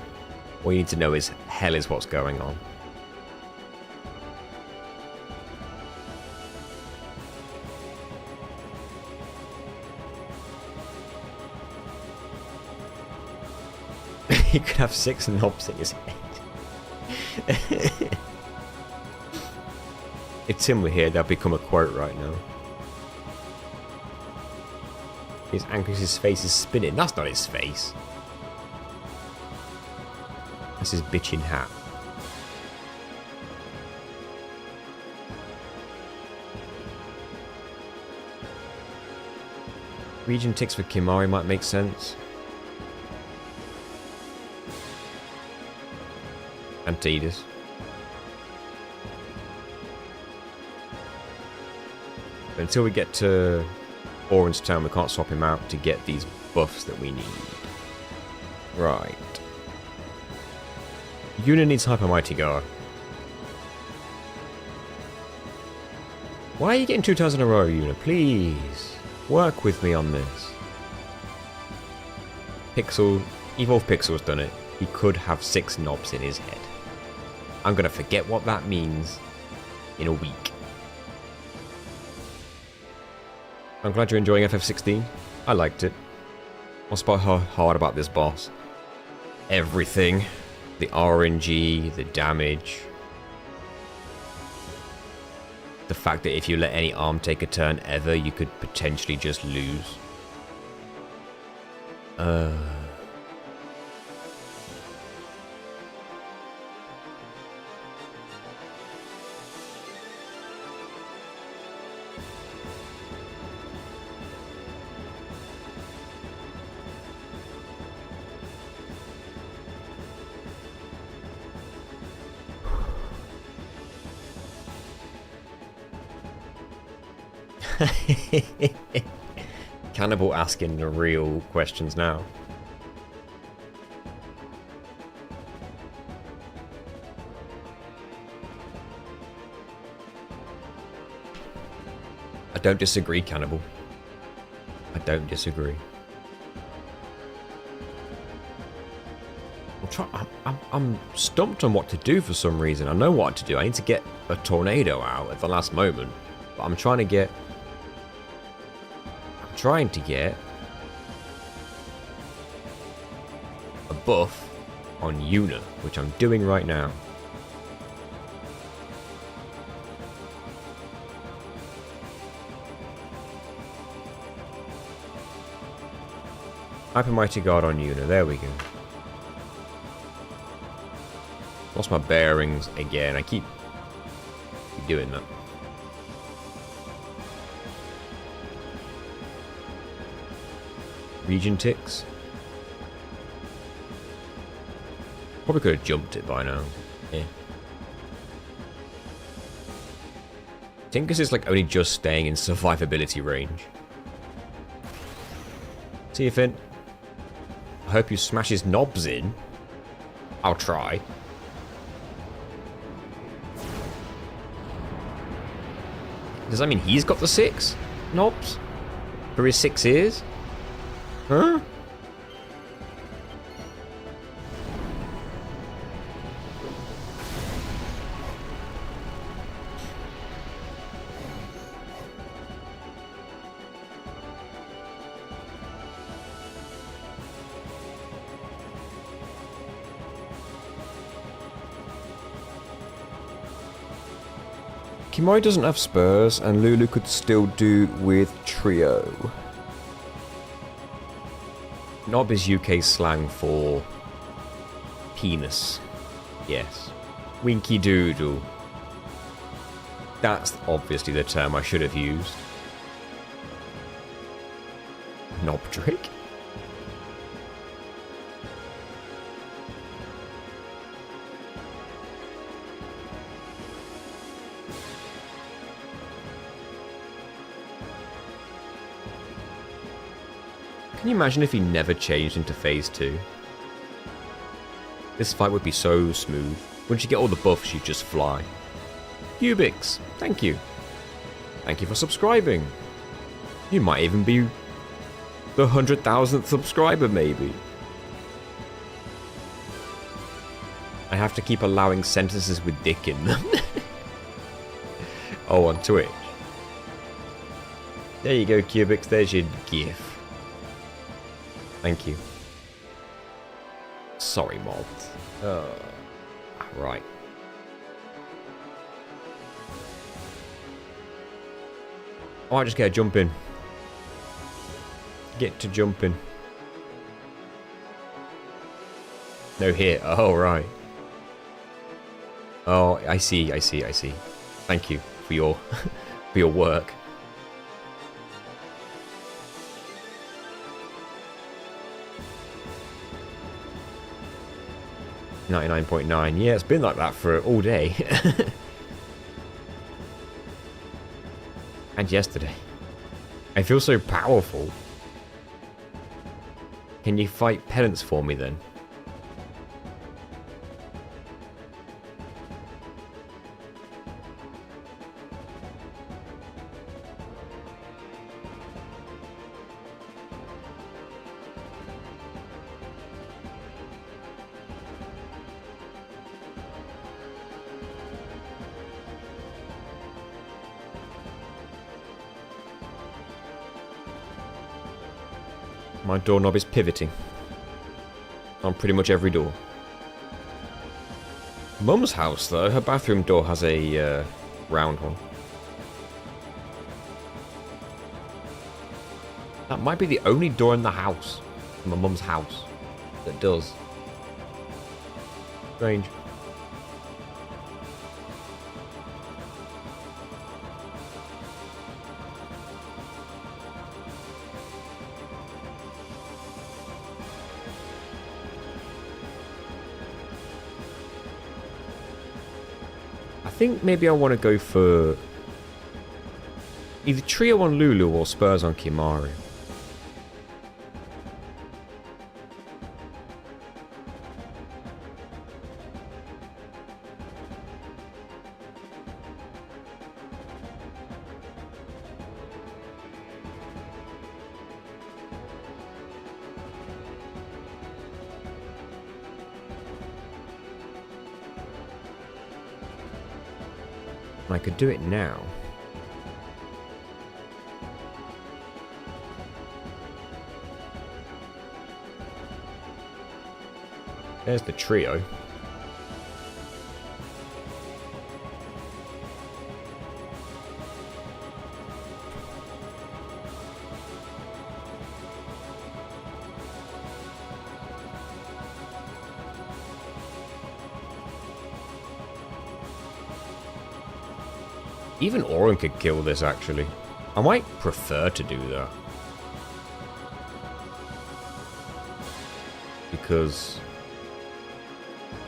[SPEAKER 1] All you need to know is hell is what's going on. He could have 6 knobs in his head. If Tim were here, that'd become a quote right now. He's angry because his face is spinning. That's not his face. That's his bitchin' hat. Region ticks for Kimari might make sense. And Tidus. But until we get to Orange Town, we can't swap him out to get these buffs that we need. Right. Yuna needs Hyper Mighty Guard. Why are you getting 2 turns in a row, Yuna? Please. Work with me on this. Pixel. Evolve Pixel's done it. He could have 6 knobs in his head. I'm gonna forget what that means in a week. I'm glad you're enjoying FF16. I liked it. What's hard about this boss? Everything. The RNG, the damage. The fact that if you let any arm take a turn ever, you could potentially just lose. Cannibal asking the real questions now. I don't disagree, Cannibal. I don't disagree. I'm stumped on what to do for some reason. I know what to do. I need to get a tornado out at the last moment. But I'm trying to get a buff on Yuna, which I'm doing right now. Hyper Mighty Guard on Yuna. There we go. Lost my bearings again. I keep doing that. Region ticks. Probably could have jumped it by now. Yeah. Tinkus is like only just staying in survivability range. See you, Finn. I hope you smash his knobs in. I'll try. Does that mean he's got the 6 knobs? For his 6 ears? Huh? Kimoi doesn't have spurs, and Lulu could still do with trio. Knob is UK slang for penis. Yes. Winky doodle. That's obviously the term I should have used. Knob trick? Can you imagine if he never changed into phase 2? This fight would be so smooth. Once you get all the buffs, you just fly. Ubix, thank you. Thank you for subscribing. You might even be the 100,000th subscriber, maybe. I have to keep allowing sentences with dick in them. Oh, on Twitch. There you go, Cubix. There's your GIF. Thank you. Sorry, mods. Right. Oh, I just get a jump in. Get to jumping. No hit. Oh, right. Oh, I see. Thank you for your for your work. 99.9. Yeah, it's been like that for all day. And yesterday. I feel so powerful. Can you fight Penance for me then? My doorknob is pivoting on pretty much every door. Mum's house, though, her bathroom door has a round one. That might be the only door in the house, in my mum's house, that does. Strange. I think maybe I want to go for either trio on Lulu or spurs on Kimari. I could do it now. There's the trio. Even Orin could kill this, actually. I might prefer to do that. Because...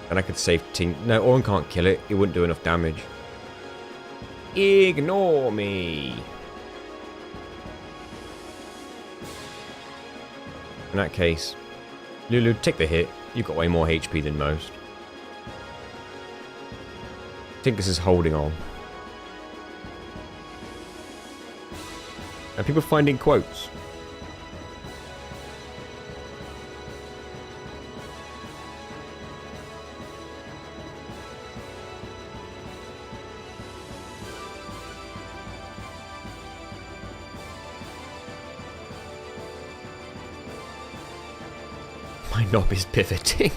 [SPEAKER 1] and I could save Tink... no, Orin can't kill it. It wouldn't do enough damage. Ignore me! In that case... Lulu, take the hit. You've got way more HP than most. Tinkus is holding on. And people finding quotes. My knob is pivoting.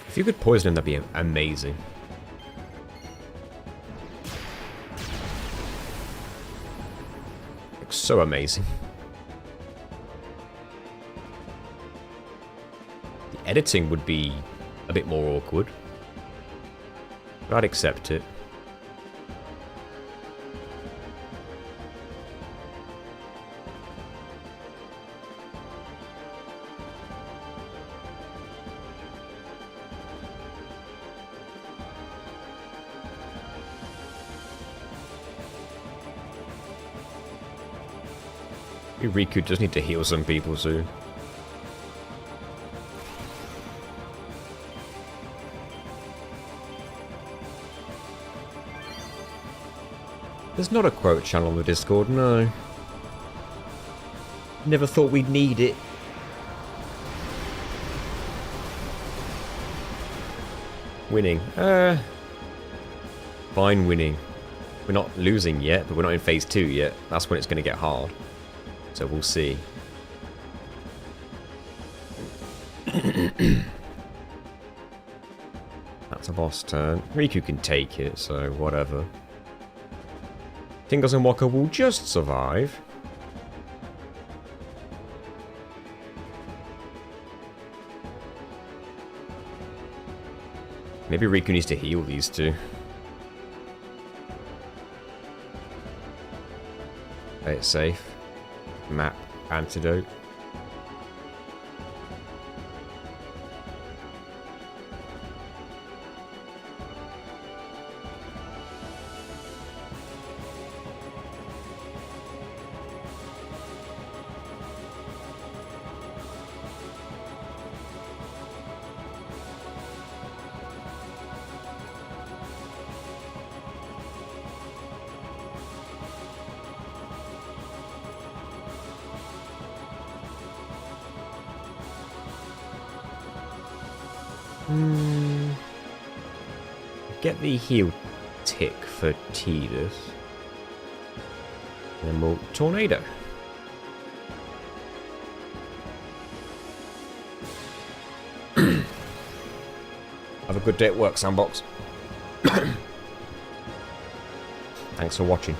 [SPEAKER 1] If you could poison him, that'd be amazing. Like, so amazing. The editing would be a bit more awkward, but I'd accept it. Riku does need to heal some people soon. There's not a quote channel on the Discord, no. Never thought we'd need it. Winning. Fine winning. We're not losing yet, but we're not in phase 2 yet. That's when it's going to get hard. So we'll see. That's a boss turn. Riku can take it, so whatever. Tingles and Waka will just survive. Maybe Riku needs to heal these two. Play it safe. Map antidote. Get the heal tick for Tidus. Then we'll tornado. Have a good day at work, Sandbox. Thanks for watching.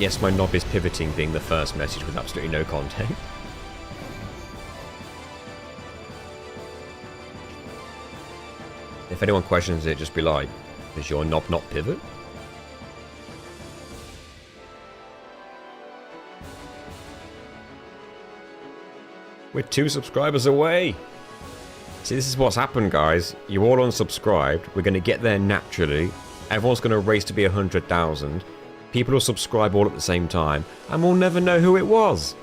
[SPEAKER 1] guess my knob is pivoting being the first message with absolutely no content. If anyone questions it, just be like, does your knob not pivot? We're 2 subscribers away! See, this is what's happened, guys. You all unsubscribed. We're going to get there naturally. Everyone's going to race to be 100,000. People will subscribe all at the same time. And we'll never know who it was.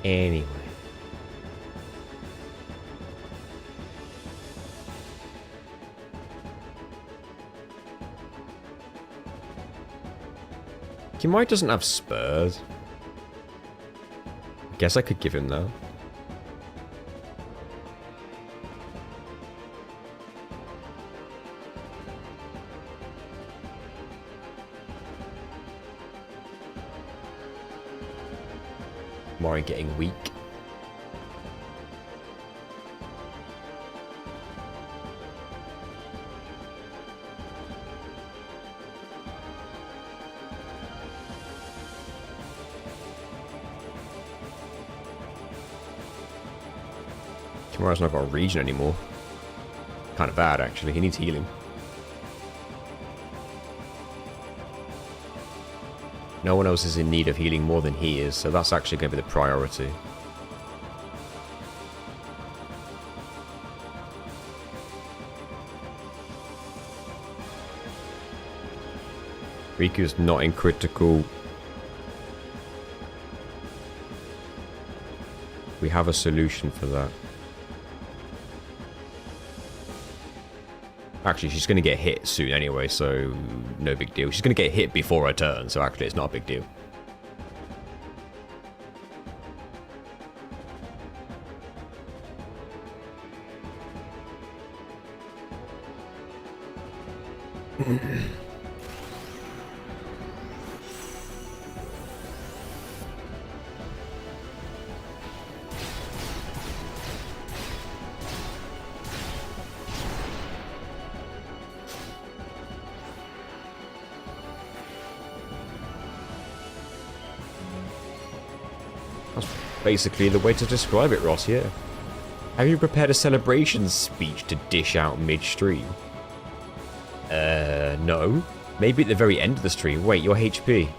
[SPEAKER 1] Anyway. Kimai doesn't have spurs. I guess I could give him that. Mori getting weak. Kimura's not got a regen anymore. Kind of bad, actually. He needs healing. No one else is in need of healing more than he is, so that's actually going to be the priority. Riku's not in critical. We have a solution for that. Actually, she's going to get hit soon anyway, so no big deal. She's going to get hit before her turn, so actually it's not a big deal. Basically the way to describe it, Ross, yeah. Have you prepared a celebration speech to dish out mid-stream? No. Maybe at the very end of the stream. Wait, your HP.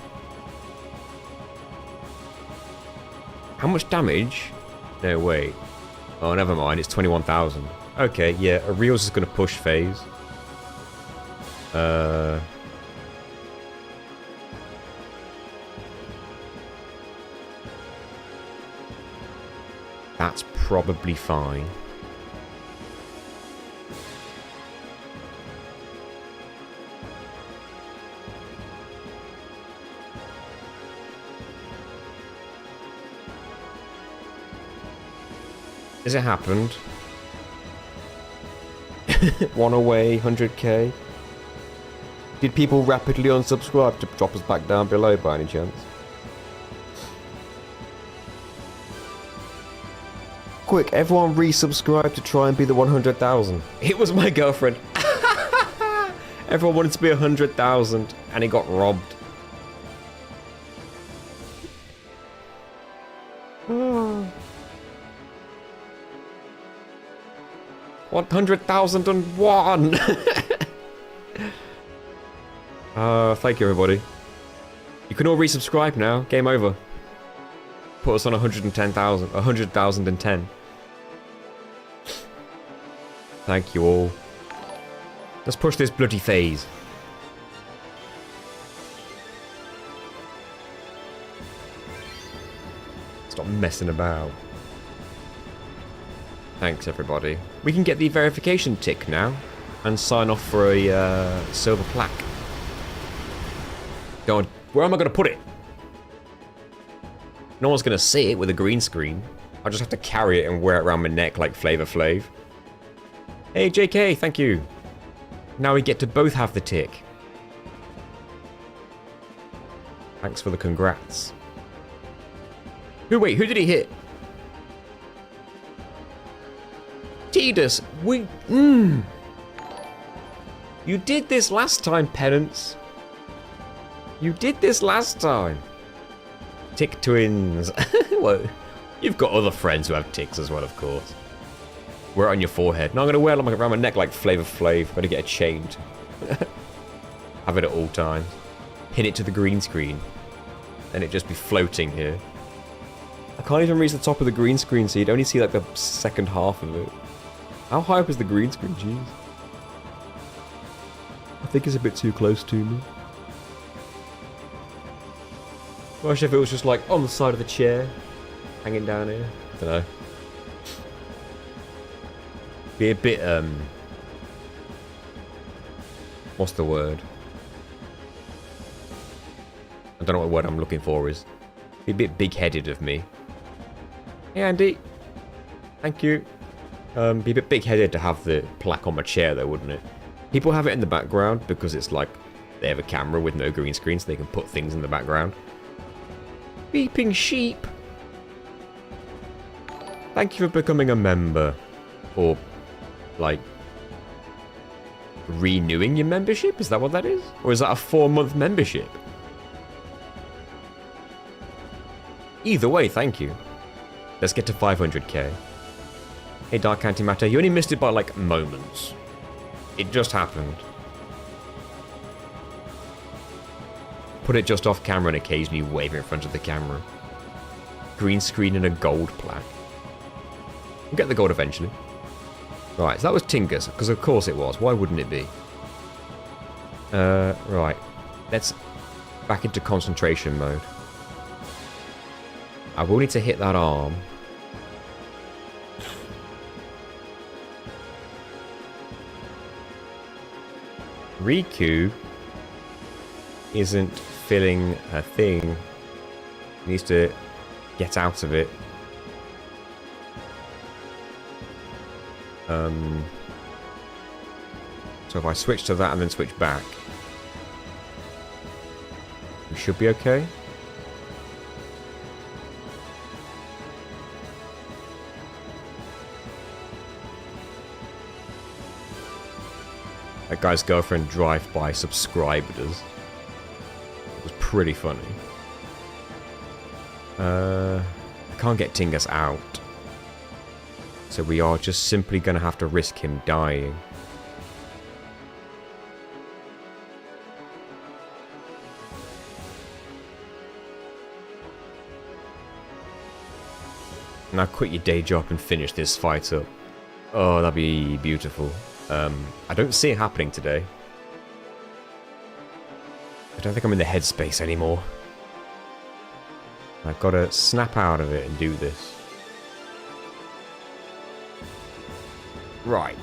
[SPEAKER 1] How much damage? No, wait. Oh, never mind, it's 21,000. Okay, yeah, Areal's is going to push phase. That's probably fine. Has it happened? One away, 100k. Did people rapidly unsubscribe to drop us back down below by any chance? Quick, everyone resubscribe to try and be the 100,000. It was my girlfriend. Everyone wanted to be 100,000 and it got robbed. 100,001. Thank you, everybody. You can all resubscribe now. Game over. Put us on 110,000. 100,010. Thank you all. Let's push this bloody phase. Stop messing about. Thanks, everybody. We can get the verification tick now and sign off for a silver plaque. Go on. Where am I going to put it? No one's going to see it with a green screen. I'll just have to carry it and wear it around my neck like Flavor Flav. Hey, JK, thank you. Now we get to both have the tick. Thanks for the congrats. Wait, who did he hit? Tidus, You did this last time, Penance. You did this last time. Tick twins. Well, you've got other friends who have ticks as well, of course. Wear it on your forehead. No, I'm going to wear it around my neck like Flavor Flav. I'm going to get a chain. Have it at all times. Pin it to the green screen. And it just be floating here. I can't even reach the top of the green screen, so you'd only see like the second half of it. How high up is the green screen? Jeez. I think it's a bit too close to me. Gosh, if it was just like on the side of the chair, hanging down here. I don't know. Be a bit, what's the word? I don't know what word I'm looking for is. Be a bit big-headed of me. Hey, Andy. Thank you. Be a bit big-headed to have the plaque on my chair, though, wouldn't it? People have it in the background because it's like they have a camera with no green screen, so they can put things in the background. Beeping sheep. Thank you for becoming a member. Or, like, renewing your membership? Is that what that is? Or is that a 4-month membership? Either way, thank you. Let's get to 500k. Hey, Dark Antimatter, you only missed it by, like, moments. It just happened. Put it just off camera and occasionally wave in front of the camera. Green screen and a gold plaque. We'll get the gold eventually. Right, so that was Tingus, because of course it was. Why wouldn't it be? Right. Let's back into concentration mode. I will need to hit that arm. Riku isn't filling her thing. Needs to get out of it. So if I switch to that and then switch back, we should be okay. That guy's girlfriend drive-by subscribed us. It was pretty funny. I can't get Tingus out. So we are just simply going to have to risk him dying. Now quit your day job and finish this fight up. Oh, that'd be beautiful. I don't see it happening today. I don't think I'm in the headspace anymore. I've got to snap out of it and do this. Right.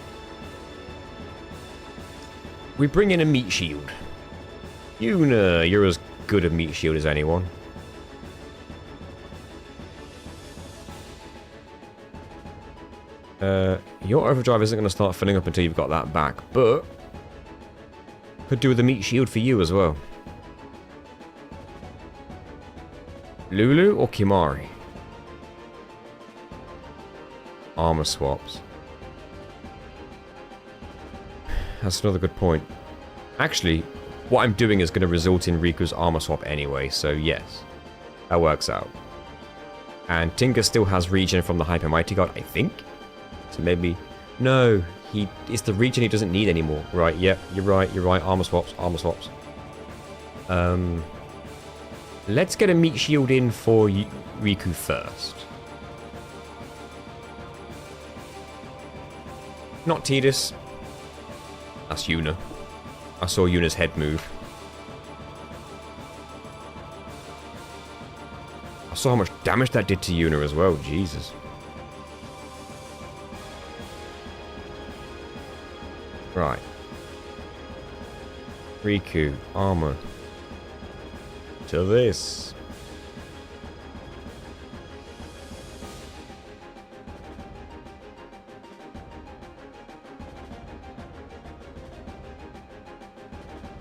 [SPEAKER 1] We bring in a meat shield. Yuna, you're as good a meat shield as anyone. Your overdrive isn't going to start filling up until you've got that back, but could do with a meat shield for you as well. Lulu or Kimari? Armor swaps. That's another good point. Actually, what I'm doing is going to result in Riku's armor swap anyway, so yes. That works out. And Tinga still has regen from the Hyper Mighty God, I think? So maybe... No, it's the regen he doesn't need anymore. Right, yep, you're right. Armor swaps, armor swaps. Let's get a meat shield in for Riku first. Not Tidus. That's Yuna. I saw Yuna's head move. I saw how much damage that did to Yuna as well. Jesus. Right. Riku, armor. To this.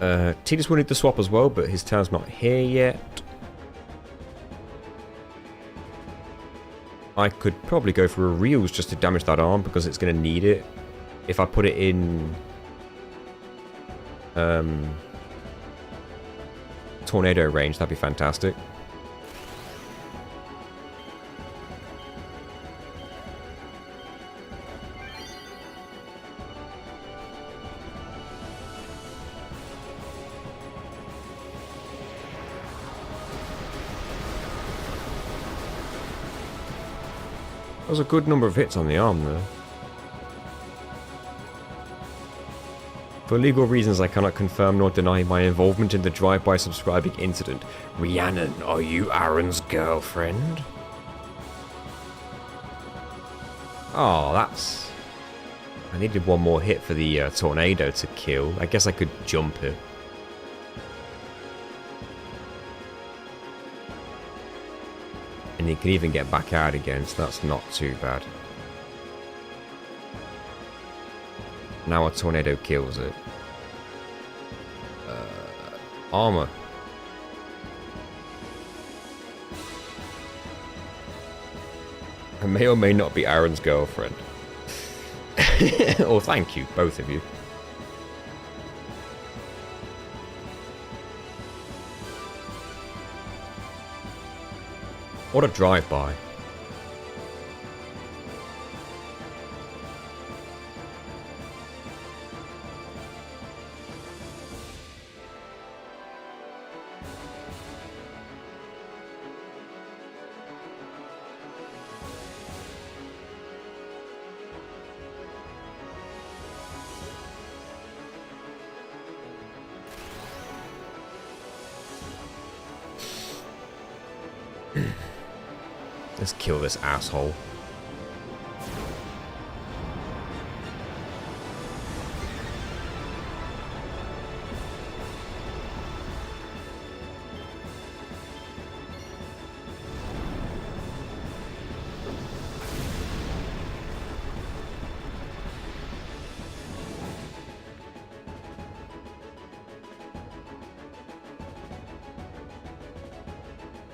[SPEAKER 1] Tidus will need to swap as well, but his turn's not here yet. I could probably go for a reels just to damage that arm because it's going to need it. If I put it in tornado range, that'd be fantastic. That was a good number of hits on the arm there. For legal reasons, I cannot confirm nor deny my involvement in the drive-by subscribing incident. Rhiannon, are you Aaron's girlfriend? Oh, that's... I needed one more hit for the tornado to kill. I guess I could jump it. And you can even get back out again, so that's not too bad. Now a tornado kills it. Armor. I may or may not be Aaron's girlfriend. Oh, thank you, both of you. What a drive-by. Let's kill this asshole.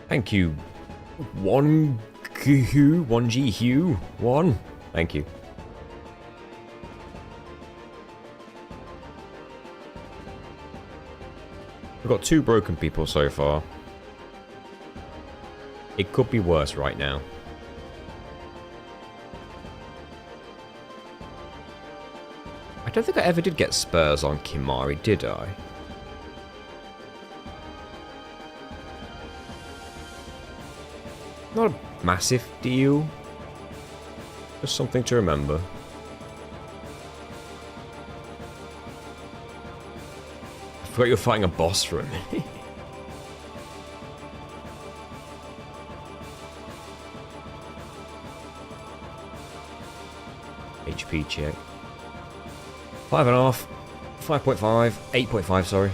[SPEAKER 1] Thank you. 1G Hugh. 1. Thank you. We've got 2 broken people so far. It could be worse right now. I don't think I ever did get spurs on Kimari, did I? Not a massive deal. Just something to remember. I forgot you were fighting a boss for a minute. HP check. 5.5. 5.5. 8.5, sorry.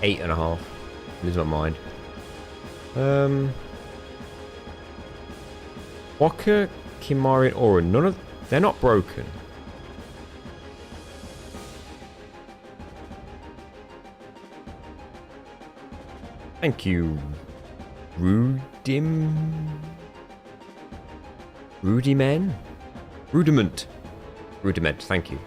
[SPEAKER 1] 8.5. Losing my mind. Waka, Kimari, and Aura, none of... They're not broken. Thank you, Rudiment, thank you.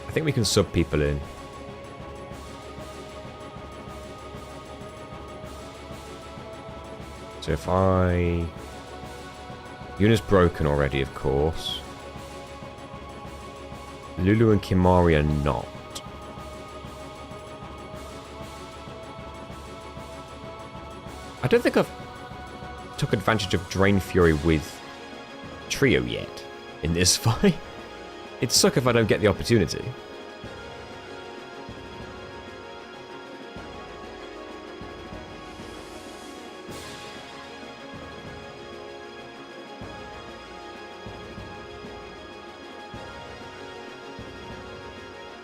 [SPEAKER 1] I think we can sub people in. So if Yuna's broken already, of course. Lulu and Kimari are not. I don't think I've took advantage of Drain Fury with Trio yet in this fight. It'd suck if I don't get the opportunity.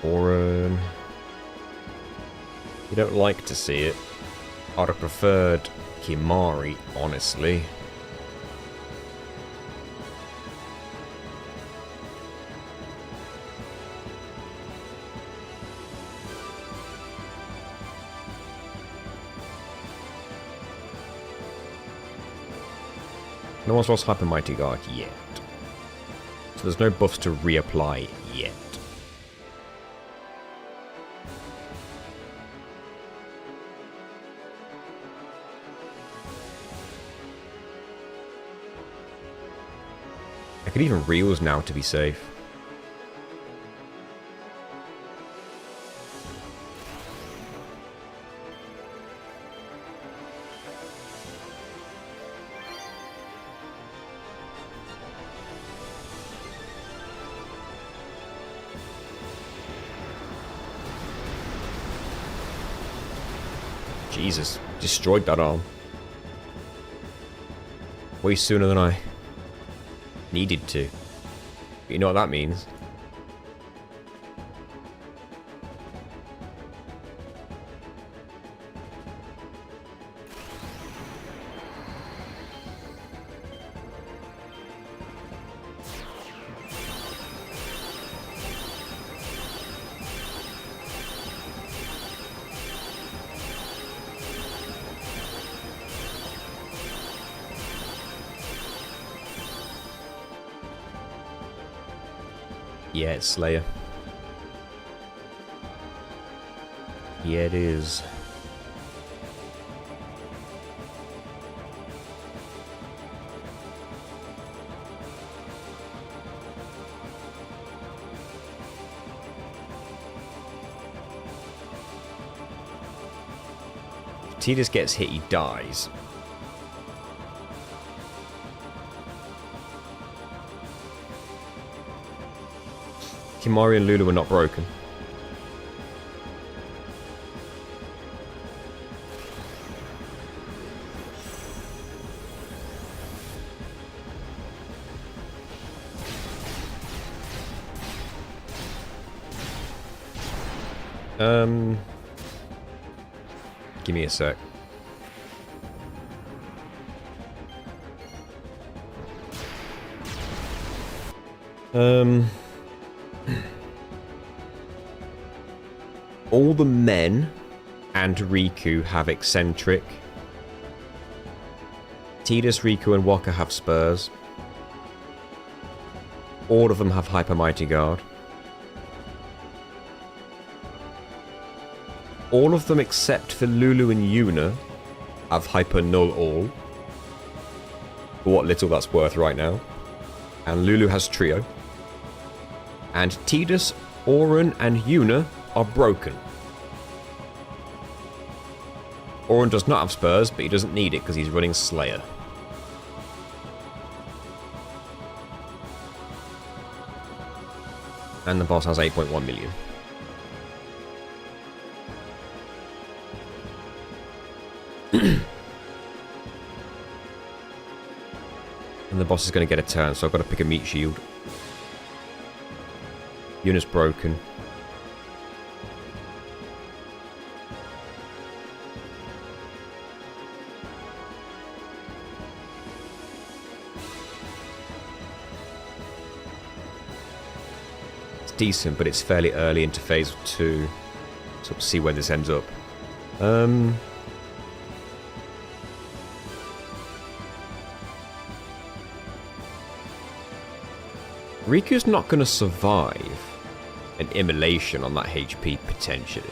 [SPEAKER 1] Oren. You don't like to see it. I'd have preferred Kimari, honestly. No one's lost Hyper Mighty Guard yet. So there's no buffs to reapply yet. I could even reels now to be safe. Jesus, destroyed that arm. Way sooner than I needed to. But you know what that means? Yeah, it's Slayer. Yeah, it is. If Tidus gets hit, he dies. Kimari and Lulu are not broken. Give me a sec. All the men and Riku have eccentric. Tidus, Riku, and Waka have spurs. All of them have Hyper Mighty Guard. All of them except for Lulu and Yuna have Hyper Null All. For what little that's worth right now. And Lulu has Trio. And Tidus, Auron, and Yuna are broken. Auron does not have spurs, but he doesn't need it because he's running Slayer. And the boss has 8.1 million. And the boss is going to get a turn, so I've got to pick a meat shield. Yuna's broken. It's decent, but it's fairly early into phase 2. So we'll see where this ends up. Riku's not going to survive an immolation on that HP, potentially.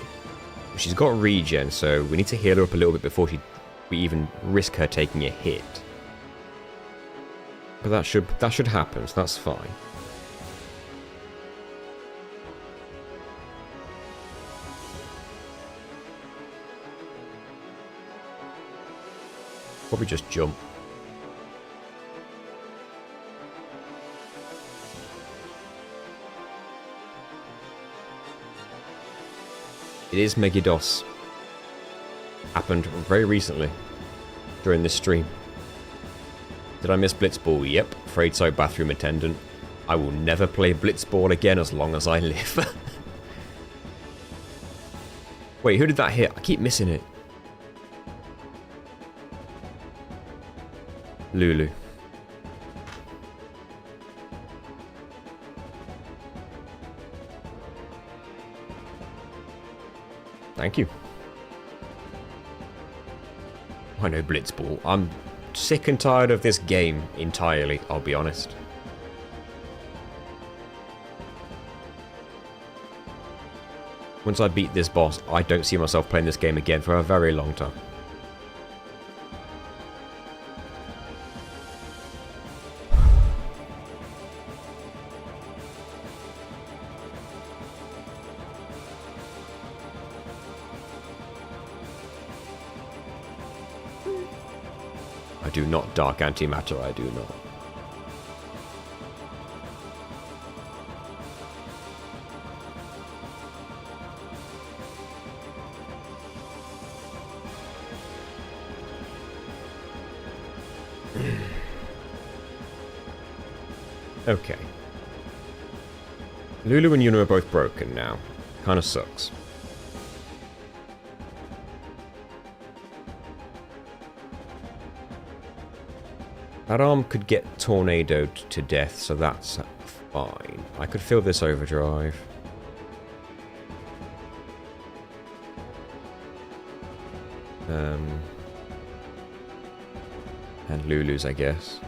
[SPEAKER 1] She's got regen, so we need to heal her up a little bit before we even risk her taking a hit. But that should happen, so that's fine. Probably just jump. It is Megiddos. Happened very recently. During this stream. Did I miss Blitzball? Yep. Afraid so, bathroom attendant. I will never play Blitzball again as long as I live. Wait, who did that hit? I keep missing it. Lulu. Thank you. I know Blitzball. I'm sick and tired of this game entirely, I'll be honest. Once I beat this boss, I don't see myself playing this game again for a very long time. I do not dark antimatter, I do not. Okay. Lulu and Yuna are both broken now. Kinda sucks. That arm could get tornadoed to death, so that's fine. I could fill this overdrive. And Lulu's, I guess.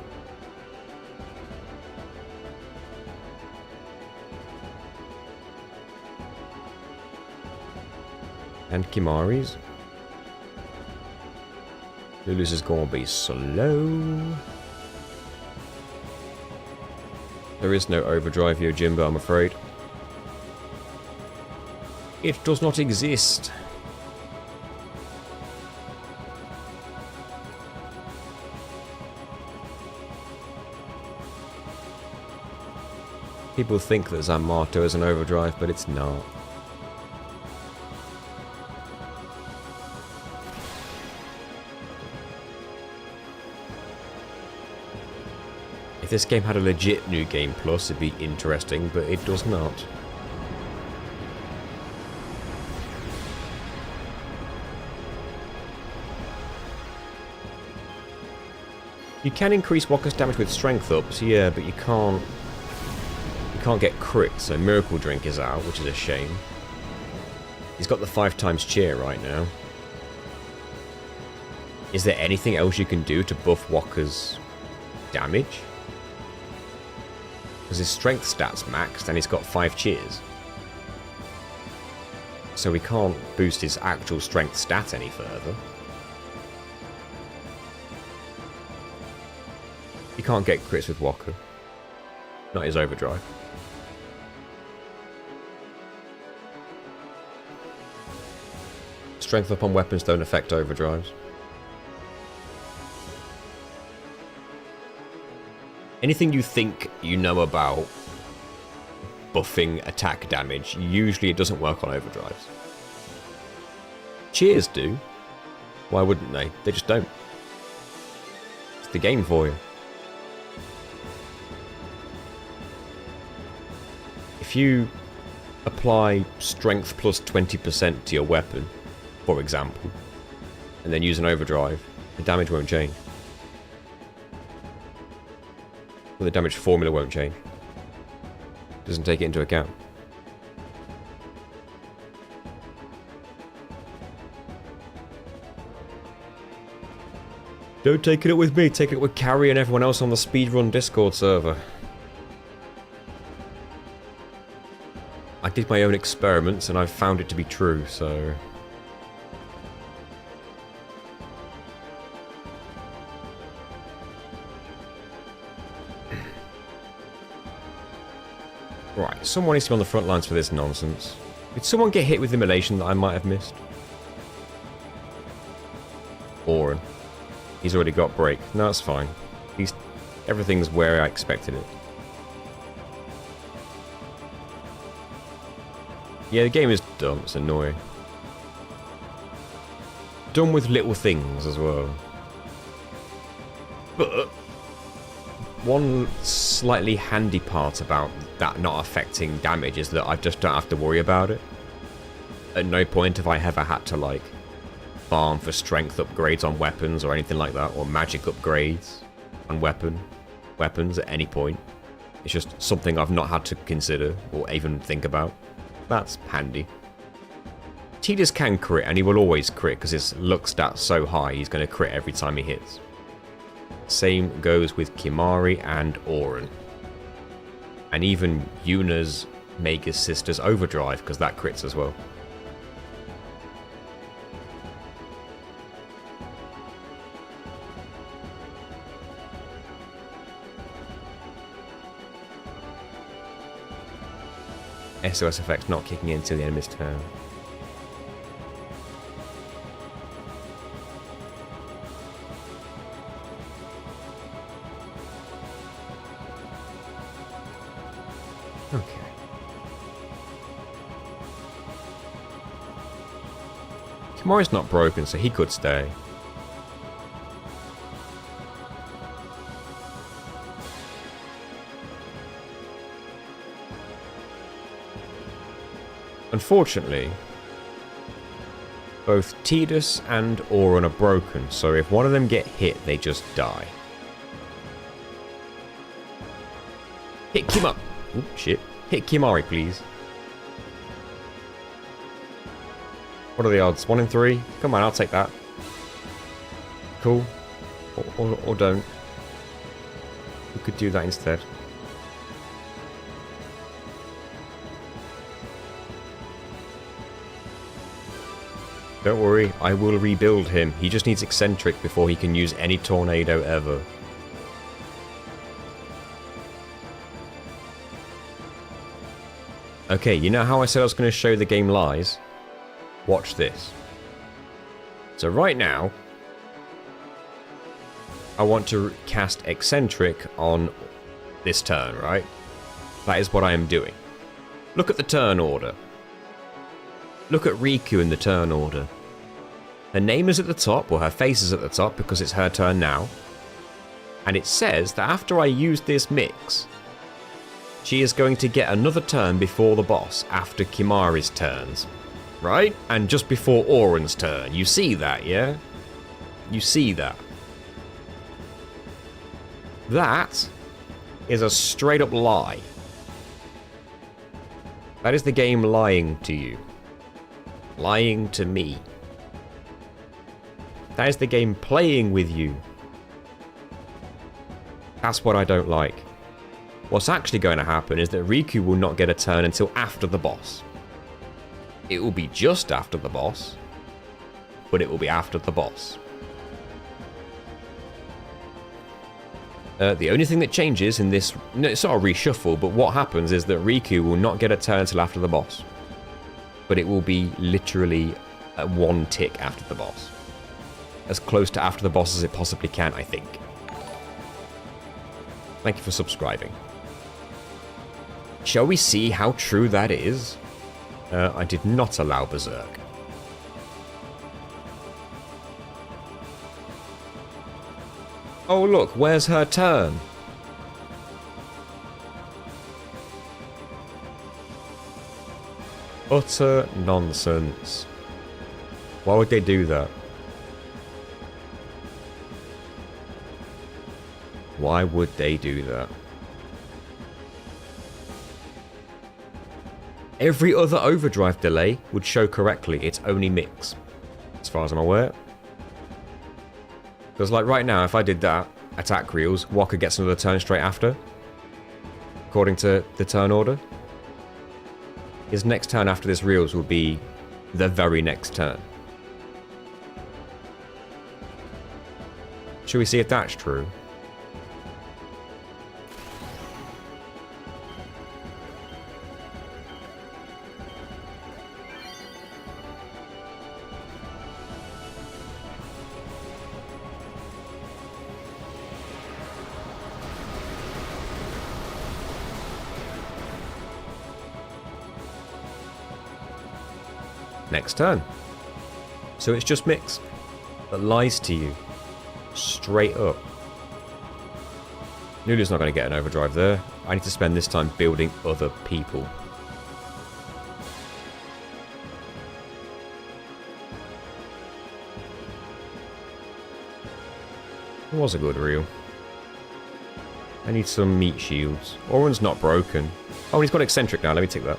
[SPEAKER 1] And Kimari's. Lulu's is gonna be slow. There is no overdrive Yojimbo, I'm afraid. It does not exist. People think that Zanmato is an overdrive, but it's not. If this game had a legit New Game Plus, it'd be interesting, but it does not. You can increase Wakka's damage with strength ups, yeah, but you can't get crit, so Miracle Drink is out, which is a shame. He's got the 5x cheer right now. Is there anything else you can do to buff Wakka's damage? Because his strength stat's maxed and he's got 5 cheers. So we can't boost his actual strength stat any further. You can't get crits with Wakka. Not his overdrive. Strength up on weapons don't affect overdrives. Anything you think you know about buffing attack damage, usually it doesn't work on overdrives. Cheers do. Why wouldn't they? They just don't. It's the game for you. If you apply strength plus 20% to your weapon, for example, and then use an overdrive, the damage won't change. Well, the damage formula won't change. Doesn't take it into account. Don't take it up with me, take it up with Carrie and everyone else on the speedrun Discord server. I did my own experiments and I've found it to be true, so... Right, someone needs to be on the front lines for this nonsense. Did someone get hit with immolation that I might have missed? Oren. He's already got break. No, it's fine. Everything's where I expected it. Yeah, the game is dumb. It's annoying. Dumb with little things as well. But one slightly handy part about that not affecting damage is that I just don't have to worry about it. At no point have I ever had to, like, farm for strength upgrades on weapons or anything like that, or magic upgrades on weapons at any point. It's just something I've not had to consider or even think about. That's handy. Tidus can crit, and he will always crit because his luck stat's so high, he's going to crit every time he hits. Same goes with Kimahri and Auron. And even Yuna's Magus Sister's Overdrive, because that crits as well. SOS effects not kicking in until the enemy's turn. Okay. Kimahri's not broken, so he could stay. Unfortunately, both Tidus and Auron are broken, so if one of them get hit, they just die. Hit Kimahri. Oop, shit. Hit Kimahri, please. What are the odds? 1 in 3? Come on, I'll take that. Cool. Or don't. We could do that instead. Don't worry, I will rebuild him. He just needs Eccentric before he can use any tornado ever. Okay, you know how I said I was going to show the game lies? Watch this. So right now, I want to cast Eccentric on this turn, right? That is what I am doing. Look at the turn order. Look at Riku in the turn order. Her name is at the top, or her face is at the top because it's her turn now. And it says that after I use this mix, she is going to get another turn before the boss, after Kimahri's turns. Right? And just before Auron's turn. You see that, yeah? You see that. That is a straight up lie. That is the game lying to you. Lying to me. That is the game playing with you. That's what I don't like. What's actually going to happen is that Riku will not get a turn until after the boss. It will be just after the boss, but it will be after the boss. The only thing that changes in this... No, it's not a reshuffle, but what happens is that Riku will not get a turn until after the boss. But it will be literally one tick after the boss. As close to after the boss as it possibly can, I think. Thank you for subscribing. Shall we see how true that is? I did not allow Berserk. Oh look, where's her turn? Utter nonsense. Why would they do that? Why would they do that? Every other overdrive delay would show correctly. It's only mix, as far as I'm aware. Because like right now, if I did that, attack reels, Waka gets another turn straight after. According to the turn order. His next turn after this reels will be the very next turn. Should we see if that's true? Next turn. So it's just mix that lies to you. Straight up. Nulu's not going to get an overdrive there. I need to spend this time building other people. It was a good reel. I need some meat shields. Oren's not broken. Oh, he's got eccentric now. Let me take that.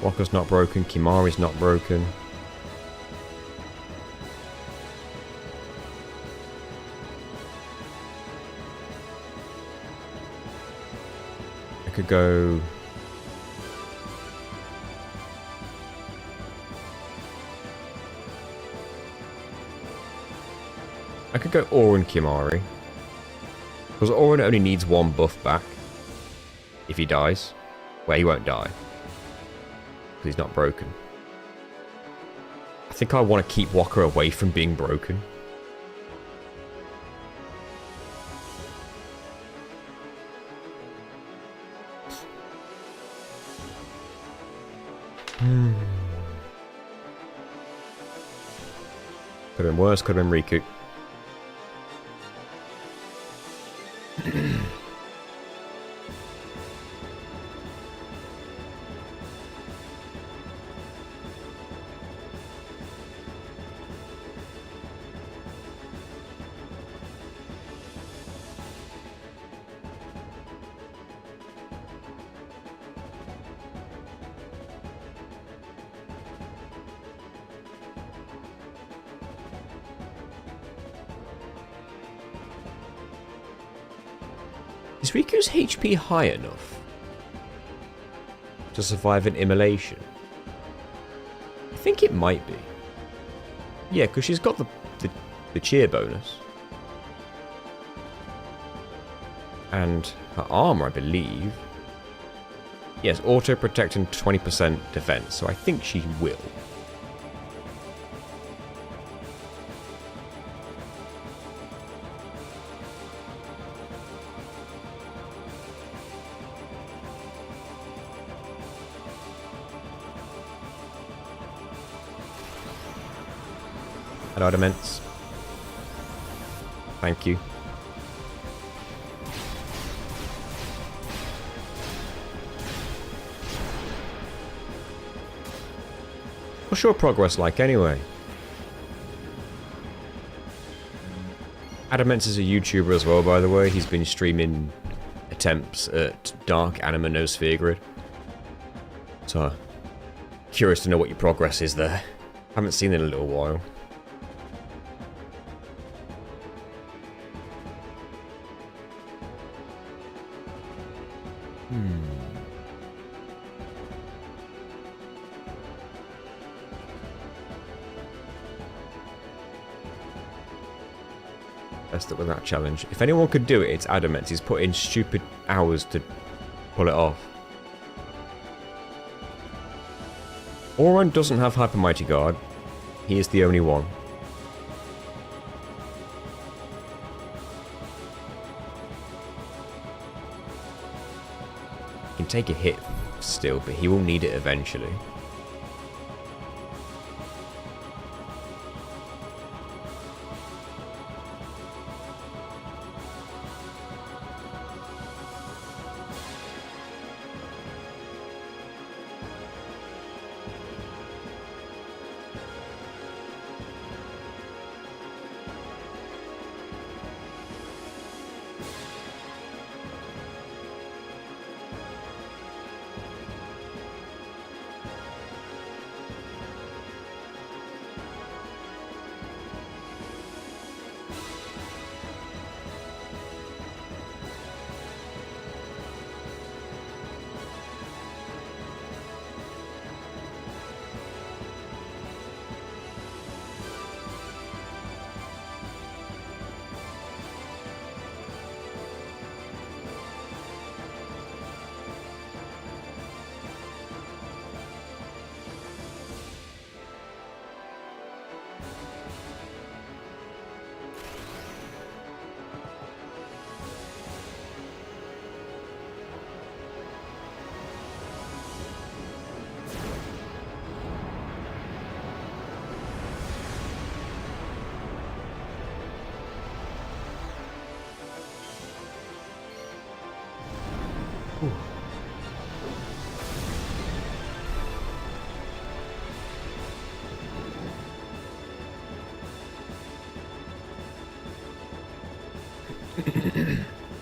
[SPEAKER 1] Walker's not broken. Kimari's not broken. I could go... I could go Oren Kimari. Because Oren only needs one buff back. If he dies. Well, he won't die. Because he's not broken. I think I want to keep Walker away from being broken. Could have been worse, could have been Riku. Is Riku's HP high enough to survive an immolation? I think it might be. Yeah, because she's got the cheer bonus. And her armor, I believe. Yes, auto protect and 20% defense, so I think she will. Hello, Adamants. Thank you. What's your progress like, anyway? Adamants is a YouTuber as well, by the way. He's been streaming attempts at Dark Anima No Sphere Grid. So, curious to know what your progress is there. Haven't seen it in a little while. Best up with that challenge. If anyone could do it, it's Adamant. He's put in stupid hours to pull it off. Oran doesn't have Hyper Mighty Guard. He is the only one. He can take a hit still, but he will need it eventually.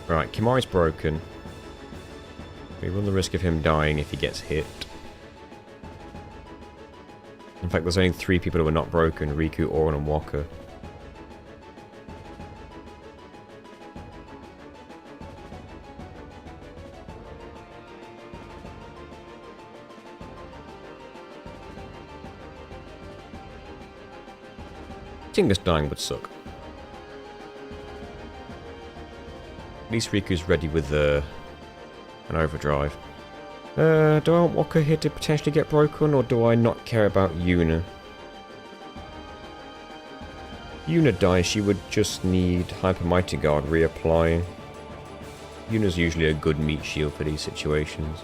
[SPEAKER 1] Right, Kimari's broken. We run the risk of him dying if he gets hit. In fact, there's only 3 people who are not broken. Riku, Orin, and Walker. Tingus dying would suck. At least Riku's ready with an overdrive. Do I want Walker here to potentially get broken, or do I not care about Yuna? Yuna dies, she would just need Hyper Mighty Guard reapplying. Yuna's usually a good meat shield for these situations.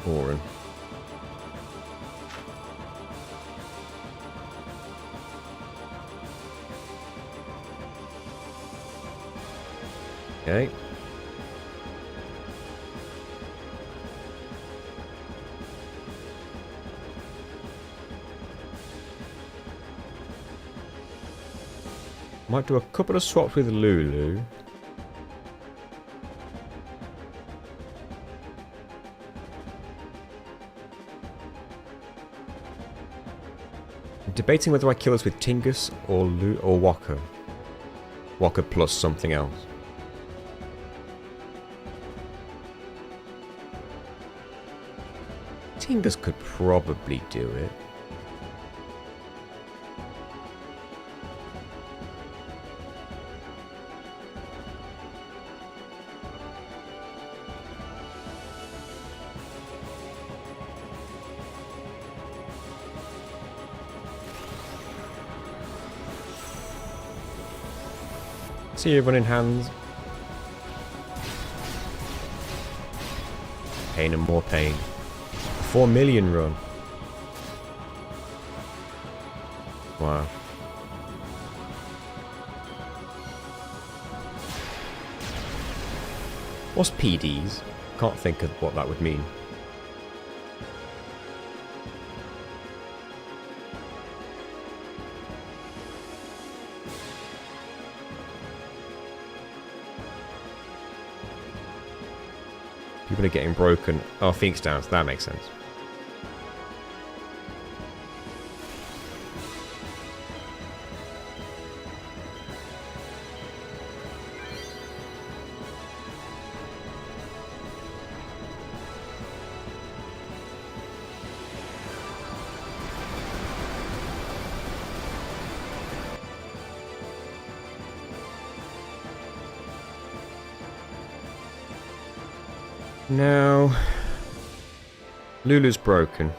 [SPEAKER 1] Orin. Okay. Might do a couple of swaps with Lulu. I'm debating whether I kill us with Tingus or Walker. Walker plus something else. Tingus could probably do it. See everyone in hands. Pain and more pain. 4 million run. Wow. What's PDs? Can't think of what that would mean. People are getting broken. Oh, Phoenix down, so that makes sense. Now, Lulu's broken.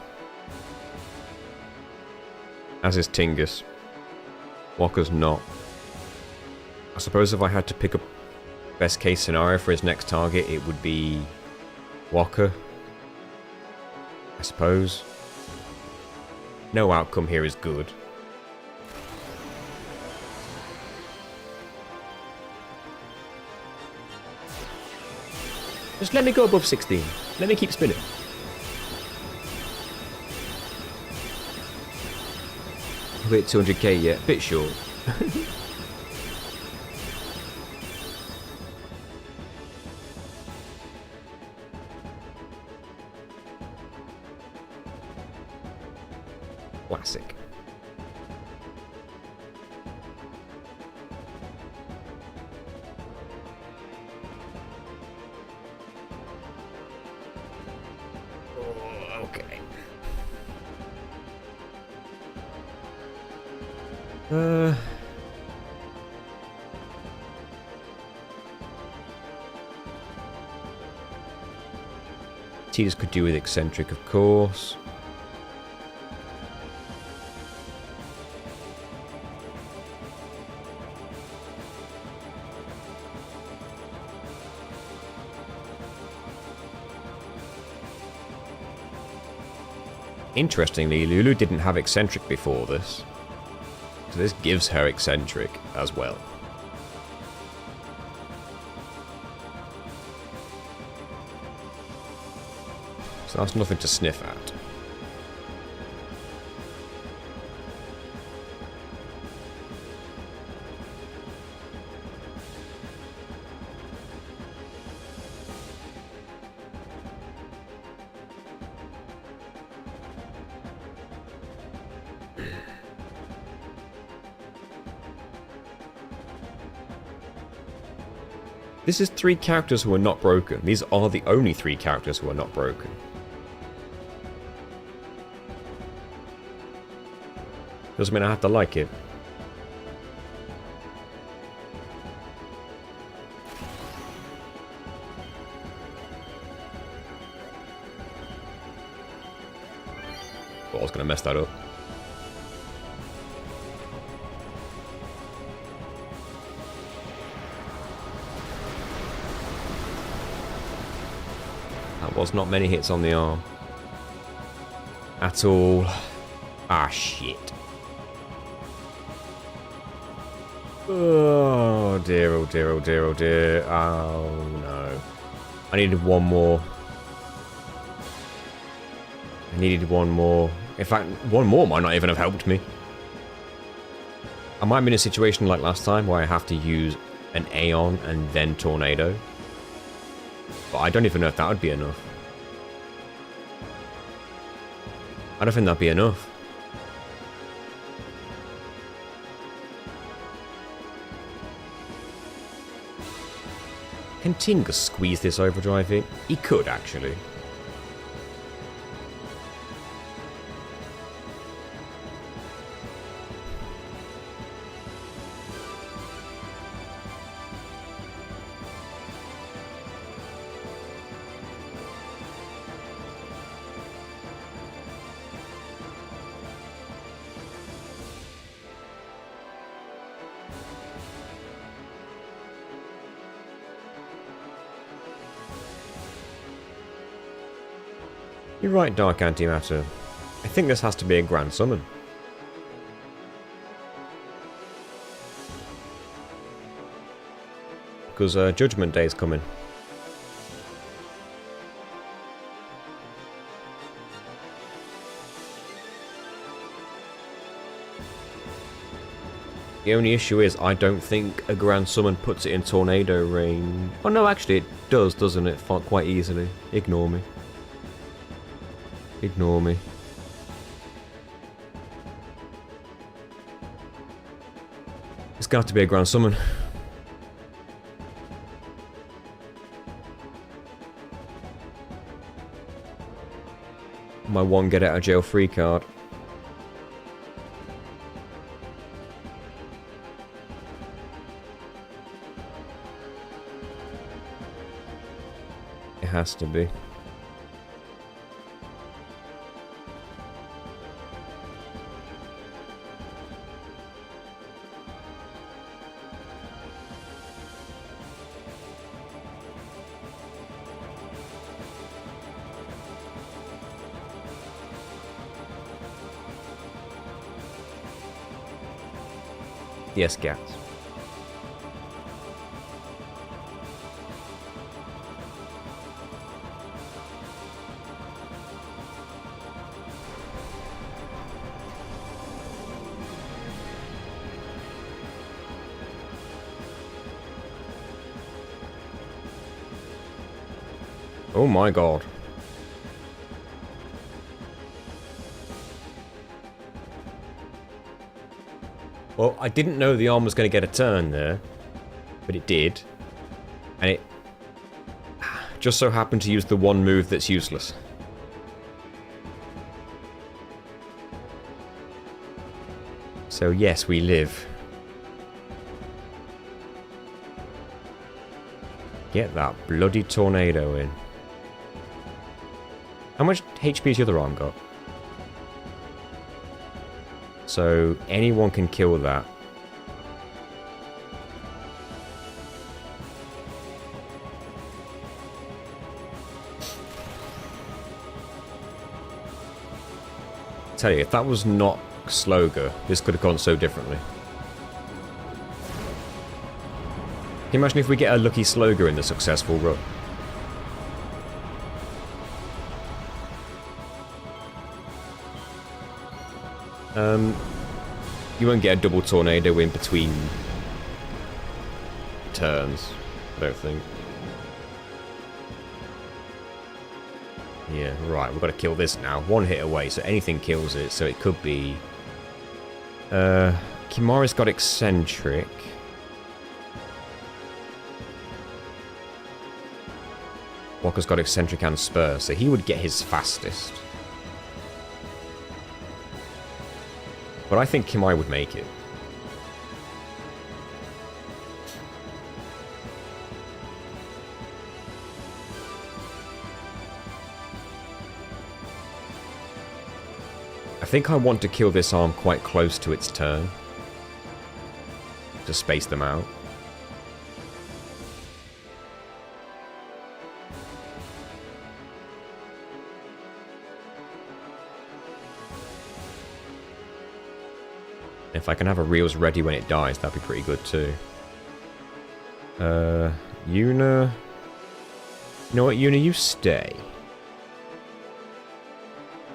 [SPEAKER 1] As is Tingus. Walker's not. I suppose if I had to pick a best case scenario for his next target, it would be Walker. I suppose. No outcome here is good. Just let me go above 16. Let me keep spinning. We're at 200k yet. Bit short. Classic. Okay. Tidus could do with eccentric, of course. Interestingly, Lulu didn't have eccentric before this, so this gives her eccentric as well. So that's nothing to sniff at. This is 3 characters who are not broken. These are the only 3 characters who are not broken. Doesn't mean I have to like it. Well, I was going to mess that up. That was not many hits on the arm. At all. Ah, shit. Oh dear, oh dear, oh dear, oh dear. Oh no. I needed one more. I needed one more. In fact, one more might not even have helped me. I might be in a situation like last time where I have to use an Aeon and then Tornado. But I don't even know if that would be enough. I don't think that'd be enough. Can Tinga squeeze this overdrive in? He could, actually. You're right, Dark Antimatter. I think this has to be a Grand Summon. Because Judgment Day is coming. The only issue is I don't think a Grand Summon puts it in Tornado range. Oh no, actually it does, doesn't it? Quite easily. Ignore me. Ignore me. It's got to be a Grand Summon. My one get out of jail free card. It has to be. Yes, Gats. Oh my god. Well, I didn't know the arm was going to get a turn there, but it did. And it just so happened to use the one move that's useless. So yes, we live. Get that bloody tornado in. How much HP has the other arm got? So anyone can kill that. Tell you, if that was not Sloga, this could have gone so differently. Can you imagine if we get a lucky Sloga in the successful run? You won't get a double tornado in between turns, I don't think. Yeah, right, we've got to kill this now. One hit away, so anything kills it, so it could be... Kimura's got Eccentric. Walker's got eccentric and spur, so he would get his fastest. But I think Kimai would make it. I think I want to kill this arm quite close to its turn. To space them out. If I can have a reels ready when it dies, that'd be pretty good too. Yuna... You know what, Yuna, you stay.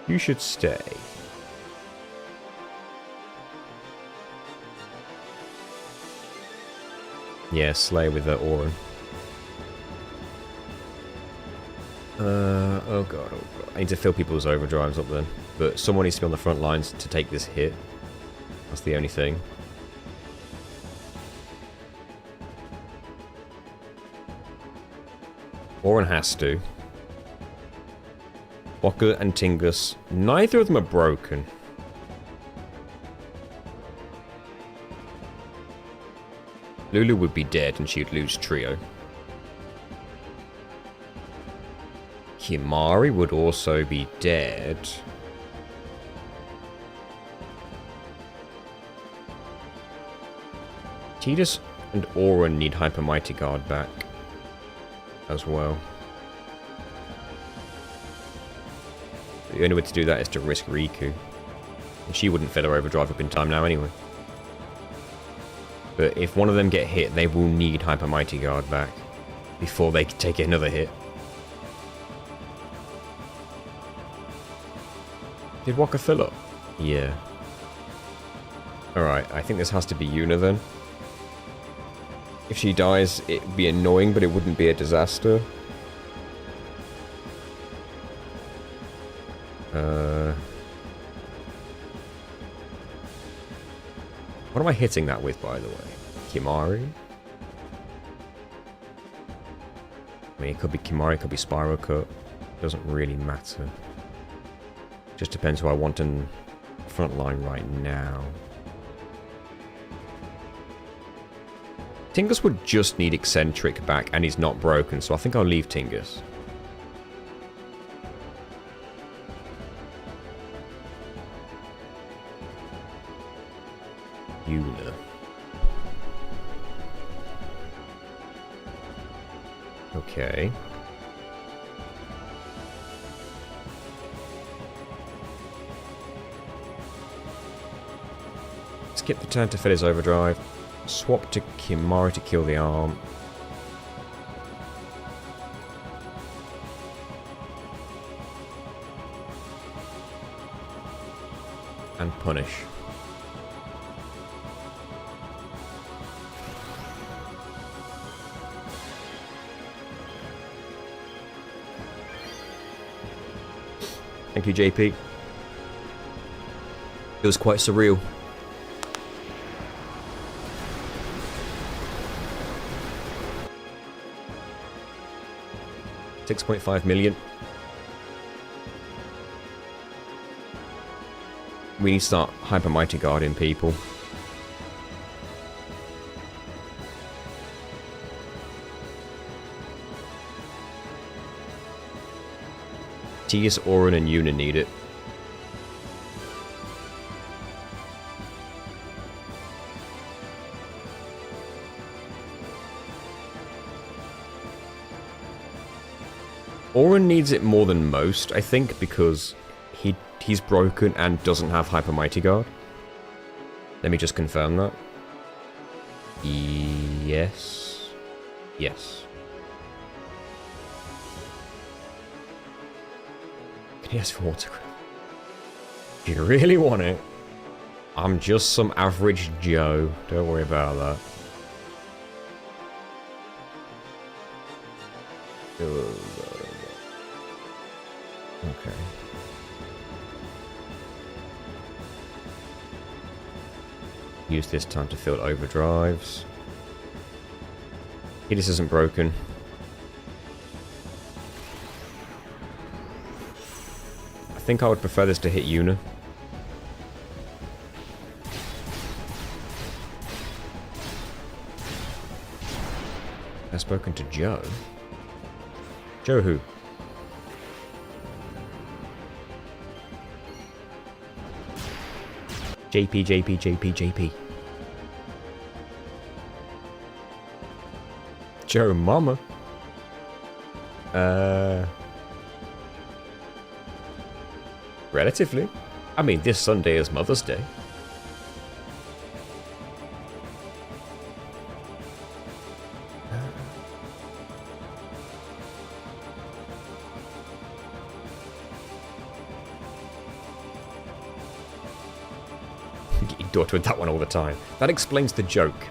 [SPEAKER 1] You should stay. Yeah, slay with the Auron. Oh god, oh god. I need to fill people's overdrives up then. But someone needs to be on the front lines to take this hit. That's the only thing. Auron has to. Waka and Tingus, neither of them are broken. Lulu would be dead and she'd lose trio. Kimari would also be dead. Tidus and Auron need Hyper Mighty Guard back as well. The only way to do that is to risk Riku. And she wouldn't fill her overdrive up in time now anyway. But if one of them get hit, they will need Hyper Mighty Guard back before they can take another hit. Did Waka fill up? Yeah. Alright, I think this has to be Yuna then. If she dies, it'd be annoying, but it wouldn't be a disaster. What am I hitting that with, by the way? Kimari? I mean, it could be Kimari, it could be Spiral Cut. Doesn't really matter. Just depends who I want in front line right now. Tingus would just need Eccentric back, and he's not broken, so I think I'll leave Tingus. Yuna. Okay. Skip the turn to fill his overdrive. Swap to Kimari to kill the arm. And punish. Thank you, JP. It was quite surreal. $6.5 million. We need to start Hyper Mighty Guarding people. Tidus, Auron, and Yuna need it. Auron needs it more than most, I think, because he's broken and doesn't have Hyper Mighty Guard. Let me just confirm that. Yes. Yes. Yes, for Watercraft. If you really want it, I'm just some average Joe. Don't worry about that. Okay. Use this time to fill overdrives. This isn't broken. think I would prefer this to hit Yuna. I've spoken to Joe. Joe who? JP. Joe Mama? Relatively. I mean, this Sunday is Mother's Day. Get your daughter with that one all the time. That explains the joke.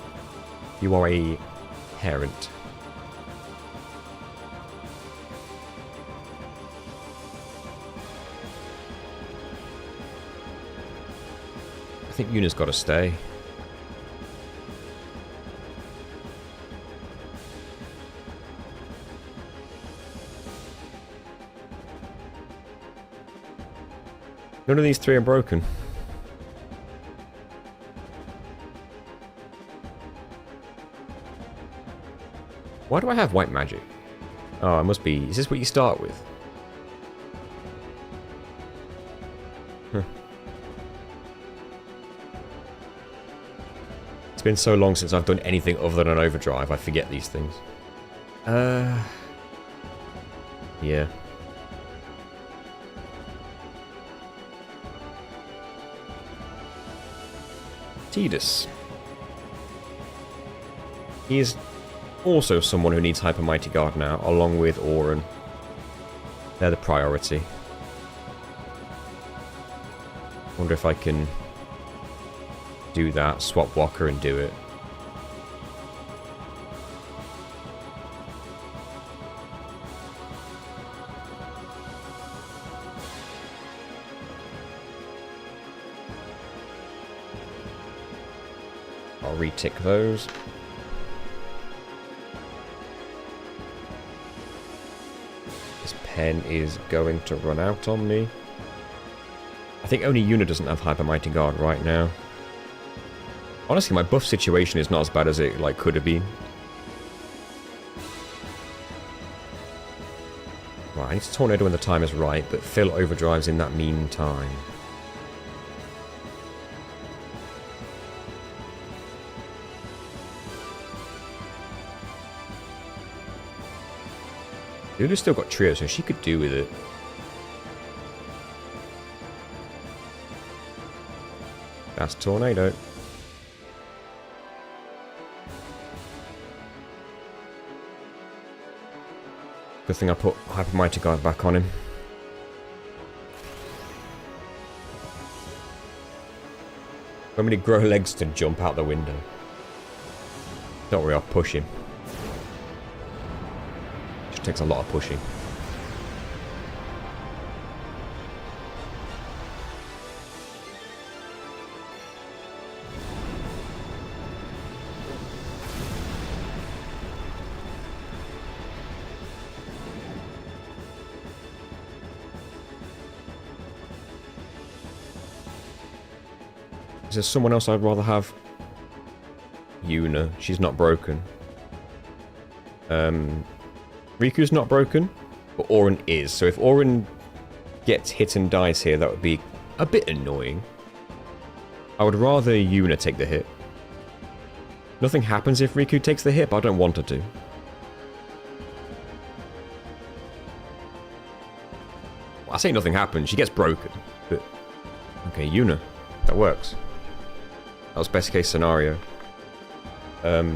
[SPEAKER 1] You are a parent. I think Yuna's got to stay. None of these three are broken. Why do I have white magic? Oh, it must be... Is this what you start with? Huh. It's been so long since I've done anything other than an overdrive, I forget these things. Yeah. Tidus. He is also someone who needs Hyper Mighty Guard now, along with Auron. They're the priority. Wonder if I can do that, swap Walker and do it. I'll retick those. This pen is going to run out on me. I think only Yuna doesn't have Hyper Mighty Guard right now. Honestly, my buff situation is not as bad as it could have been. Right, I need to Tornado when the time is right, but Phil overdrives in that meantime. Luna's still got Trio, so she could do with it. That's Tornado. Good thing I put Hyper Mighty Guard back on him. I'm going to grow legs to jump out the window. Don't worry, I'll push him. Just takes a lot of pushing. Is there someone else I'd rather have? Yuna. She's not broken. Riku's not broken, but Auron is. So if Auron gets hit and dies here, that would be a bit annoying. I would rather Yuna take the hit. Nothing happens if Riku takes the hit, but I don't want her to. Well, I say nothing happens. She gets broken. But okay, Yuna. That works. That was best case scenario. That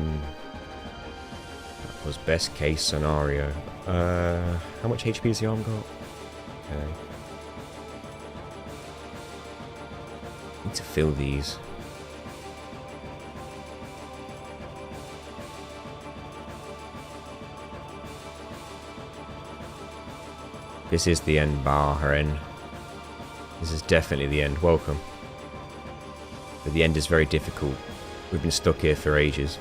[SPEAKER 1] was best case scenario. How much HP has the arm got? Okay. Need to fill these. This is the end, Bahrain. This is definitely the end. Welcome. But the end is very difficult. We've been stuck here for ages.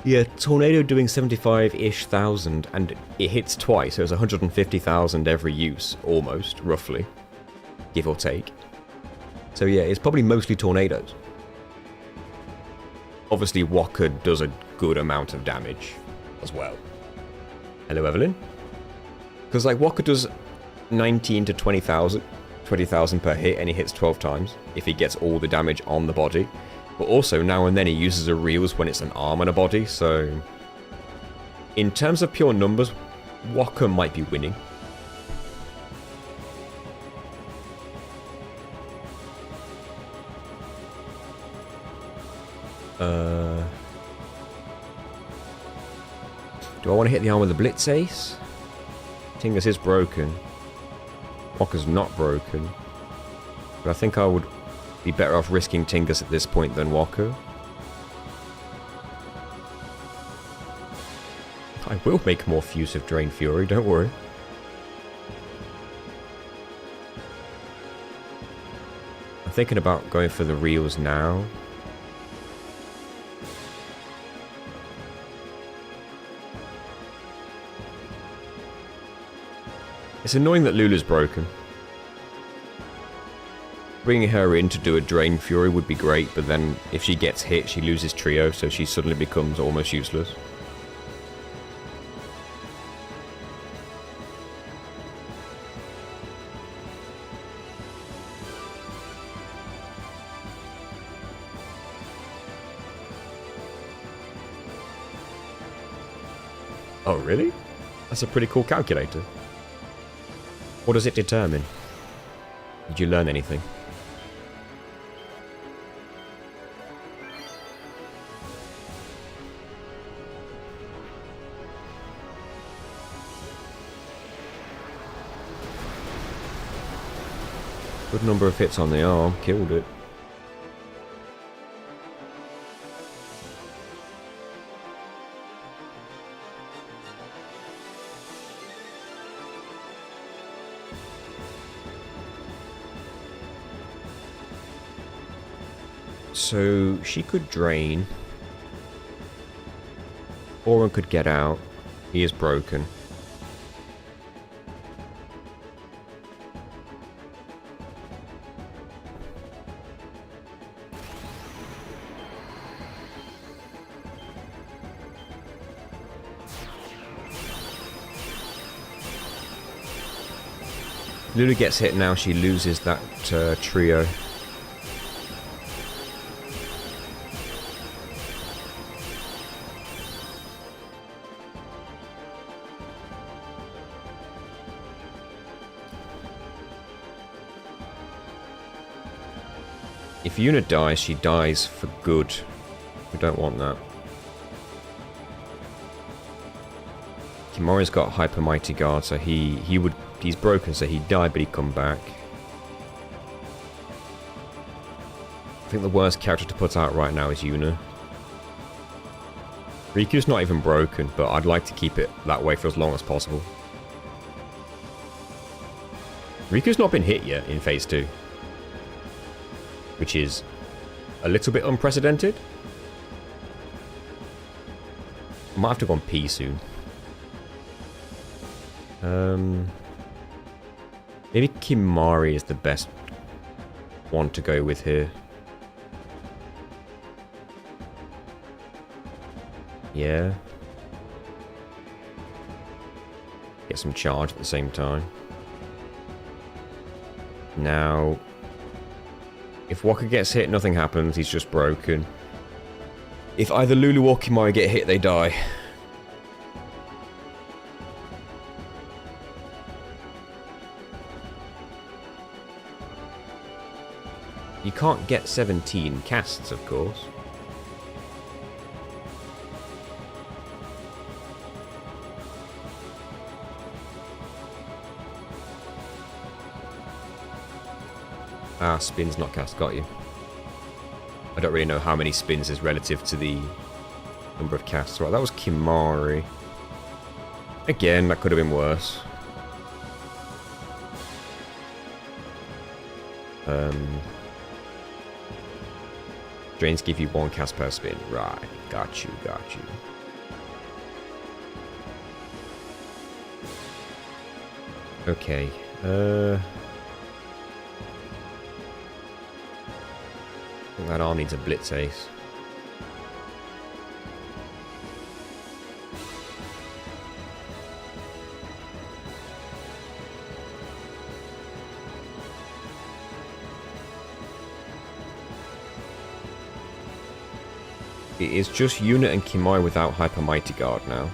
[SPEAKER 1] Yeah, Tornado doing 75-ish thousand, and it hits twice, so it's 150,000 every use, almost, roughly. Give or take. So yeah, it's probably mostly tornadoes. Obviously, Walker does a good amount of damage as well. Hello, Evelyn. Because, like, Walker does 19 to 20,000 per hit, and he hits 12 times if he gets all the damage on the body. But also, now and then, he uses a reels when it's an arm and a body, so... In terms of pure numbers, Walker might be winning. Do I want to hit the arm with the Blitz Ace? Tingus is broken. Walker's not broken. But I think I would be better off risking Tingus at this point than Walker. I will make more use of Drain Fury, don't worry. I'm thinking about going for the reels now. It's annoying that Lulu's broken. Bringing her in to do a Drain Fury would be great, but then if she gets hit, she loses Trio, so she suddenly becomes almost useless. Oh, really? That's a pretty cool calculator. What does it determine? Did you learn anything? Good number of hits on the arm, killed it. So she could drain. Oren could get out. He is broken. Lulu gets hit now, she loses that trio. If Yuna dies, she dies for good. We don't want that. Kimori's got Hyper Mighty Guard, so he's broken, so he died, but he'd come back. I think the worst character to put out right now is Yuna. Riku's not even broken, but I'd like to keep it that way for as long as possible. Riku's not been hit yet in Phase 2. Which is a little bit unprecedented. I might have to go on P soon. Maybe Kimari is the best one to go with here. Yeah. Get some charge at the same time. Now, if Walker gets hit, nothing happens. He's just broken. If either Lulu or Kimari get hit, they die. You can't get 17 casts, of course. Ah, spins not cast, got you. I don't really know how many spins is relative to the number of casts. Right, that was Kimari. Again, that could have been worse. Drains give you 1 cast per spin. Right, got you, got you. Okay. I think that arm needs a blitz ace. It is just Unit and Kimai without Hyper Mighty Guard now.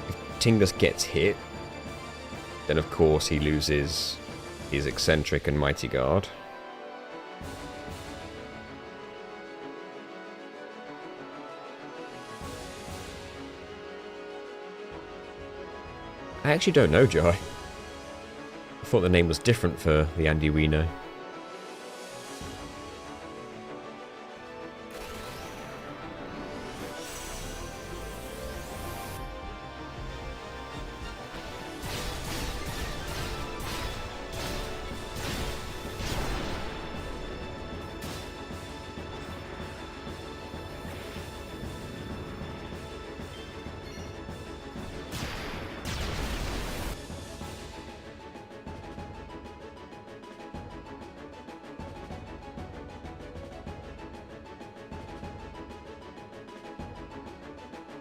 [SPEAKER 1] If Tingus gets hit, then of course he loses his Eccentric and Mighty Guard. I actually don't know, Jai. I thought the name was different for the Andy we know.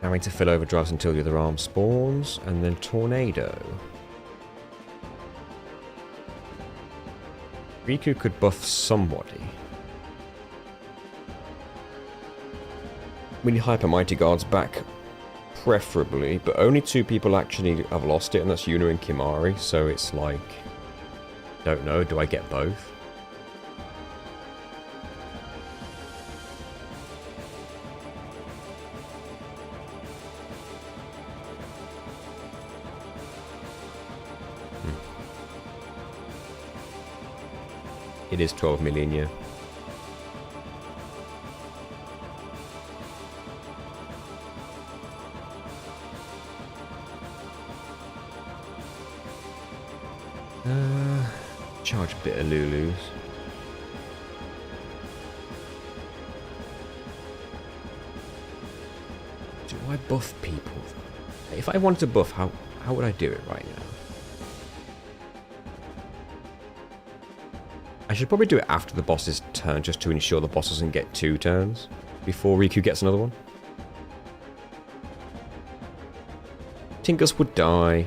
[SPEAKER 1] Now we need to fill overdrives until the other arm spawns, and then Tornado. Riku could buff somebody. We need Hyper Mighty Guards back, preferably, but only 2 people actually have lost it, and that's Yuna and Kimari, so it's like... Don't know, do I get both? It is 12 million, yeah. Charge a bit of Lulu's. Do I buff people? If I wanted to buff, how would I do it right now? I should probably do it after the boss's turn, just to ensure the boss doesn't get 2 turns before Riku gets another one. Tingus would die.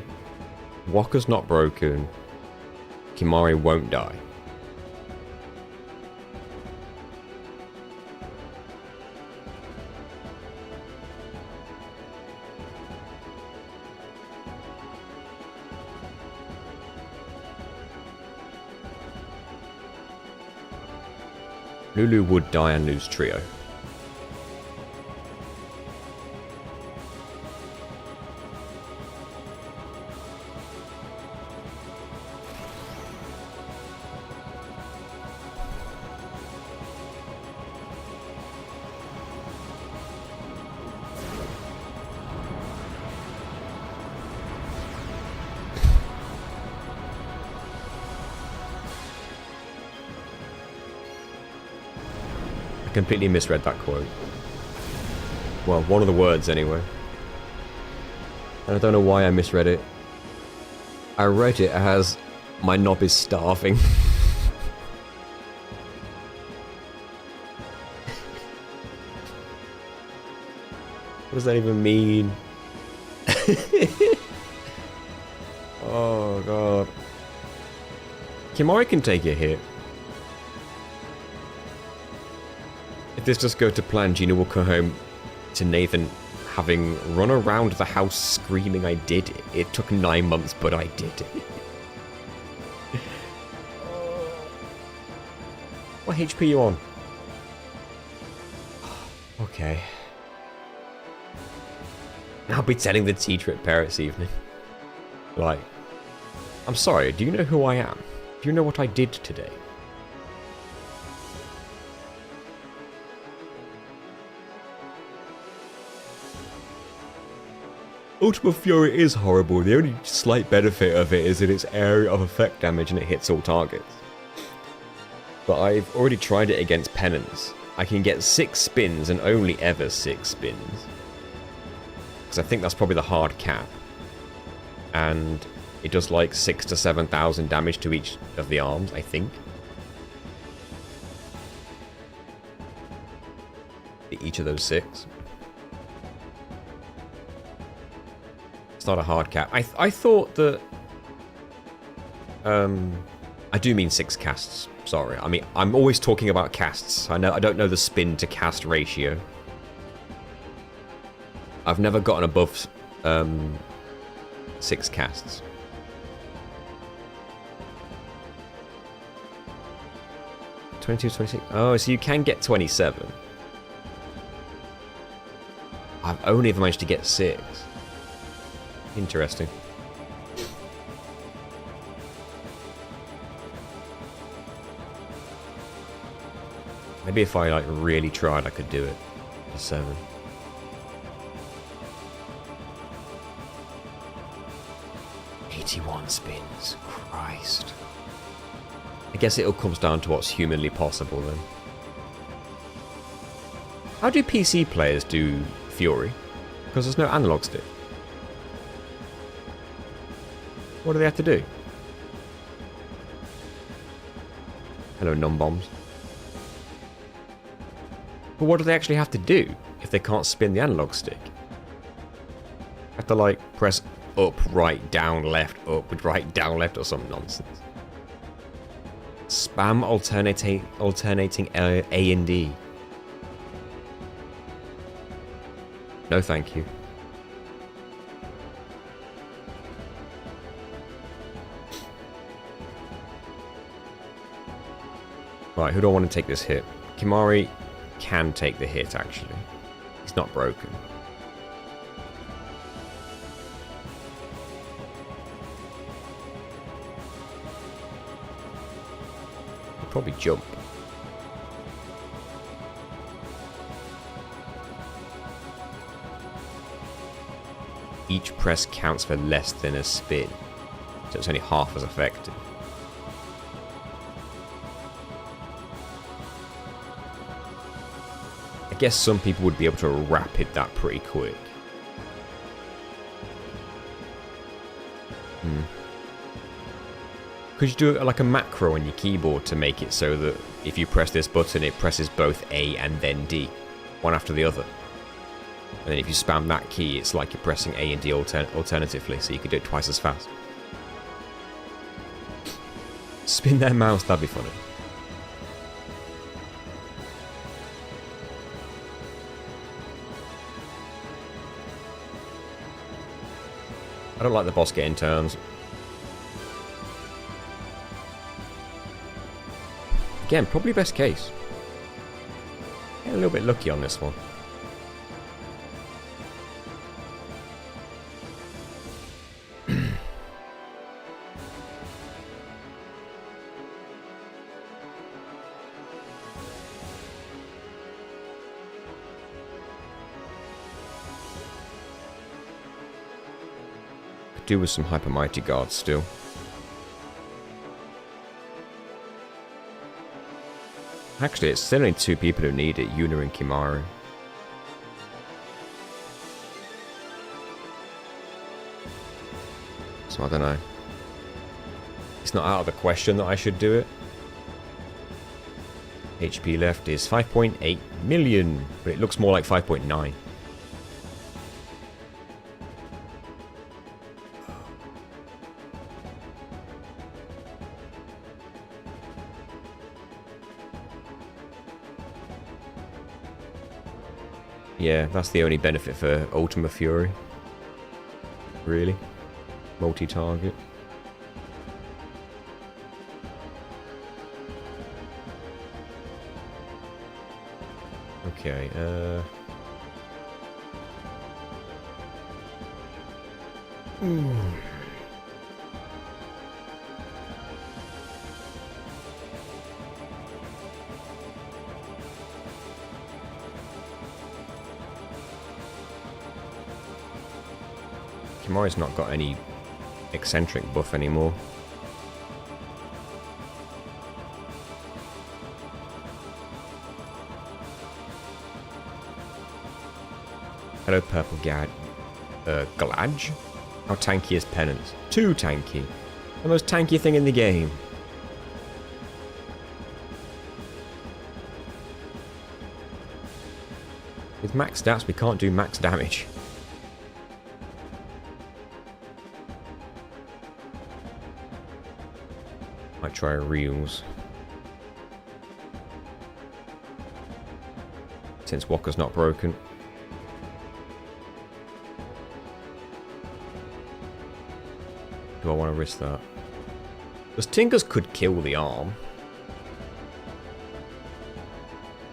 [SPEAKER 1] Wakka's not broken. Kimari won't die. Lulu would die and lose trio. Completely misread that quote. Well, one of the words anyway. And I don't know why I misread it. I read it as, my knob is starving. What does that even mean? Oh god. Kimari can take a hit. If this does go to plan, Gina will come home to Nathan having run around the house screaming, I did it. It took 9 months, but I did it. What HP are you on? Okay. I'll be telling the teacher at parents' evening. Like, I'm sorry, do you know who I am? Do you know what I did today? Ultimate Fury is horrible. The only slight benefit of it is that it's area of effect damage and it hits all targets. But I've already tried it against Penance. I can get 6 spins and only ever 6 spins. Because I think that's probably the hard cap. And it does like 6,000 to 7,000 damage to each of the arms, I think. Each of those 6. It's not a hard cap. I thought that... I do mean 6 casts. Sorry. I mean, I'm always talking about casts. I don't know the spin to cast ratio. I've never gotten above 6 casts. (22, 26). Oh, so you can get 27. I've only ever managed to get 6. Interesting. Maybe if I like really tried, I could do it to 7. (81 spins. Christ. I guess it all comes down to what's humanly possible then. How do PC players do Fury? Because there's no analog stick. What do they have to do? Hello, non-bombs. But what do they actually have to do if they can't spin the analog stick? Have to like press up, right, down, left, up, right, down, left, or some nonsense. Spam alternating A and D. No, thank you. Right, who do I want to take this hit? Kimari can take the hit, actually. He's not broken. He'll probably jump. Each press counts for less than a spin, so it's only half as effective. I guess some people would be able to rapid that pretty quick. Could you do it like a macro on your keyboard to make it so that if you press this button, it presses both A and then D, one after the other? And then if you spam that key, it's like you're pressing A and D alternatively, so you could do it twice as fast. Spin their mouse, that'd be funny. I don't like the boss getting turns. Again, probably best case. Get a little bit lucky on this one. Could do with some Hyper Mighty Guards still. Actually, it's still only 2 people who need it, Yuna and Kimari. So I don't know. It's not out of the question that I should do it. HP left is 5.8 million, but it looks more like 5.9. Yeah, that's the only benefit for Ultima Fury. Really? Multi-target. Okay, Kimari's not got any eccentric buff anymore. Hello, Purple Gad. Glad? How tanky is Penance? Too tanky. The most tanky thing in the game. With max stats, we can't do max damage. Might try reels. Since Walker's not broken. Do I want to risk that? Because Tinkers could kill the arm.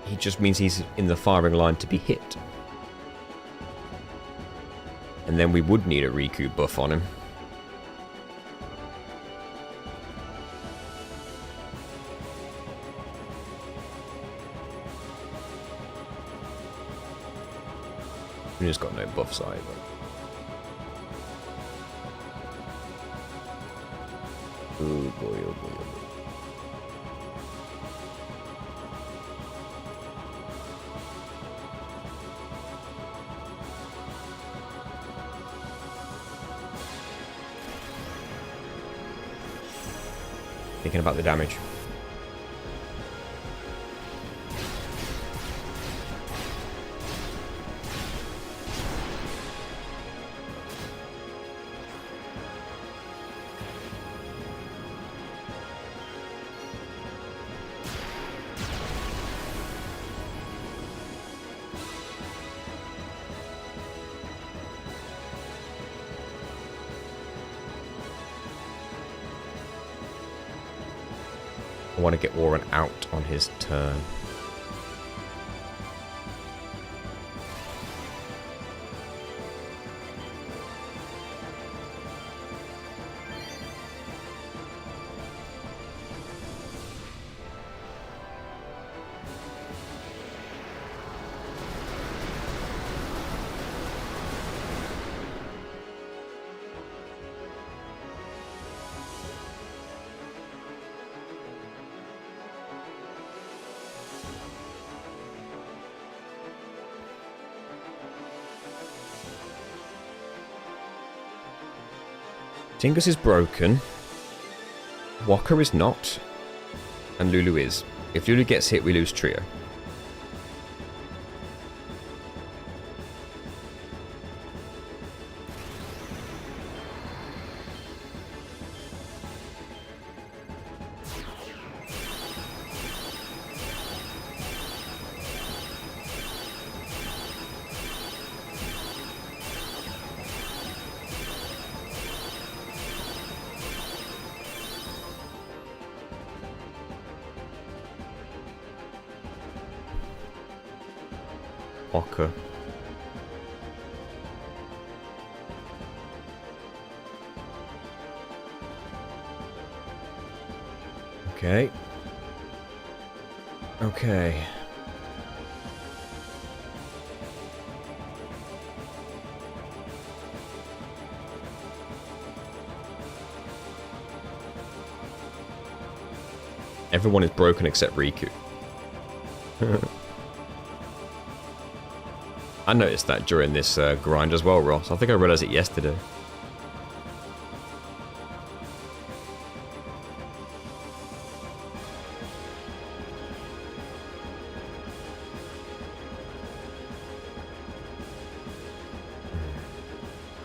[SPEAKER 1] He just means he's in the firing line to be hit. And then we would need a Riku buff on him. He's got no buffs either. Oh boy, oh boy, oh boy. Thinking about the damage. I want to get Warren out on his turn. Tingus is broken. Walker is not. And Lulu is. If Lulu gets hit, we lose trio. Walker. Okay. Okay. Everyone is broken except Riku. I noticed that during this grind as well, Ross. I think I realized it yesterday.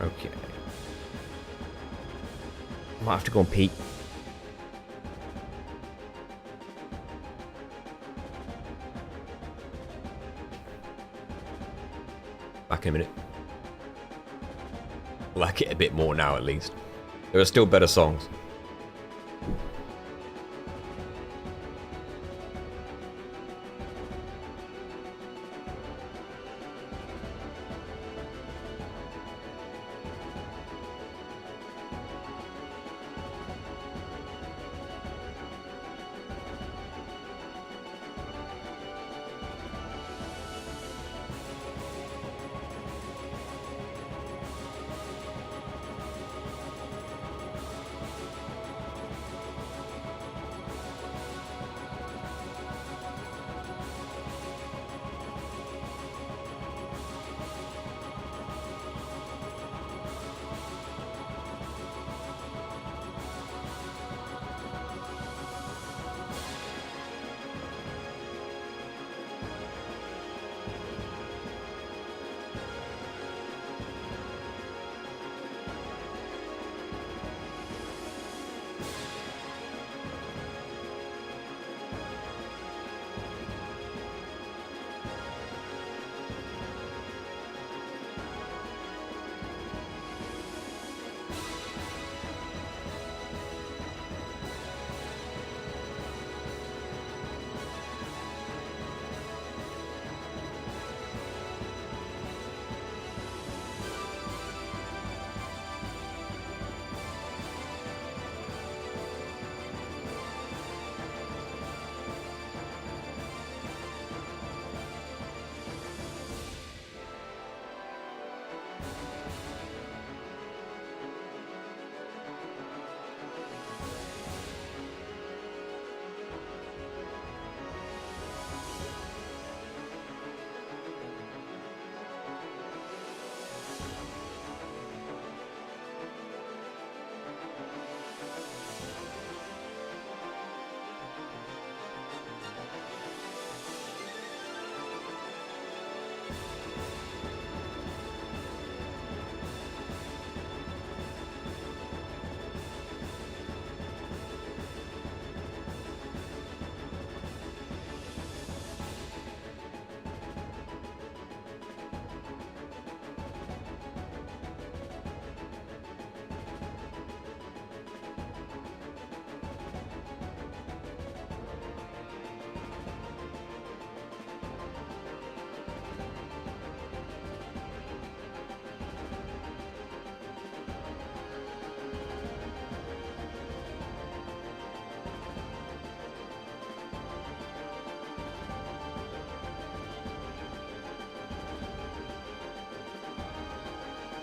[SPEAKER 1] Okay. Might have to go and peek. Back in a minute. I like it a bit more now, at least. There are still better songs.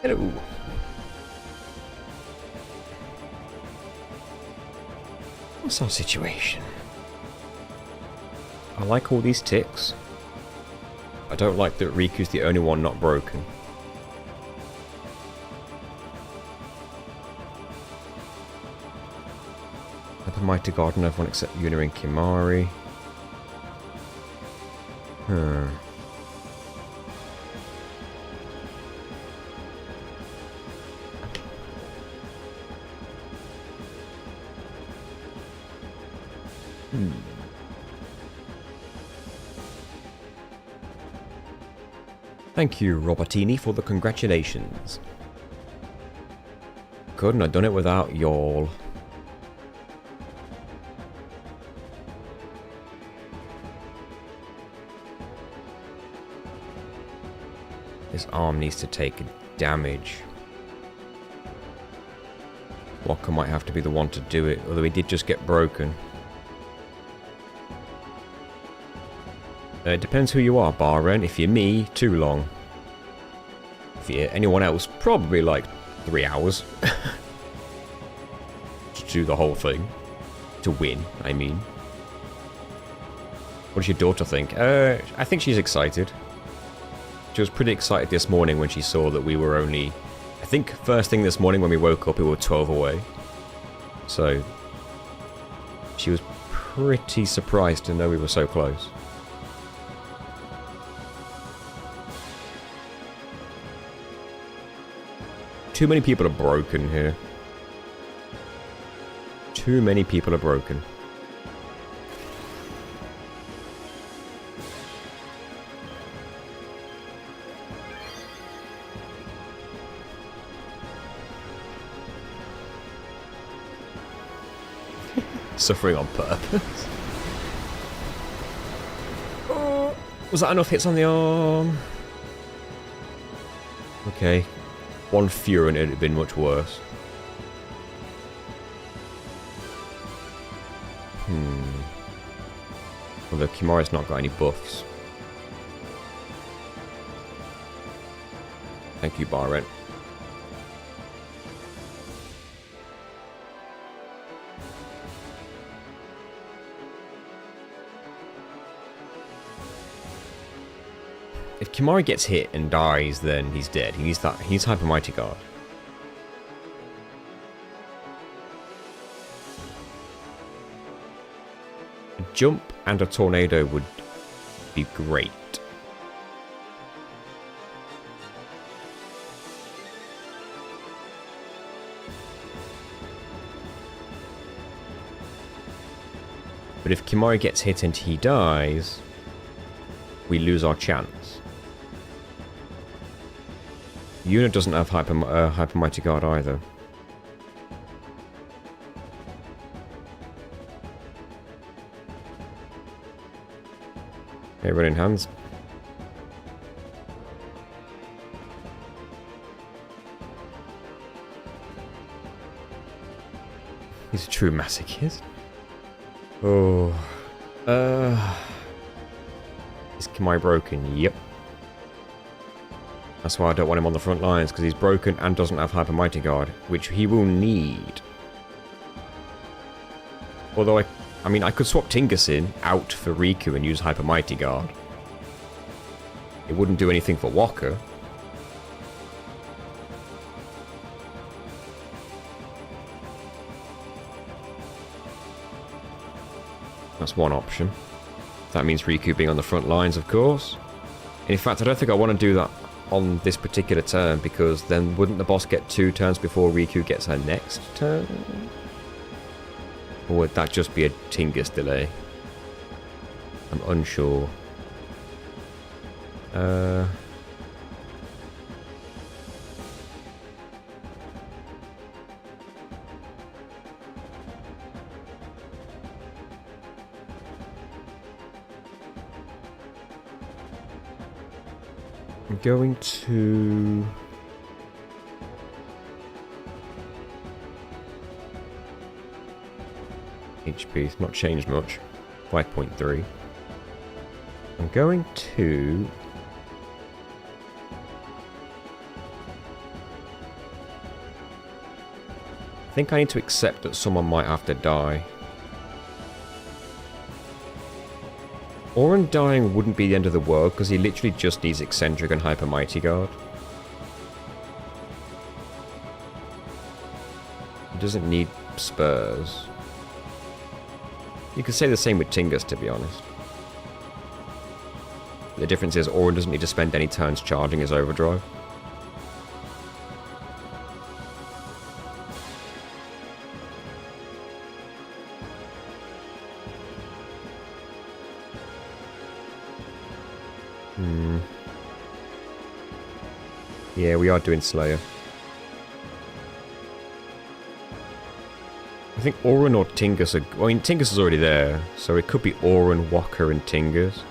[SPEAKER 1] Hello. What's our situation? I like all these ticks. I don't like that Riku's the only one not broken. Mighty Garden, everyone except Yuna and Kimari. Hmm. Thank you, Robertini, for the congratulations. Couldn't have done it without y'all. This arm needs to take damage. Walker might have to be the one to do it, although he did just get broken. It depends who you are, Baren. If you're me, too long. If you're anyone else, probably like 3 hours. To do the whole thing. To win, I mean. What does your daughter think? I think she's excited. She was pretty excited this morning when she saw that we were only... I think first thing this morning when we woke up, we were 12 away. So... she was pretty surprised to know we were so close. Too many people are broken here. Too many people are broken. Suffering on purpose. Oh, was that enough hits on the arm? Okay. One fewer and it would have been much worse. Although Kimari's not got any buffs. Thank you, Baren. If Kimari gets hit and dies, then he's dead. He needs that. He needs Hyper Mighty Guard. A jump and a tornado would be great. But if Kimari gets hit and he dies, we lose our chance. Yuna doesn't have Hyper Mighty Guard either. Okay, running hands. He's a true masochist. Oh. Is Kimai broken? Yep. That's why I don't want him on the front lines, because he's broken and doesn't have Hyper Mighty Guard, which he will need. Although I mean, I could swap Tinkersin out for Riku and use Hyper Mighty Guard. It wouldn't do anything for Walker. That's one option. That means Riku being on the front lines, of course. In fact, I don't think I want to do that on this particular turn, because then wouldn't the boss get 2 turns before Riku gets her next turn? Or would that just be a Tingus delay? I'm unsure. I'm going to... HP, it's not changed much. 5.3. I'm going to... I think I need to accept that someone might have to die. Orin dying wouldn't be the end of the world, because he literally just needs Eccentric and Hyper Mighty Guard. He doesn't need Spurs. You could say the same with Tingus, to be honest. The difference is Orin doesn't need to spend any turns charging his Overdrive. Yeah, we are doing Slayer. I think Orin or Tingus are... I mean, Tingus is already there, so it could be Orin, Walker, and Tingus.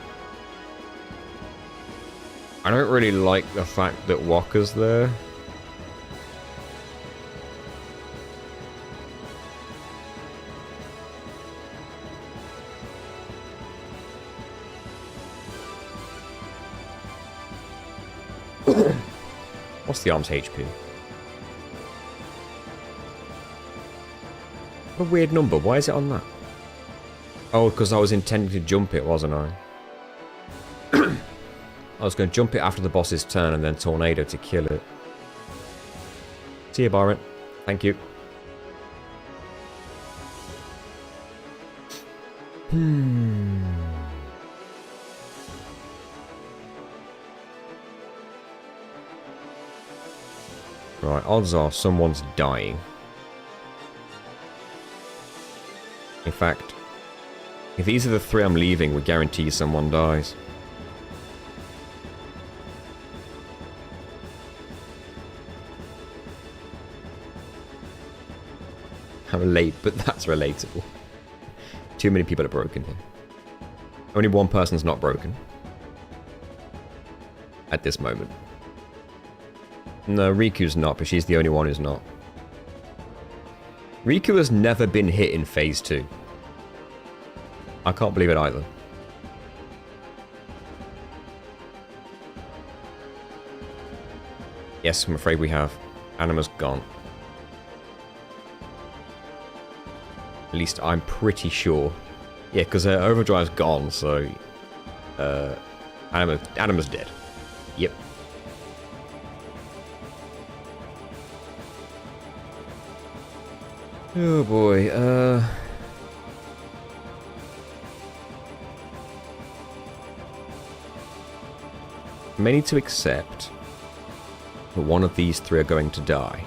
[SPEAKER 1] I don't really like the fact that Walker's there. What's the arm's HP? What a weird number. Why is it on that? Oh, because I was intending to jump it, wasn't I? I was going to jump it after the boss's turn and then Tornado to kill it. See you, Byron. Thank you. Right, odds are someone's dying. In fact, if these are the three I'm leaving, we guarantee someone dies. I'm late, but that's relatable. Too many people are broken here. Only one person's not broken. At this moment. No, Riku's not, but she's the only one who's not. Riku has never been hit in Phase 2. I can't believe it either. Yes, I'm afraid we have. Anima's gone. At least I'm pretty sure. Yeah, because Overdrive's gone, so... Anima's dead. Yep. Oh boy, I may need to accept that one of these three are going to die.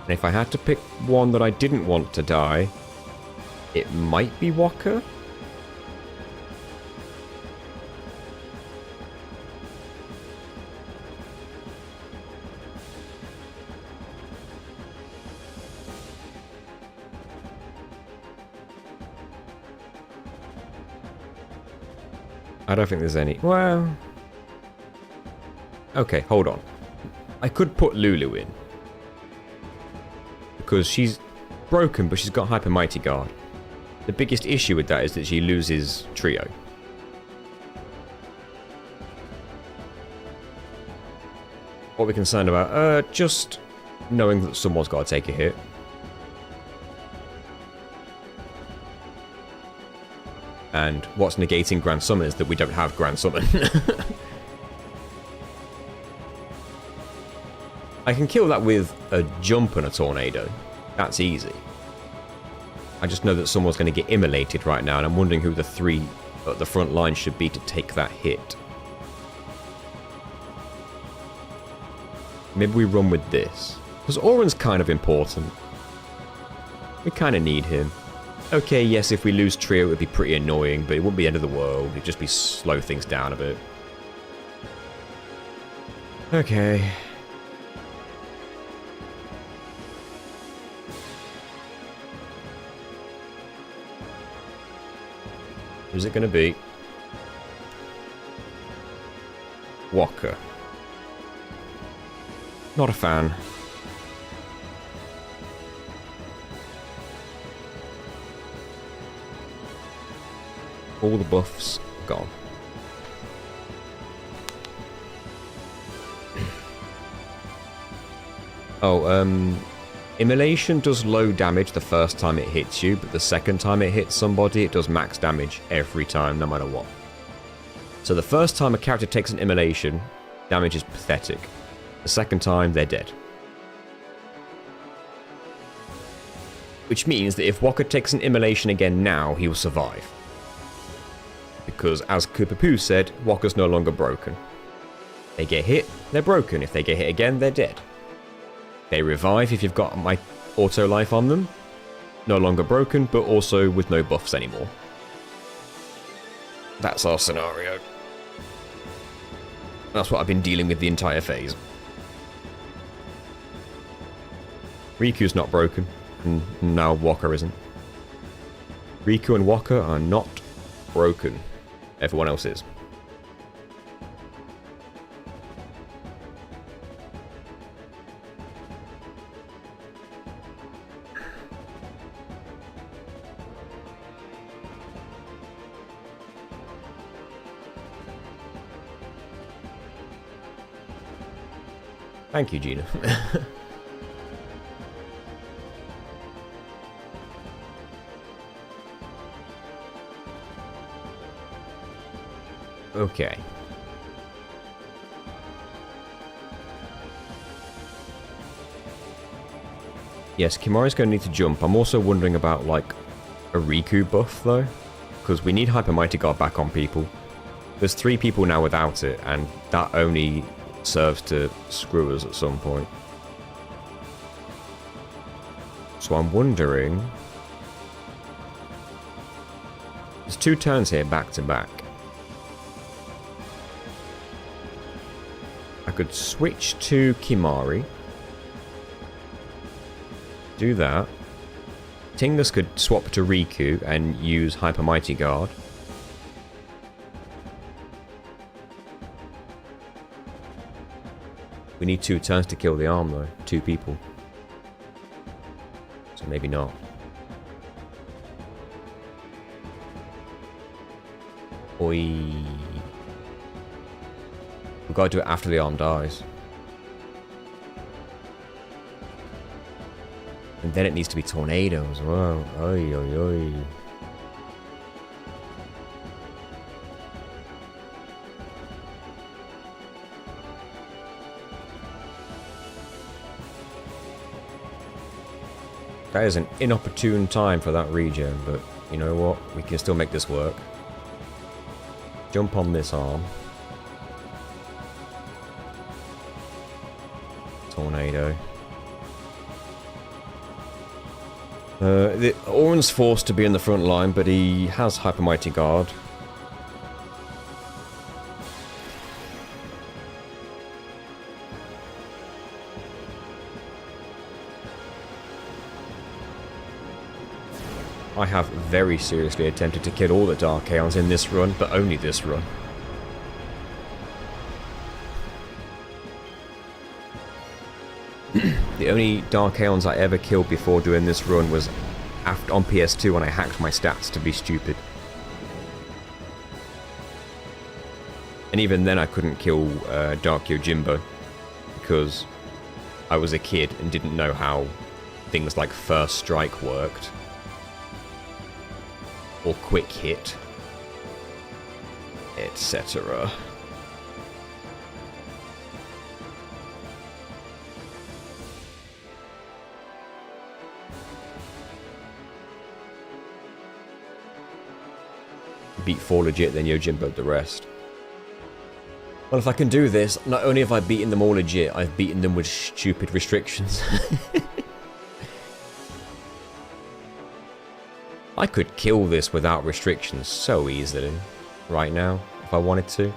[SPEAKER 1] And if I had to pick one that I didn't want to die, it might be Walker? I don't think there's any... Well... Okay, hold on. I could put Lulu in. Because she's broken, but she's got Hyper Mighty Guard. The biggest issue with that is that she loses Trio. What are we concerned about? Just knowing that someone's got to take a hit. And what's negating Grand Summon is that we don't have Grand Summon. I can kill that with a jump and a tornado. That's easy. I just know that someone's going to get immolated right now, and I'm wondering who the three at the front line should be to take that hit. Maybe we run with this. Because Orin's kind of important. We kind of need him. Okay, yes, if we lose Trio, it would be pretty annoying, but it wouldn't be the end of the world. It'd just be slow things down a bit. Okay. Who's it going to be? Walker. Not a fan. All the buffs gone. Oh, Immolation does low damage the first time it hits you, but the second time it hits somebody, it does max damage every time, no matter what. So the first time a character takes an Immolation, damage is pathetic. The second time, they're dead. Which means that if Walker takes an Immolation again now, he will survive. Because, as Koopa Poo said, Walker's no longer broken. They get hit, they're broken. If they get hit again, they're dead. They revive if you've got my auto life on them. No longer broken, but also with no buffs anymore. That's our scenario. That's what I've been dealing with the entire phase. Riku's not broken, and now Walker isn't. Riku and Walker are not broken. Everyone else is. Thank you, Gina. Okay. Yes, Kimari's going to need to jump. I'm also wondering about, like, a Riku buff, though. Because we need Hyper Mighty Guard back on people. There's 3 people now without it, and that only serves to screw us at some point. So I'm wondering... There's 2 turns here back to back. I could switch to Kimari. Do that. Tingus could swap to Riku and use Hyper Mighty Guard. We need 2 turns to kill the arm, though. 2 people. So maybe not. Oi. We've got to do it after the arm dies. And then it needs to be Tornado as well. Oi, oi, oi. That is an inopportune time for that regen, but you know what? We can still make this work. Jump on this arm. Tornado. Orin's forced to be in the front line, but he has Hyper Mighty Guard. I have very seriously attempted to kill all the Dark Aeons in this run, but only this run. The only Dark Aeons I ever killed before doing this run was after, on PS2 when I hacked my stats to be stupid. And even then I couldn't kill Dark Yojimbo because I was a kid and didn't know how things like First Strike worked. Or Quick Hit. Etc. Beat 4 legit, then Yojimbo the rest. Well, if I can do this, not only have I beaten them all legit, I've beaten them with stupid restrictions. I could kill this without restrictions so easily, right now, if I wanted to.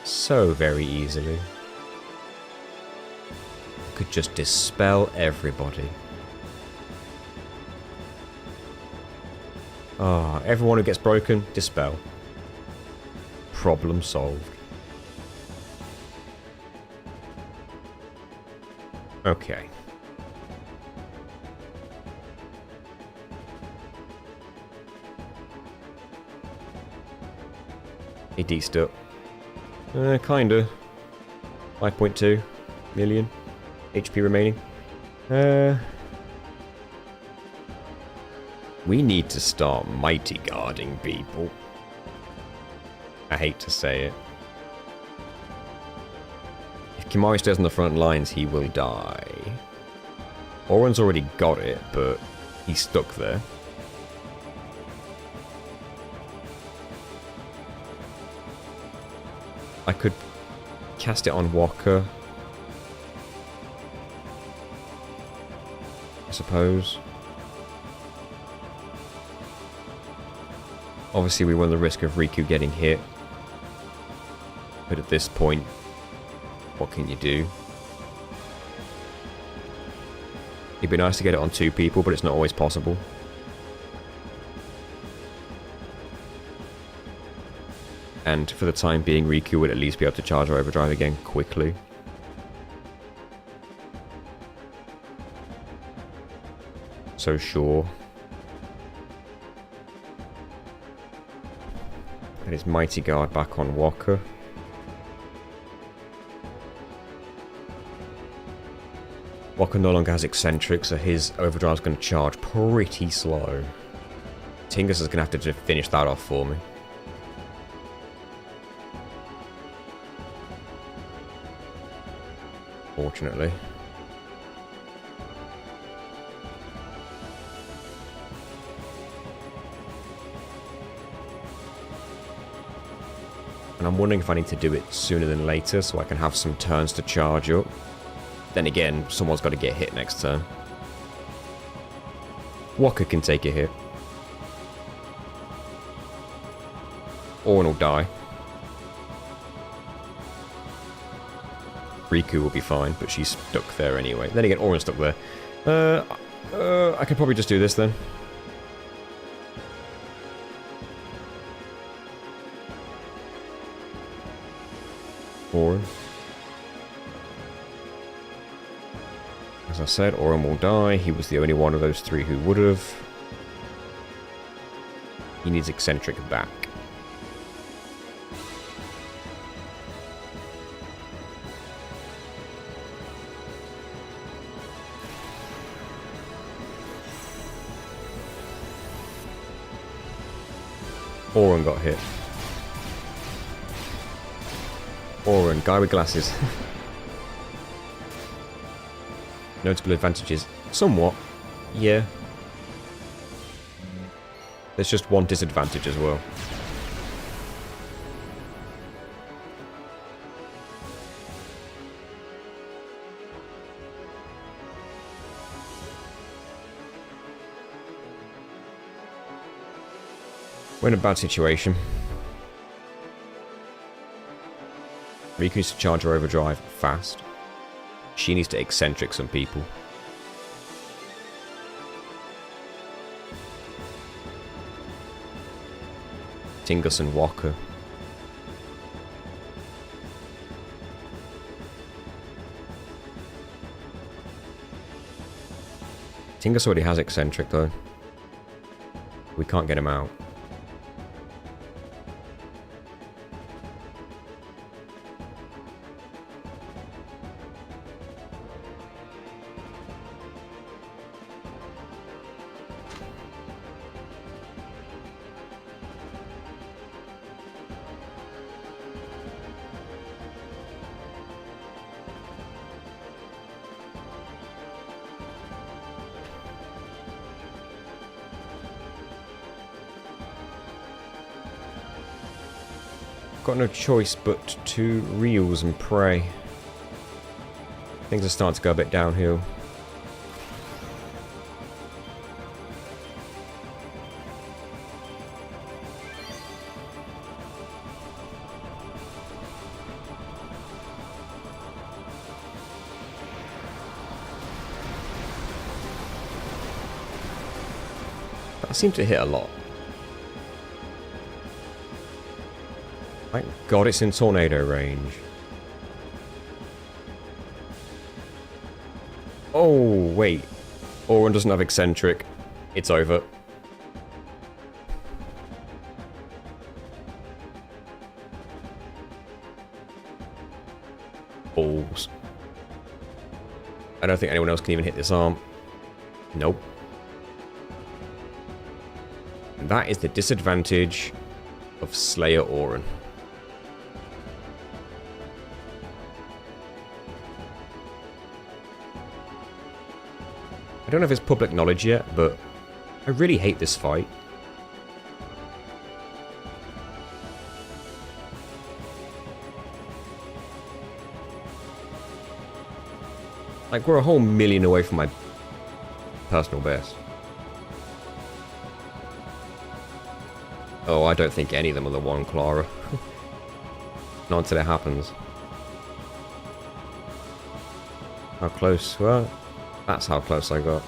[SPEAKER 1] So very easily. I could just dispel everybody. Ah, everyone who gets broken, dispel. Problem solved. Okay. He deced up. Kinda. 5.2 million. HP remaining. We need to start mighty guarding people. I hate to say it. If Kimari stays on the front lines, he will die. Oren's already got it, but he's stuck there. I could cast it on Walker, I suppose. Obviously we run the risk of Riku getting hit, but at this point, what can you do? It'd be nice to get it on 2 people, but it's not always possible. And for the time being, Riku would at least be able to charge her Overdrive again quickly. So sure. And his Mighty Guard back on Walker. Walker no longer has Eccentric, so his Overdrive's going to charge pretty slow. Tingus is going to have to just finish that off for me. Fortunately. And I'm wondering if I need to do it sooner than later so I can have some turns to charge up. Then again, someone's got to get hit next turn. Walker can take a hit. Oren will die. Riku will be fine, but she's stuck there anyway. Then again, Oren's stuck there. I could probably just do this then. Oren. As I said, Oren will die. He was the only one of those 3 who would have. He needs Eccentric back. Oren got hit. Oren, guy with glasses. Notable advantages. Somewhat. Yeah. There's just one disadvantage as well. We're in a bad situation. Riku needs to charge her Overdrive fast. She needs to Eccentric some people. Tingus and Walker. Tingus already has Eccentric though. We can't get him out. Got no choice but to reels and pray. Things are starting to go a bit downhill. That seemed to hit a lot. Thank God it's in tornado range. Oh, wait. Oren doesn't have Eccentric. It's over. Balls. I don't think anyone else can even hit this arm. Nope. And that is the disadvantage of Slayer Auron. I don't know if it's public knowledge yet, but I really hate this fight. Like, we're a whole million away from my personal best. Oh, I don't think any of them are the one, Clara. Not until it happens. How close? Well, that's how close I got.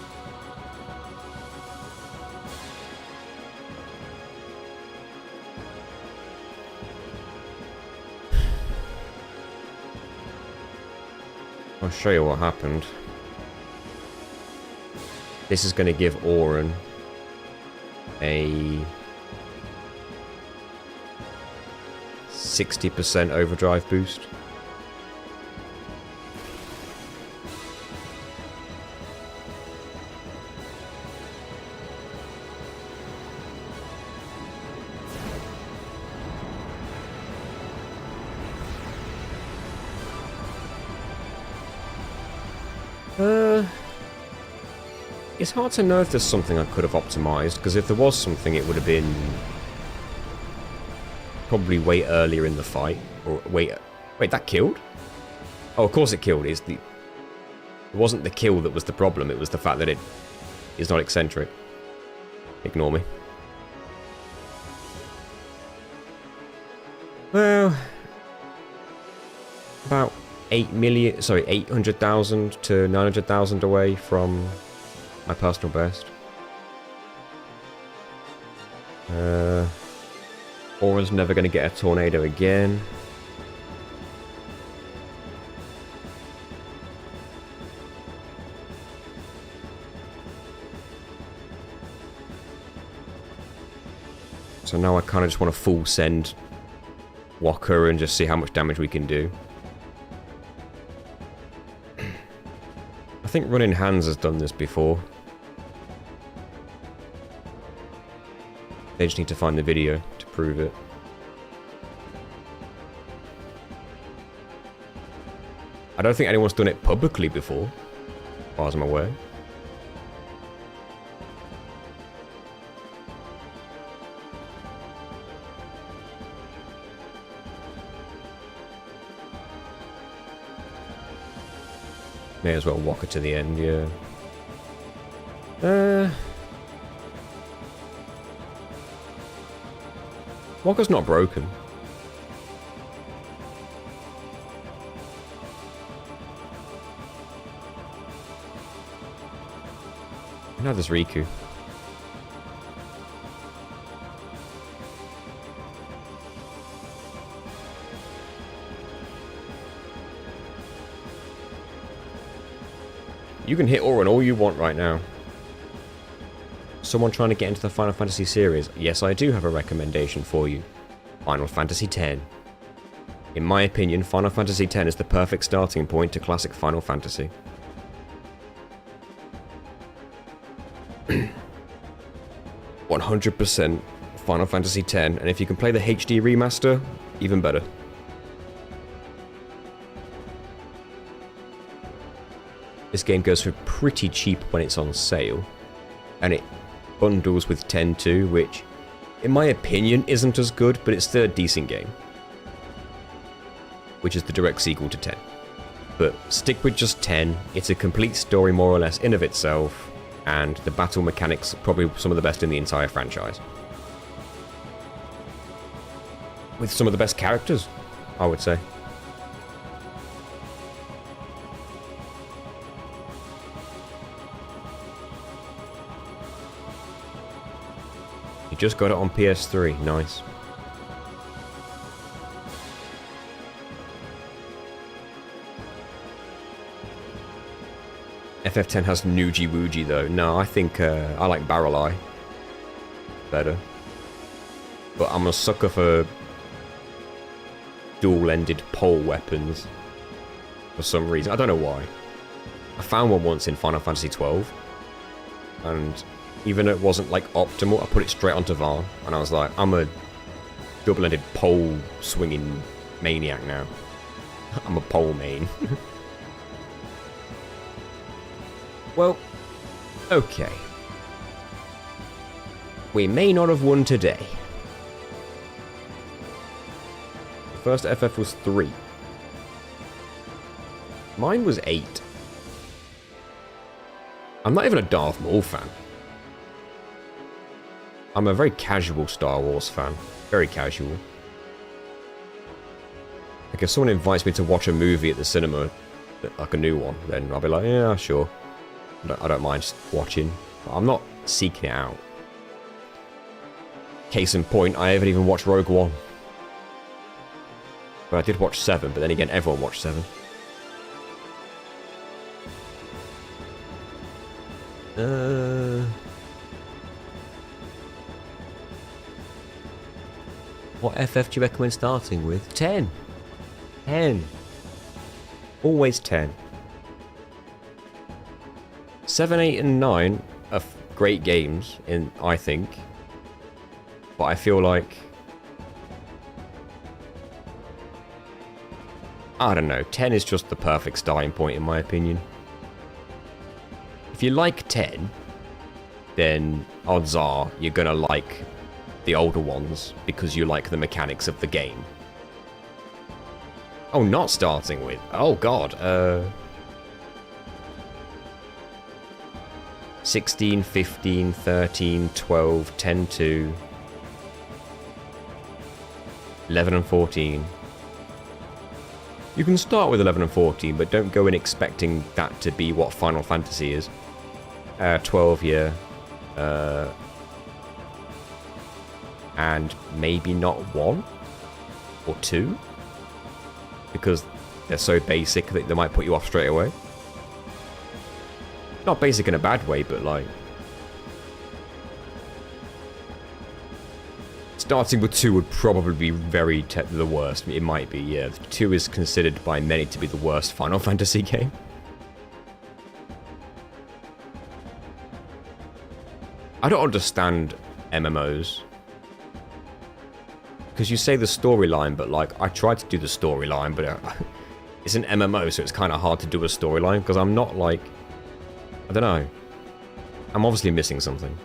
[SPEAKER 1] I'll show you what happened. This is going to give Auron a 60% overdrive boost. It's hard to know if there's something I could have optimized, because if there was something, it would have been probably way earlier in the fight. Or wait, that killed? Oh, of course it killed. It wasn't the kill that was the problem, it was the fact that it is not eccentric. Ignore me. Well, about 800,000 to 900,000 away from my personal best. Auron's never going to get a tornado again. So now I kind of just want to full send Walker and just see how much damage we can do. I think Running Hands has done this before. They just need to find the video to prove it. I don't think anyone's done it publicly before, as far as I'm aware. May as well walk it to the end, yeah. Walker's not broken. Now there's Riku. You can hit Auron all you want right now. Someone trying to get into the Final Fantasy series? Yes, I do have a recommendation for you. Final Fantasy X. In my opinion, Final Fantasy X is the perfect starting point to classic Final Fantasy. 100% Final Fantasy X, and if you can play the HD remaster, even better. This game goes for pretty cheap when it's on sale, and it bundles with 10 too, which, in my opinion, isn't as good, but it's still a decent game. Which is the direct sequel to 10. But stick with just 10, it's a complete story more or less in of itself, and the battle mechanics are probably some of the best in the entire franchise. With some of the best characters, I would say. You just got it on PS3, nice. FF10 has Nuji Wooji though. No, I think I like Barrel Eye better. But I'm a sucker for dual-ended pole weapons for some reason. I don't know why. I found one once in Final Fantasy 12, and even though it wasn't like optimal, I put it straight onto Varn, and I was like, I'm a double-ended pole swinging maniac now. I'm a pole main. Well, okay. We may not have won today. The first FF was 3. Mine was 8. I'm not even a Darth Maul fan. I'm a very casual Star Wars fan. Very casual. Like if someone invites me to watch a movie at the cinema, like a new one, then I'll be like, yeah, sure. I don't mind just watching. But I'm not seeking it out. Case in point, I haven't even watched Rogue One. But I did watch 7, but then again, everyone watched 7. What FF do you recommend starting with? 10. 10. Always 10. 7, 8, and 9 are great games, I think. But I feel like... I don't know, 10 is just the perfect starting point in my opinion. If you like 10, then odds are you're gonna like the older ones because you like the mechanics of the game. Oh, not starting with... Oh god, 16, 15, 13, 12, 10, 2, 11 and 14. You can start with 11 and 14, but don't go in expecting that to be what Final Fantasy is. 12, yeah. And maybe not 1 or 2, because they're so basic that they might put you off straight away. Not basic in a bad way, but like... Starting with 2 would probably be very the worst. It might be, yeah. 2 is considered by many to be the worst Final Fantasy game. I don't understand MMOs. Because you say the storyline, but like, I tried to do the storyline, but it's an MMO, so it's kind of hard to do a storyline, because I'm not like... I don't know. I'm obviously missing something.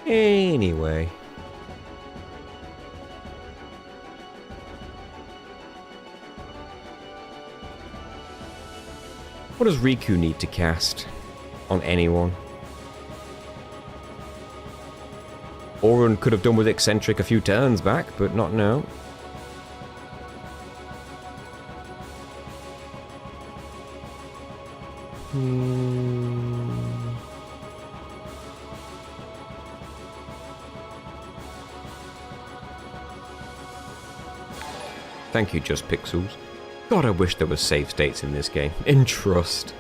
[SPEAKER 1] Anyway. What does Riku need to cast on anyone? Auron could have done with Eccentric a few turns back, but not now. Thank you, Just Pixels. God, I wish there were save states in this game. In Trust.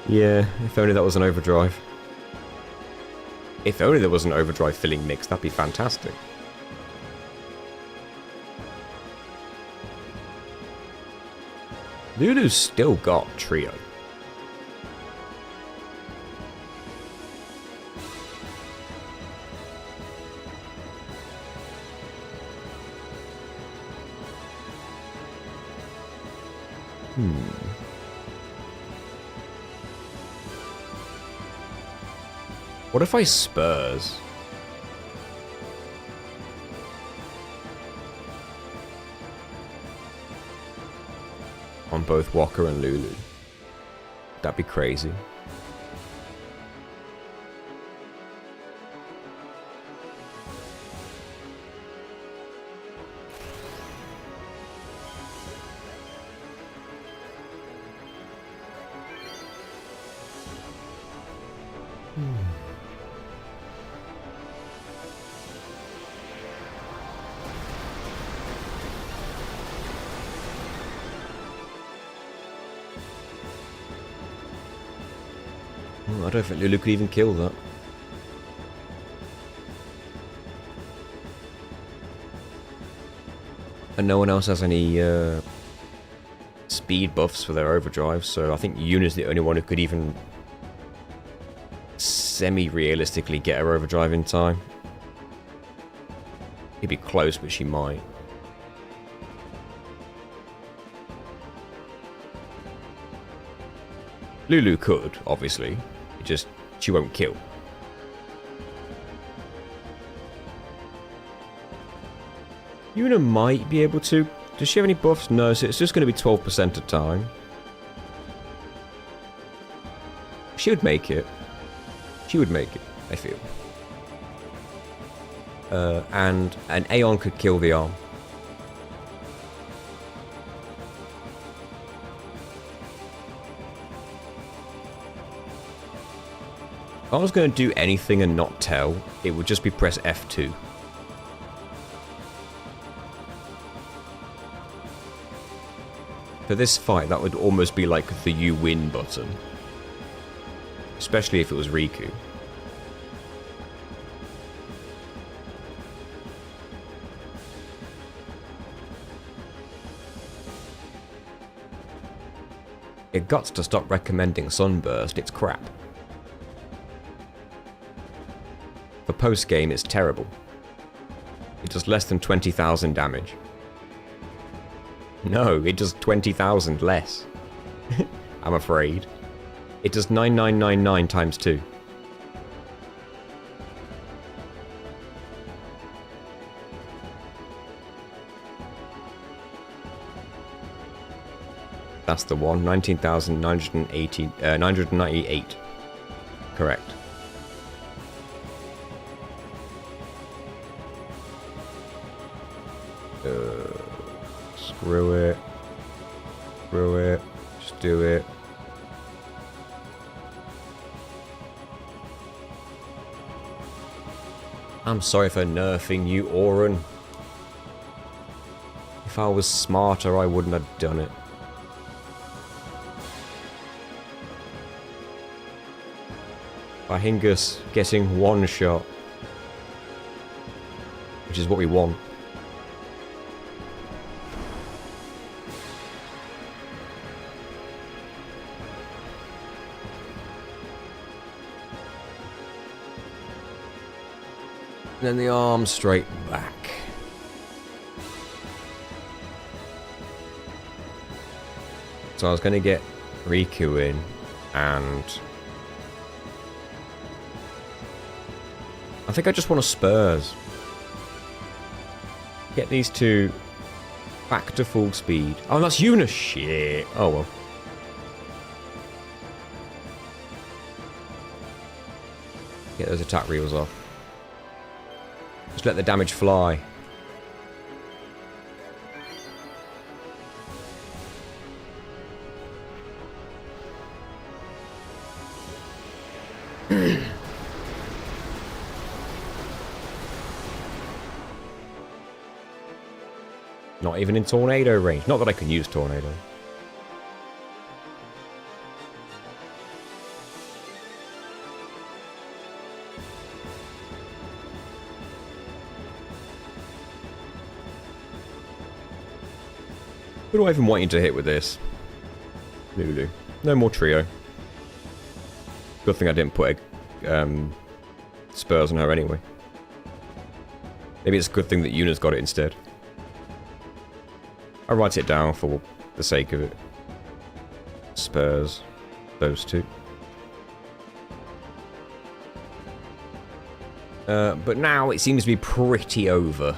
[SPEAKER 1] Yeah, if only that was an Overdrive. If only there was an Overdrive filling mix, that'd be fantastic. Lulu's still got Trio. What if I Spurs? On both Walker and Lulu. That'd be crazy. I don't think Lulu could even kill that. And no one else has any speed buffs for their overdrive, so I think Yuna's the only one who could even semi-realistically get her overdrive in time. It'd be close, but she might. Lulu could, obviously. It just, she won't kill. Yuna might be able to. Does she have any buffs? No, so it's just going to be 12% of time. She would make it. She would make it, I feel. And an Aeon could kill the arm. If I was going to do anything and not tell, it would just be press F2. For this fight, that would almost be like the you win button. Especially if it was Riku. It got to stop recommending Sunburst, it's crap. For post-game, it's terrible. It does less than 20,000 damage. No, it does 20,000 less. I'm afraid. It does 9999 times 2. That's the one. 19,998. Correct. Screw it. Screw it. Just do it. I'm sorry for nerfing you, Auron. If I was smarter, I wouldn't have done it. Bahingus getting one shot. Which is what we want. And then the arm straight back. So I was going to get Riku in, and I think I just want to Spurs. Get these two back to full speed. Oh, that's Yuna. Shit. Oh well. Get those attack reels off. Just let the damage fly. Not even in tornado range. Not that I can use tornado. Who do I even want you to hit with this? Lulu. No more trio. Good thing I didn't put Spurs on her anyway. Maybe it's a good thing that Yuna's got it instead. I'll write it down for the sake of it. Spurs. Those two. But now it seems to be pretty over.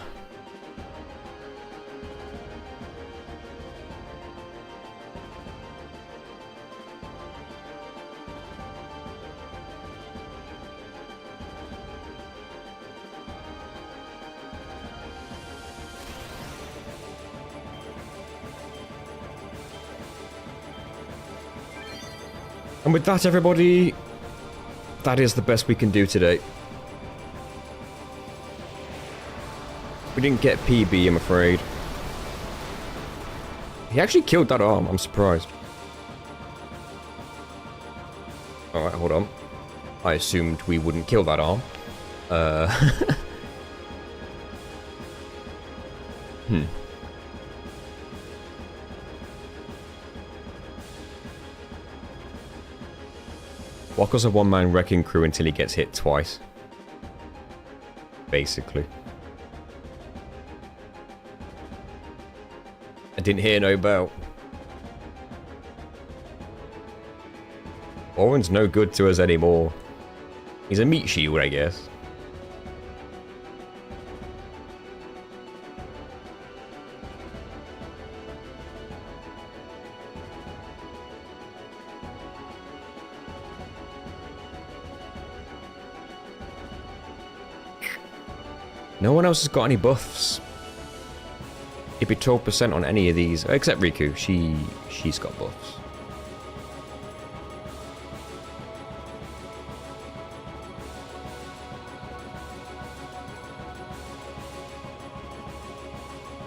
[SPEAKER 1] And with that, everybody, that is the best we can do today. We didn't get PB, I'm afraid. He actually killed that arm, I'm surprised. Alright, hold on. I assumed we wouldn't kill that arm. Wakko's a one-man wrecking crew until he gets hit twice. Basically. I didn't hear no bell. Oren's no good to us anymore. He's a meat shield, I guess. No one else has got any buffs. It'd be 12% on any of these, except Riku. She's got buffs.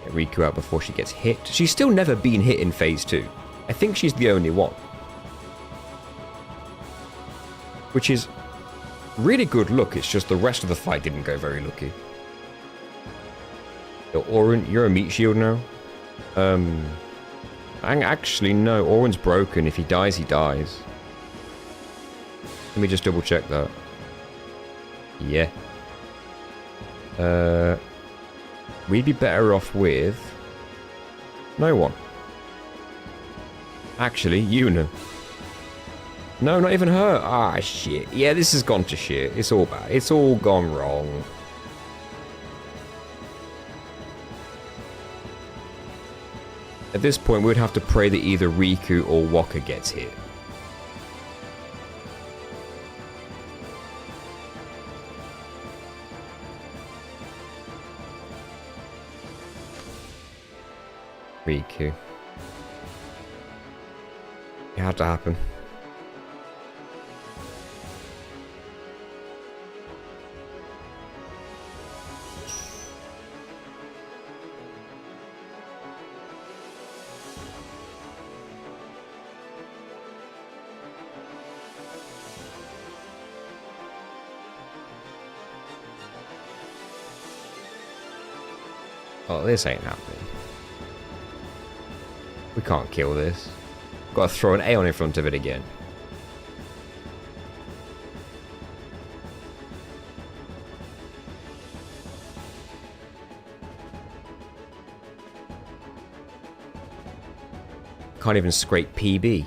[SPEAKER 1] Get Riku out before she gets hit. She's still never been hit in phase 2. I think she's the only one. Which is really good luck, it's just the rest of the fight didn't go very lucky. Oren, you're a meat shield now. Actually, no. Oren's broken. If he dies, he dies. Let me just double check that. Yeah. We'd be better off with... no one. Actually, Yuna. No, not even her. Ah, shit. Yeah, this has gone to shit. It's all bad. It's all gone wrong. At this point, we'd have to pray that either Riku or Wakko gets hit. Riku. It had to happen. Oh, this ain't happening. We can't kill this. Gotta throw an Aeon in front of it again. Can't even scrape PB.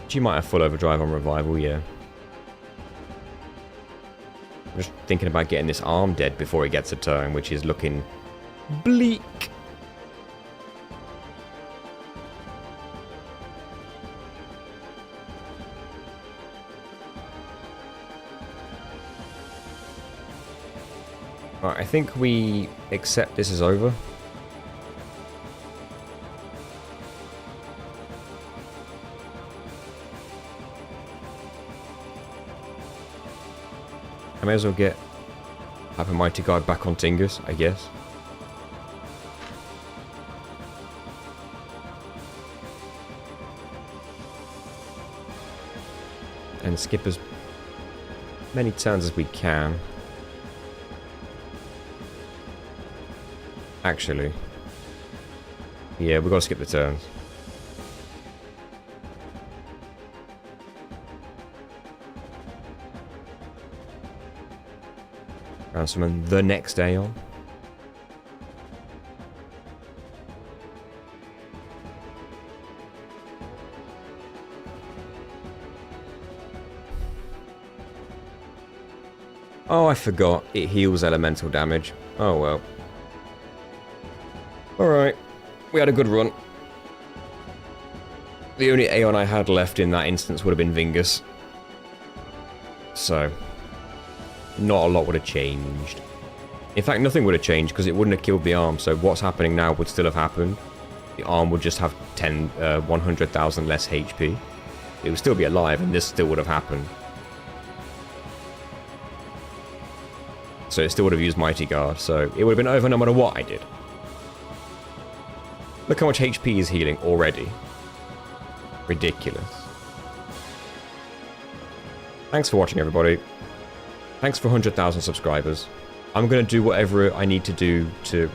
[SPEAKER 1] She might have full overdrive on revival, yeah. I'm just thinking about getting this arm dead before he gets a turn, which is looking bleak. Alright, I think we accept this is over. I may as well have a Mighty Guard back on Tingus, I guess. And skip as many turns as we can. Actually. Yeah, we've got to skip the turns. And summon the next Aeon. Oh, I forgot. It heals elemental damage. Oh well. Alright. We had a good run. The only Aeon I had left in that instance would have been Vingus. So... not a lot would have changed. In fact, nothing would have changed because it wouldn't have killed the arm, so what's happening now would still have happened. The arm would just have 100,000 less HP. It would still be alive, and this still would have happened. So it still would have used Mighty Guard, so it would have been over no matter what I did. Look how much HP is healing already. Ridiculous. Thanks for watching, everybody. Thanks for 100,000 subscribers. I'm going to do whatever I need to do to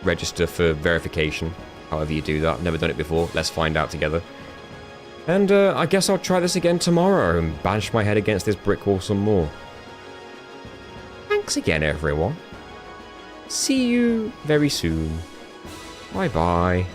[SPEAKER 1] register for verification. However you do that. I've never done it before. Let's find out together. And I guess I'll try this again tomorrow and bash my head against this brick wall some more. Thanks again, everyone. See you very soon. Bye-bye.